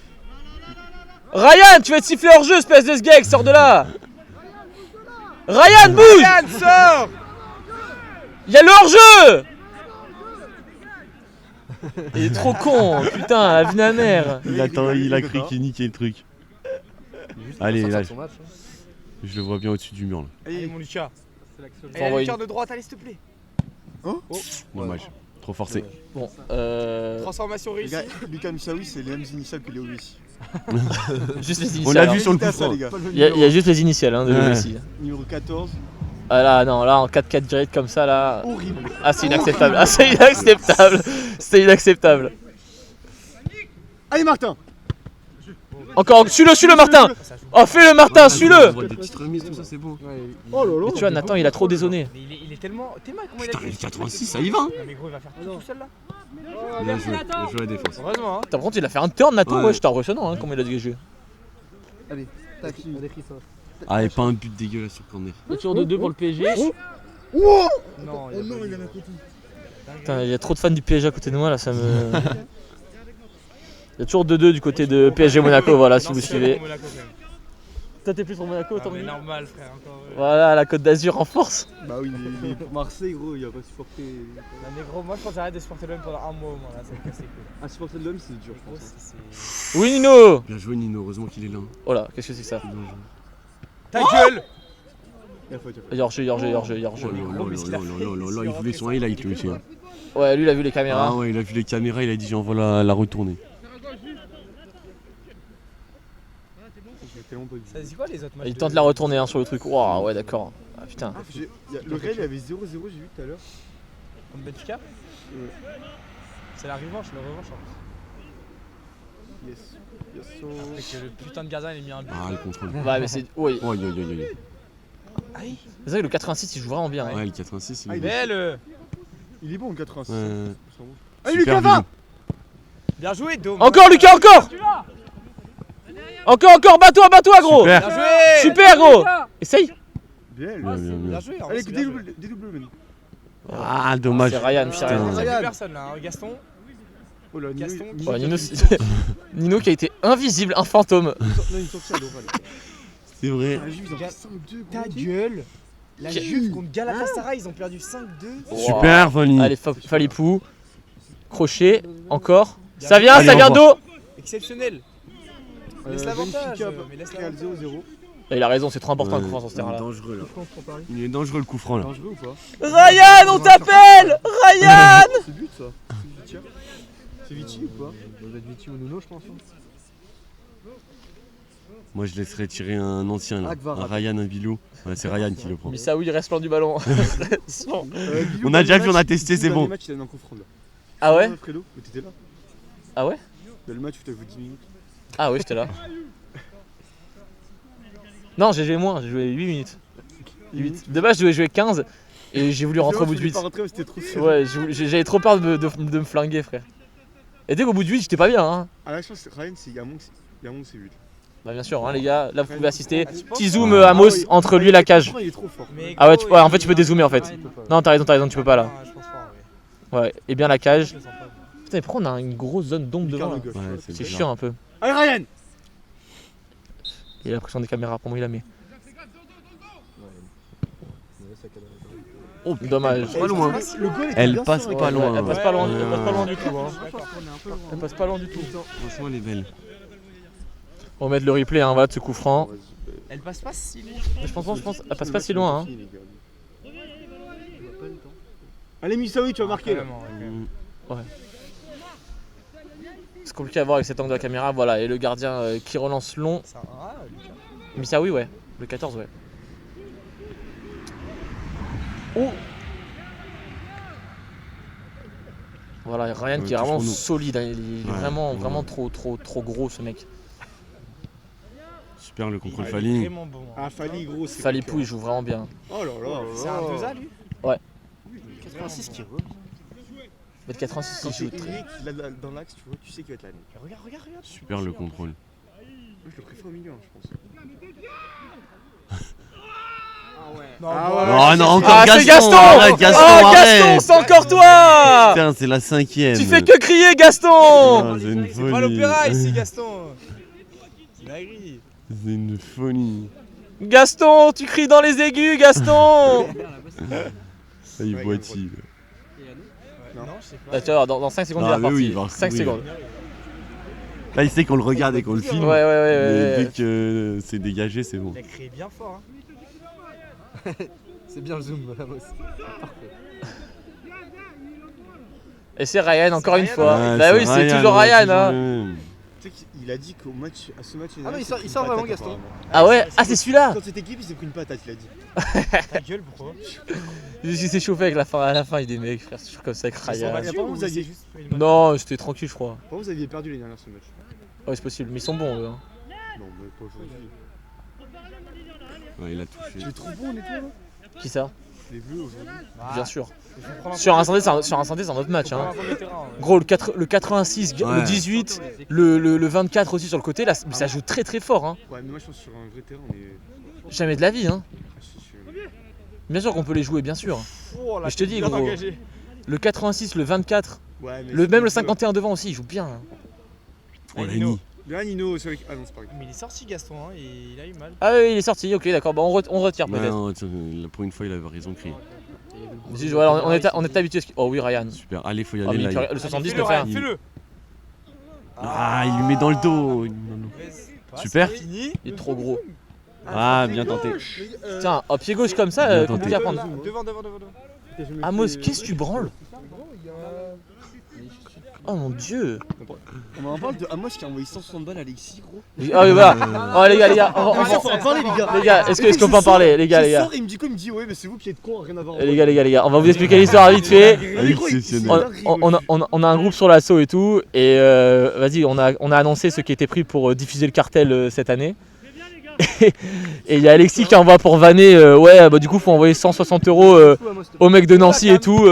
G: Ryan, tu vas être sifflé hors jeu, espèce de sgeg, sors de là. Ryan, bouge!
H: Ryan, sors.
G: Il y a le hors jeu! Il est trop con, putain, la vie de ma mère.
E: Il a cru qu'il niquait le truc. Allez, là, je le vois bien au-dessus du mur là.
H: Allez, mon Lucas.
G: Faut envoyer
H: Lucas de droite, allez, s'il te plaît.
E: Dommage, trop forcé.
G: Bon,
H: Transformation
D: Les
H: réussie.
D: gars, Lucas Missaoui, c'est les mêmes initiales que Léo Messi.
G: juste les
E: On
G: initiales.
E: l'a
G: hein.
E: vu sur le coup
D: Dites à ça,
E: franc.
D: les gars.
G: Il y a juste les initiales hein, de
E: Ouais.
G: Messi.
D: Numéro 14.
G: Ah là, non, là en 4-4 direct comme ça, là.
D: Horrible.
G: Ah, c'est inacceptable. Ah, c'est inacceptable. C'est inacceptable.
D: Allez, Martin.
G: Encore, suis-le, Martin. Oh, fais-le, Martin, suis-le.
E: Des petites remises, tout ça, c'est bon.
D: Oh là là.
G: Mais tu vois, Nathan, il a trop dézonné.
H: Mais il est tellement. T'es mal, comment il a
E: Putain,
H: fait
E: le 86, ça y va.
H: Non, mais gros, il va faire tout seul là.
E: Bien joué la défense.
H: Heureusement, hein.
G: Par contre, il a fait un turn, Nathan,
E: Ouais.
G: ouais, c'était impressionnant hein, comment il a dégagé.
D: Allez, tac,
E: Ah, et pas un but dégueulasse sur corner.
G: Retour de 2 pour le PSG.
H: Non,
D: Oh non, il a mis un côté.
G: Putain, il y a trop de fans du PSG à côté de moi là, ça me. Il y a toujours 2-2 du côté de PSG Monaco, voilà, si vous suivez. Toi, t'es plus pour Monaco,
H: Ah,
G: tant
H: mais
G: mieux.
H: normal, frère, encore.
G: Voilà, la Côte d'Azur en force.
D: Bah oui, mais pour Marseille, gros, il a pas supporté.
H: Non, mais gros, moi je pense que j'arrête de supporter l'homme pendant un mois au moins là, ça me casse les couilles.
D: Ah, supporter de l'homme, c'est dur, je
H: Gros,
D: pense.
H: c'est.
G: Oui, Nino.
E: Bien joué Nino, heureusement qu'il est là.
G: Oh là, qu'est-ce que c'est que ça?
E: Bien joué.
H: Ta gueule.
D: Il a faute, il a faute.
G: Yorge.
E: Oh là, il voulait son highlight lui aussi. hein.
G: Ouais, lui, il a vu les caméras.
E: Ah ouais, il a vu les caméras, il a dit j'envoie la retourner.
D: J'ai tellement pas vu.
H: Ça dit quoi les autres matchs?
G: Il tente la retourner hein, sur le truc. Waouh, ouais, d'accord. Ah putain.
D: Le Real, il avait 0-0, j'ai vu tout à l'heure.
H: Contre Benfica. C'est la revanche, hein.
D: Yes.
H: Après que le putain de gardien il a mis un but.
E: Ah, le contrôle.
G: Ouais, mais c'est. Oui.
E: Oh, yo.
G: C'est vrai que le 86, il joue vraiment bien. hein.
E: Ouais, le 86, il est
H: Belle.
D: Il est bon, le 86.
E: Ouais.
D: Allez,
E: Super
D: Lucas, va.
E: vision.
H: Bien joué, Dom.
G: Encore, Lucas, encore. Encore, bats-toi, gros.
E: Super.
H: Bien joué.
G: Super, gros. Essaye.
D: Bien,
E: Bien,
D: lui.
E: bien, bien.
H: Bien joué. en vrai,
D: Allez,
H: c'est bien joué.
D: dédouble, même.
E: Ah, dommage.
G: C'est Ryan,
H: Ça
G: putain.
H: fait
D: Ryan.
H: plus personne là, hein. Gaston.
D: Oh là, Nino,
H: Gaston.
G: Ouais, Nino qui a été invisible, un fantôme.
D: Non, il sortit à l'oral.
E: C'est vrai.
D: La Juve, ils ont fait 5-2.
H: Ta
D: gros.
H: gueule. La
G: Qui-
H: Juve contre Galatasaray, ils ont perdu 5-2.
E: Super, Fanny.
G: Allez, Falipou. Crochet, encore. Ça vient
E: Allez, au
G: d'eau.
H: Exceptionnel. Laisse l'avantage, mais laisse
D: Real
H: l'avantage.
D: 0-0.
G: Là, il a raison, c'est trop important
E: Ouais,
G: de confiance dans ce terrain-là.
E: dangereux là.
D: France pour Paris.
E: Il est dangereux le coup franc là.
D: Dangereux ou pas
G: Ryan, on t'appelle. Ryan.
D: C'est but ça. C'est Vitia. C'est Vici ou pas? Ça doit être Vici ou Nuno, je pense.
E: Moi je laisserais tirer un ancien là.
D: Akvar.
E: Un Ryan, un Bilou. Ouais, c'est Ryan qui le prend.
G: Missaoui, il reste loin du ballon.
E: On a déjà vu, on a testé, c'est bon.
D: Le match, il a mis un coup franc là.
G: Ah ouais?
D: Fredo, mais t'étais là.
G: Ah ouais?
D: Le match où t'as joué 10 minutes.
G: Ah oui, j'étais là. Non, j'ai joué moins, j'ai joué 8 minutes. 8. De base, je devais jouer 15 et j'ai voulu rentrer au bout de 8.
D: Pas rentré, mais c'était trop serré.
G: Ouais, j'avais trop peur de me flinguer, frère. Et dès qu'au bout de 8, j'étais pas bien. Hein.
D: Ah là, je pense que Ryan, c'est Yamon, c'est but.
G: Bah, bien sûr, hein, les gars, là vous pouvez assister.
H: Ah, tu penses
G: Petit zoom Amos entre lui et la cage.
D: Il est trop fort.
H: Mais
G: Ah ouais,
H: gros,
G: ouais, en fait, tu peux dézoomer en fait.
H: il peut pas.
G: Non, t'as raison, tu peux pas là.
H: Ah, je pense pas,
G: Ouais, et bien la cage.
H: Je le sens pas.
G: Putain, mais pourquoi on a une grosse zone d'ombre devant là?
D: Gauche.
E: Ouais,
G: C'est
E: bizarre.
G: chiant un peu.
D: Allez, Ryan.
G: Il a l'impression des caméras, pour moi il a mis. Oh, dommage.
E: Pas loin.
D: Le goal était
E: Elle
D: bien
E: passe
D: sûr,
E: pas
D: ouais.
E: loin.
G: Elle passe pas loin,
E: Ouais.
G: elle passe pas loin du tout. Hein.
D: On est un peu loin.
G: Elle passe pas loin du tout.
E: Franchement, elle est belle.
G: On va mettre le replay, hein, voilà, de ce coup franc.
H: Elle passe pas si loin.
G: Mais je pense, elle passe pas si loin. Hein.
D: Allez, Missaoui, tu vas marquer là.
H: Vraiment, ouais, quand même.
G: C'est compliqué à voir avec cet angle de la caméra, voilà. Et le gardien qui relance long.
H: Ça va, Lucas.
G: Missaoui, ouais. Le 14, ouais. Oh! Voilà, Ryan qui est
E: Ouais,
G: vraiment
E: touche pour nous.
G: solide. Hein. Il est
E: Ouais,
G: vraiment,
E: ouais.
G: vraiment trop gros ce mec.
E: Super le contrôle
H: Il est
E: Fali.
H: vraiment bon. hein.
D: Ah, Fali, gros, c'est.
G: Falipou, il joue vraiment bien.
D: Oh là là.
H: C'est un 2A lui?
D: 86 qui re.
G: Mais 86,
D: Quand
G: il
D: c'est
G: joue très.
D: Eric dans l'axe, tu vois, tu sais qu'il va être là.
H: Regarde.
E: Super le contrôle.
D: Je le préfère au milieu, hein, je pense.
H: Non,
D: Ah
H: bon,
D: ouais.
E: Oh non, encore
G: Ah, c'est Gaston!
E: Arrête, Gaston,
G: Oh,
E: arrête.
G: Gaston, c'est encore toi!
E: Putain, c'est la 5ème.
G: Tu fais que crier, Gaston!
E: Ah, c'est une
H: c'est pas
E: folie.
H: l'opéra ici, Gaston. C'est la grille.
E: C'est une folie.
G: Gaston, tu cries dans les aigus, Gaston!
E: Ah, il boitille.
H: Non, je sais pas.
G: Là, tu vois, dans 5 secondes, il
E: Ah,
G: est
E: mais oui,
G: reparti.
E: il va
G: 5
E: recourir.
G: secondes.
E: Là, il sait qu'on le regarde et qu'on le filme.
G: Ouais.
E: Mais dès que c'est dégagé, c'est bon.
H: Il a créé bien fort. Hein.
D: C'est bien le zoom, Amos.
G: Et c'est Ryan, encore une
H: Ryan,
G: fois.
E: Ouais,
G: Bah oui, c'est toujours
E: ouais,
G: Ryan.
E: toujours
G: hein.
E: le même.
D: Tu sais qu'il a dit qu'au match, à ce match.
H: Ah non, il sort vraiment, Gaston.
G: Ah ouais, ah c'est celui-là.
D: Quand cette équipe, il s'est pris une patate, il a dit.
H: Ta gueule, pourquoi?
G: Il s'est chauffé avec à la fin, il est des mecs, frère, c'est toujours comme ça avec Ryan.
D: vous aviez
H: juste pris une
G: Non, c'était tranquille, je crois.
D: Pourquoi vous aviez perdu les dernières ce match?
G: Ouais, c'est possible, mais ils sont bons, eux. Hein.
D: Non, mais pas aujourd'hui.
E: Ouais, il a touché.
D: Tu es trop bon, les toi là?
G: Qui ça?
D: Les bleus aujourd'hui.
G: Bien sûr. Sur un synthé, c'est un autre match. Hein. Gros, le 86, le
E: Ouais.
G: 18, le 24 aussi sur le côté, là, ça joue très très fort. Hein.
D: Ouais, mais moi je pense sur un vrai terrain, mais.
G: Jamais de la vie. Hein.
D: Je suis sûr.
G: Bien sûr qu'on peut les jouer, bien sûr.
H: Oh,
G: Mais je te dis, gros, le 86, le 24,
D: Ouais, mais
G: même le 51 devant aussi, il joue bien. Hein.
E: Oh, la Nini.
D: Bien Nino sur les. Ah non, c'est pas grave.
H: Mais il est sorti, Gaston, hein, et il a eu mal.
G: Ah oui, il est sorti, ok, d'accord, bah, on retire
E: Ouais,
G: peut-être.
E: non, tiens, là, pour une fois, il avait raison de crier.
G: Voilà, on est habitué. Oh oui, Ryan.
E: Super, allez, faut y
G: Oh,
E: aller
G: mais
E: là.
G: le 70
H: Fais-le,
G: le fait.
H: Ryan,
G: Hein.
H: fais-le.
E: Ah, il lui met dans le dos. Super.
H: C'est fini.
G: Il est trop gros.
E: Ah, bien tenté.
G: Tiens, au pied gauche comme ça,
E: Bien
G: compliqué
E: tenté.
G: à prendre.
H: Devant.
G: Amos, qu'est-ce que tu branles? Oh mon dieu.
D: On en parle de Amos qui a envoyé 160 balles à Alexis, gros.
G: Ah oui, voilà. Oh les gars, on va
D: Faut en parler, les gars.
G: Les gars, est-ce qu'on peut en parler, les gars,
D: Je sors et il me dit quoi? Il me dit ouais, mais c'est vous qui êtes cons, rien à voir.
G: Les gars, on va vous expliquer l'histoire vite fait.
E: Exceptionnel.
G: On a un groupe sur l'assaut et tout, et vas-y, on a annoncé ce qui était pris pour diffuser le cartel cette année. Et il y a Alexis qui envoie pour vanner, ouais, bah du coup, faut envoyer 160 € au mec de Nancy et tout.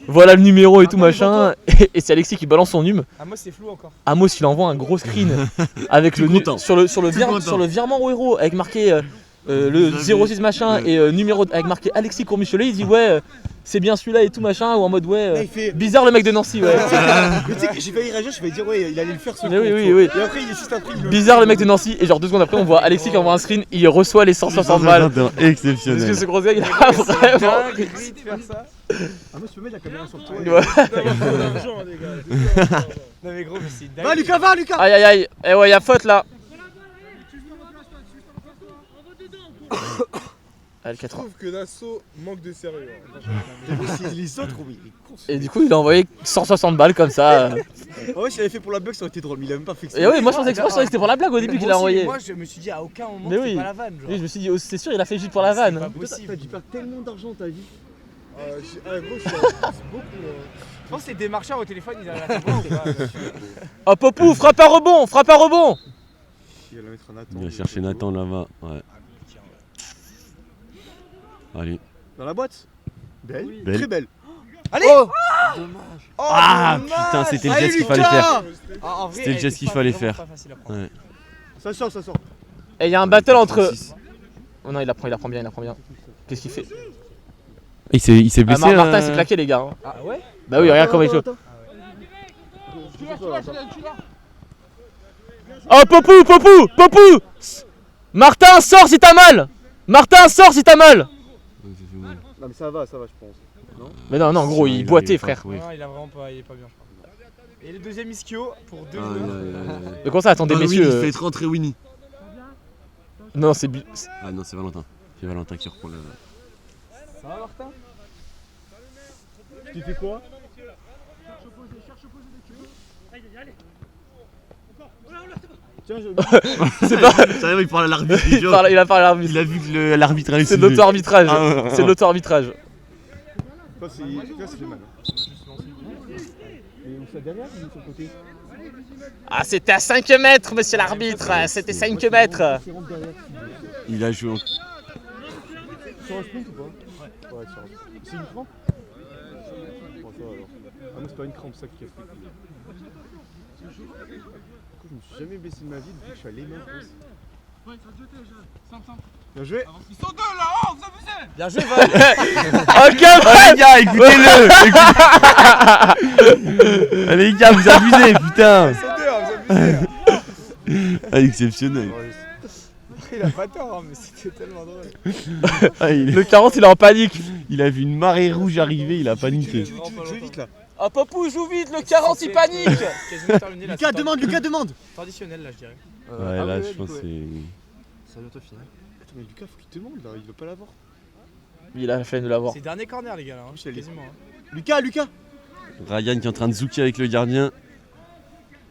G: Voilà le numéro et tout machin. Et c'est Alexis qui balance son num.
H: Amos, c'est flou encore.
G: Amos, il envoie un gros screen avec le
E: content.
G: sur le virement au héros avec marqué le 06 machin et numéro avec marqué Alexis Courmichelet. Il dit ouais, c'est bien celui-là et tout machin, ou en mode ouais,
D: il fait.
G: bizarre le mec de Nancy, ouais.
D: Mais tu sais que j'ai failli réagir, je vais dire ouais, il allait le faire ce
G: Mais
D: con,
G: oui,
D: tu
G: oui,
D: vois.
G: oui.
D: Et après, il est juste après. Il le
G: Bizarre le mec de Nancy, et genre 2 secondes après, on voit Alexis qui envoie un screen, il reçoit les 160 balles. Parce
E: Exceptionnel.
G: que ce gros gars, il a vraiment.
H: Dingue, de faire ça.
D: Amos, tu peux mettre la caméra sur toi.
G: Ouais.
H: Non, mais gros, mais c'est dingue.
D: Va, Lucas, va, Lucas.
G: Aïe aïe aïe, eh ouais, y'a faute là. Ah, le
C: Je
G: 80.
C: trouve que Nassau manque de sérieux.
D: Les autres, oui, il est con.
G: Et du coup, il a envoyé 160 balles comme ça.
D: Ah ouais, s'il avait fait pour la bug, ça aurait été drôle, mais il a même pas fait.
G: Et oui, moi je pensais que c'était pour la blague au début qu'il a envoyé.
H: Moi, je me suis dit à aucun moment
G: Mais
H: que
G: oui.
H: c'est pas la vanne. Genre.
G: Oui, je me suis dit, oh, c'est sûr, il a fait juste pour la vanne.
H: Pas
D: T'as
H: possible.
D: dû perdre tellement d'argent dans ta vie.
C: Gros, c'est beaucoup.
H: Je pense que les démarcheurs au téléphone, ils avaient la tête.
G: Oh Popou, frappe à rebond.
D: Il va la mettre en attente.
E: Il va chercher Nathan là-bas. Ouais. Allez.
D: Dans la boîte. Belle.
E: Belle.
D: Très belle.
H: Allez.
G: Oh,
E: Ah putain, c'était le
D: Allez,
E: geste qu'il fallait faire.
H: Ah,
E: C'était le geste qu'il fallait faire. Ouais.
D: Ça sort, ça sort.
G: Et il y a un battle entre.
E: 86.
G: Oh non, il apprend bien. Qu'est-ce qu'il fait?
E: Il s'est blessé.
G: Martin s'est claqué, les gars. Hein.
H: Ah ouais.
G: Bah oui, regarde comment il fait. Oh Popou. Martin, sors si t'as mal.
D: Non, mais ça va, je pense.
G: Mais non, gros, il boitait, frère.
E: Oui.
H: Non, il a vraiment pas, il est pas bien, je crois. Et le deuxième ischio pour 2
E: Ah,
G: Mais comment ça, attendez, messieurs
E: Il fait rentrer Winnie.
G: Non, c'est.
E: Ah non, c'est Valentin. C'est Valentin qui reprend le.
H: Ça va, Martin?
D: Tu fais quoi? Tiens, je.
G: C'est pas.
E: Ça il parle à l'arbitre.
G: Il a parlé à l'arbitre.
E: Il a vu que l'arbitre a
G: C'est de l'auto-arbitrage.
E: Ah, ouais.
G: C'est de l'auto-arbitrage.
D: Toi, c'est fait mal. Et on s'est derrière ou sur le côté?
G: Ah, c'était à 5 mètres, monsieur l'arbitre. C'était 5 mètres.
E: Il a joué en.
D: Sur un sprint ou pas? Ouais, sur un sprint. C'est une crampe? Bon, ça va alors. Ah, moi, c'est pas une crampe, ça qui casse les couilles. Je me suis jamais blessé de ma vie depuis que je suis à Leymain. Bien joué.
F: Ils sont deux là, oh, vous abusez.
H: Bien joué, Val.
G: Ok,
E: Les gars, écoutez-le. Les gars, vous abusez, putain. Ah, exceptionnel.
H: Il a pas tort, hein, mais c'était tellement drôle.
E: Ah,
G: Le 40, il est en panique.
E: il a vu une marée rouge arriver, il a paniqué.
D: Tu veux vite là.
G: Ah, Papou, joue vite, le 40 il panique.
H: Quasiment terminé, là,
D: Lucas,
H: c'est
D: demande, Lucas, demande.
H: traditionnel là je dirais.
E: Ouais, là, je pense que c'est.
D: Ça va bientôt finir. Attends, mais Lucas, faut qu'il demande là, il veut pas l'avoir.
G: Il a la flemme de l'avoir.
H: C'est dernier corner les gars là, hein,
D: c'est les-
H: quasiment. Hein.
D: Lucas, Lucas.
E: Ryan qui est en train de zouker avec le gardien.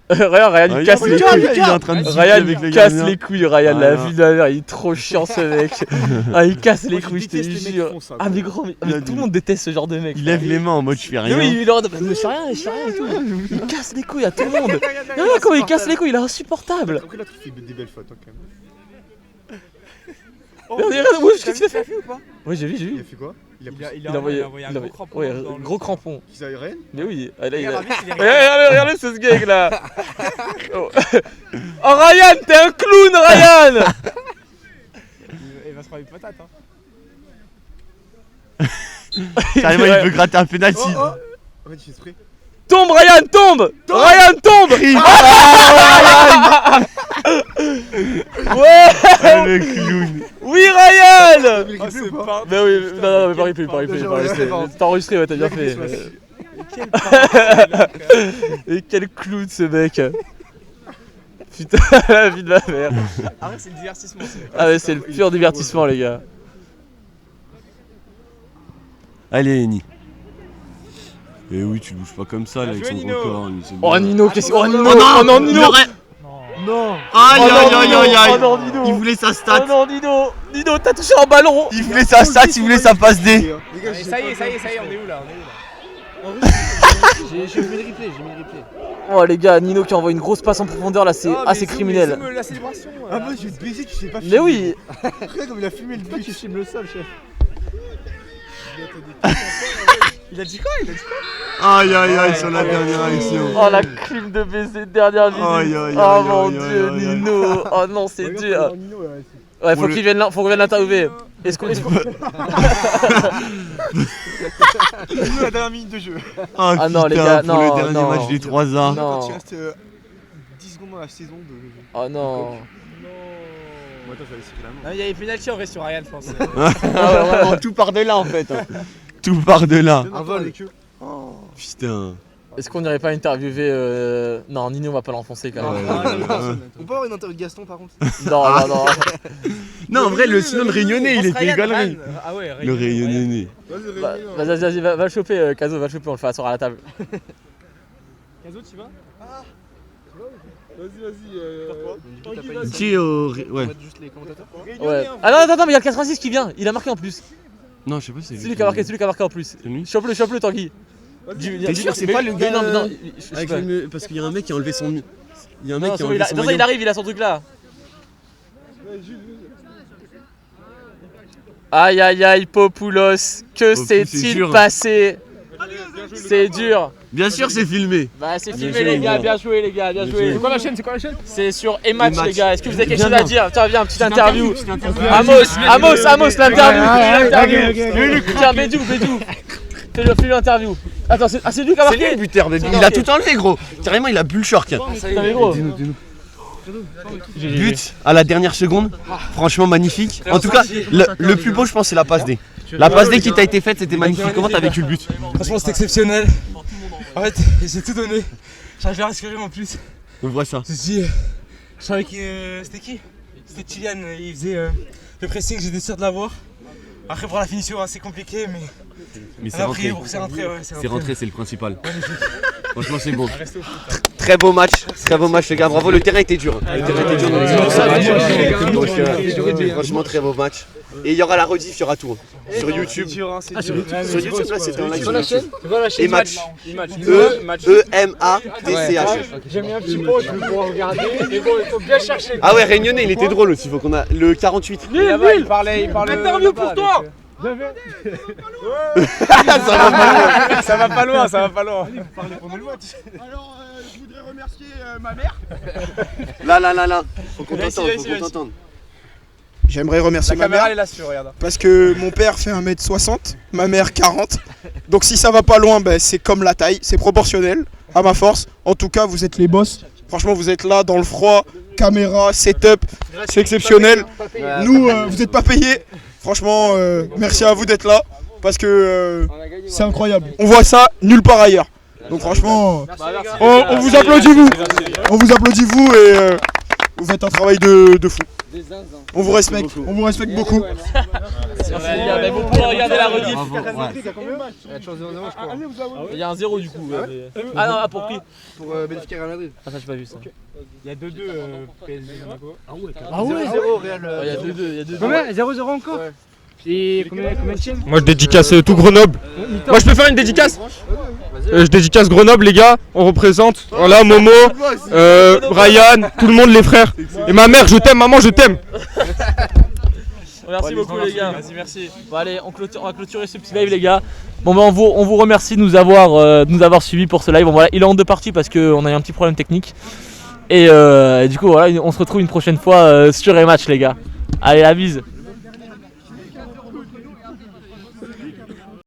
G: Ryan il casse les couilles.
E: Il est en train de zouker
G: Ryan
E: avec le
G: il casse
E: gardien.
G: les couilles, Ryan, la
E: Voilà.
G: vue de la mère, il est trop chiant ce mec. Ah, il casse les
D: Moi, je
G: couilles, je te
D: déteste les mecs qui
G: jure.
D: font ça,
G: Ah,
D: quoi.
G: mais gros, mais
E: Il a
G: tout
E: dit-
G: le monde déteste ce genre de mec.
E: Il lève les mains en mode je fais
G: Mais
E: rien.
G: oui, il est en mode, je fais rien et tout. Il casse les couilles à tout le monde. Non, comment il casse les couilles, il est insupportable.
D: Après, l'autre, il fait des belles fautes, hein, quand même.
G: Regardez, ouais, qu'est-ce qu'il a fait?
H: Vu ou pas?
G: Ouais, j'ai vu,
D: Il a fait quoi? Il a poussé.
H: Il a envoyé un gros crampon.
G: Ouais,
H: dans le-
G: gros crampon.
D: Qui ça, Irène?
G: Mais oui, ah, là, il a...
H: Regarde, l'arbitre, il est
G: Regardez ce gag là. Oh. Oh, Ryan, t'es un clown, Ryan.
H: Il va se prendre une patate. Hein.
E: Carrément, il veut gratter un penalty.
D: Oh, oh. Ouais, tu fais exprès.
G: Tombe, Ryan, tombe. Ryan, tombe. Ouais.
E: Ah, le clown.
G: Oui, Ryan.
D: Ah, c'est pas.
G: Bah oui, non, mais pas replay, pas replay,
D: Déjà,
G: pas replay.
D: ouais,
G: T'as enregistré, ouais, t'as bien fait.
H: Quel parent,
G: Et quel clown ce mec. Putain, la vie de ma mère.
H: Arrête, c'est le divertissement.
G: Ah ouais, c'est le pur divertissement, les gars.
E: Allez, Eni. Eh oui, tu le bouges pas comme ça là
H: Bien
E: avec
H: joué,
E: son
H: Nino.
E: gros corps. lui, c'est
G: Oh
E: bien.
G: Nino, qu'est-ce que. Oh Nino,
E: Oh non,
G: oh non, Nino.
D: Non.
E: Aïe
G: Oh non,
E: aïe
G: Nino.
E: aïe aïe aïe.
G: Oh non, Nino.
E: Il voulait sa
G: Oh
E: stat.
G: non, Nino. Nino, t'as touché un ballon.
E: Il voulait sa stat, il voulait sa passe D.
D: Les gars, j'ai
H: Ça y
D: pas
H: est, ça y est,
D: bien
H: ça y est,
D: fait
H: on est où là?
D: J'ai mis le replay, j'ai mis le replay.
G: Oh les gars, Nino qui envoie une grosse passe en profondeur là, c'est assez criminel.
H: La célébration.
D: Ah, moi, je vais te baiser, tu sais pas
G: Mais
D: filmer.
G: oui.
D: Regarde comme il a fumé le but. Tu filmes le sol, chef.
H: Il a dit quoi? Il a dit quoi?
E: Aïe aïe aïe sur la dernière action.
G: Oh la crime de baiser de dernière minute.
E: Aïe, aïe,
G: Oh
E: aïe,
G: mon
E: aïe,
G: dieu,
E: aïe, aïe.
G: Nino. Oh non, c'est
D: Regarde
G: dur.
D: comment Nino, là, c'est-
G: Ouais, faut
E: Pour
G: qu'il vienne là, faut qu'on vienne l'interviewer. Est-ce qu'on.
D: Nino, la dernière minute de jeu.
G: Ah non, les gars,
E: pour
G: non,
E: le dernier
G: non.
E: match des 3A.
G: Non.
D: Quand il reste 10 secondes dans la saison de.
G: Oh non.
D: Bon, attends, je vais aller essayer la main.
H: Non, il y avait pénalty en vrai sur Ryan, je pense.
E: Ah ouais, vraiment, tout part de là en fait. Tout part de là.
D: Un vol avec eux.
E: Putain.
G: Est-ce qu'on n'irait pas interviewer Non, Nino on va pas l'enfoncer quand même.
D: On peut avoir une interview de Gaston par contre?
G: Non, non, non.
E: Non, en vrai, sinon le Réunionnais, il était galerie.
H: Ah ouais,
E: Le Réunionnais.
D: Vas-y,
G: Bah,
D: réunis,
G: Vas-y, vas-y, va le choper, Kazo, va le choper, on le fait asseoir à la table.
H: Kazo, tu vas?
D: Vas-y.
E: Qui au. Ouais.
D: Juste les commentateurs.
G: Ouais. Ah non, attends, mais il y a le 86 qui vient, il a marqué en plus.
E: Non, je sais pas si c'est
G: C'est lui qui a marqué, celui qui a marqué en plus.
E: C'est lui.
G: Chope-le, Tanguy.
E: T'es sûr, c'est pas le gars
G: Non, mais non, je sais pas.
E: Parce qu'il y a un mec qui a enlevé son. Il y a un mec
G: Non,
E: qui a
G: c'est bon,
E: enlevé son
G: non, il
E: maillot.
G: arrive, il a son truc là. Aïe aïe aïe, Popoulos, que
E: Popou, c'est
G: s'est-il
E: dur.
G: passé? C'est dur.
E: Bien sûr, c'est filmé.
G: Bah c'est
E: Bien
G: filmé
E: joué,
G: les gars,
E: gars.
G: bien joué les gars, bien joué.
H: C'est quoi la chaîne? C'est quoi la chaîne?
G: C'est sur Ematch
E: Ematch.
G: les gars, est-ce que vous avez quelque
E: Viens,
G: chose à
E: viens.
G: dire? Tiens, viens, petite interview.
E: Amos,
G: Amos, l'interview. Tiens, Bédou. Fais-lui l'interview. Attends, c'est lui qui a
E: C'est lui
G: marqué?
E: le buteur, baby. Il a tout enlevé, gros. Carrément, il a bu le short.
G: Putain, mais gros.
E: But à la dernière seconde. Franchement, magnifique. En tout cas, le plus beau, je pense, c'est la passe D. La passe D qui t'a été faite, c'était magnifique. Comment t'as vécu le but?
F: Franchement, c'était exceptionnel. En fait, j'ai tout donné. J'arrivais à respirer en plus.
E: On voit ça.
F: Je me suis dit, je savais que c'était qui? C'était Kylian, il faisait le pressing, j'étais sûr de l'avoir. Après, pour la finition, c'est compliqué, mais
E: Mais
F: on a prié pour que c'est rentré. Ouais,
E: C'est rentré, c'est le principal. Franchement, c'est bon. Très beau match, les gars. Bravo, le terrain était dur. Le terrain était dur dans les Donc, franchement, très beau match. Et il y aura la rediff, il y aura tout. Sur YouTube. Sur YouTube, là, c'était en live. Sur YouTube. Et match. E-M-A-T-C-H.
H: J'ai mis un petit pot, je vais pouvoir regarder. Mais bon, il faut bien chercher.
E: Ah ouais, Réunionnais, il était drôle aussi. Faut qu'on a le 48.
H: Là-bas, il parlait.
G: Interview pour toi.
H: Ça va pas loin, ça va pas loin.
D: Alors, je voudrais remercier ma mère.
E: Là. Faut qu'on
H: Vas-y,
E: t'entende,
H: vas-y,
E: faut qu'on
H: vas-y.
E: t'entende.
D: J'aimerais remercier
H: La
D: ma
H: caméra,
D: mère
H: elle est là-dessus, regarde.
D: parce que mon père fait 1m60, ma mère 40. Donc si ça va pas loin, ben, c'est comme la taille, c'est proportionnel à ma force. En tout cas, vous êtes les boss. Franchement, vous êtes là dans le froid, caméra, setup, c'est exceptionnel. Nous, vous n'êtes pas payés. Franchement, merci à vous d'être là parce que c'est incroyable. On voit ça nulle part ailleurs. Donc franchement,
B: Bah, merci.
D: on vous applaudit vous. On vous applaudit vous et vous faites un travail de fou. On vous respecte beaucoup.
G: Merci, les gars. Vous pourrez regarder la rediff. Il y a un 0 du coup. Ah non, pour qui?
A: Pour Benfica Real Madrid.
G: Ah ça j'ai pas vu ça.
H: Il y a 2-2 PSG Monaco.
A: Ah ouais, 0 Real.
G: Il y a 2-2.
F: Combien 0-0 encore. Et combien de tiens?
C: Moi je dédicace tout Grenoble. Moi je peux faire une dédicace. Je dédicace Grenoble les gars, on représente. Voilà Momo, Brian, tout le monde les frères. Et ma mère, je t'aime, maman je t'aime.
G: Merci beaucoup les gars.
B: Vas-y, merci.
G: Bon allez, on va clôturer ce petit live les gars. Bon bah on vous remercie de nous avoir suivis pour ce live. Bon voilà, il est en 2 parties parce qu'on a eu un petit problème technique. Et du coup voilà, on se retrouve une prochaine fois sur les matchs les gars. Allez, la bise.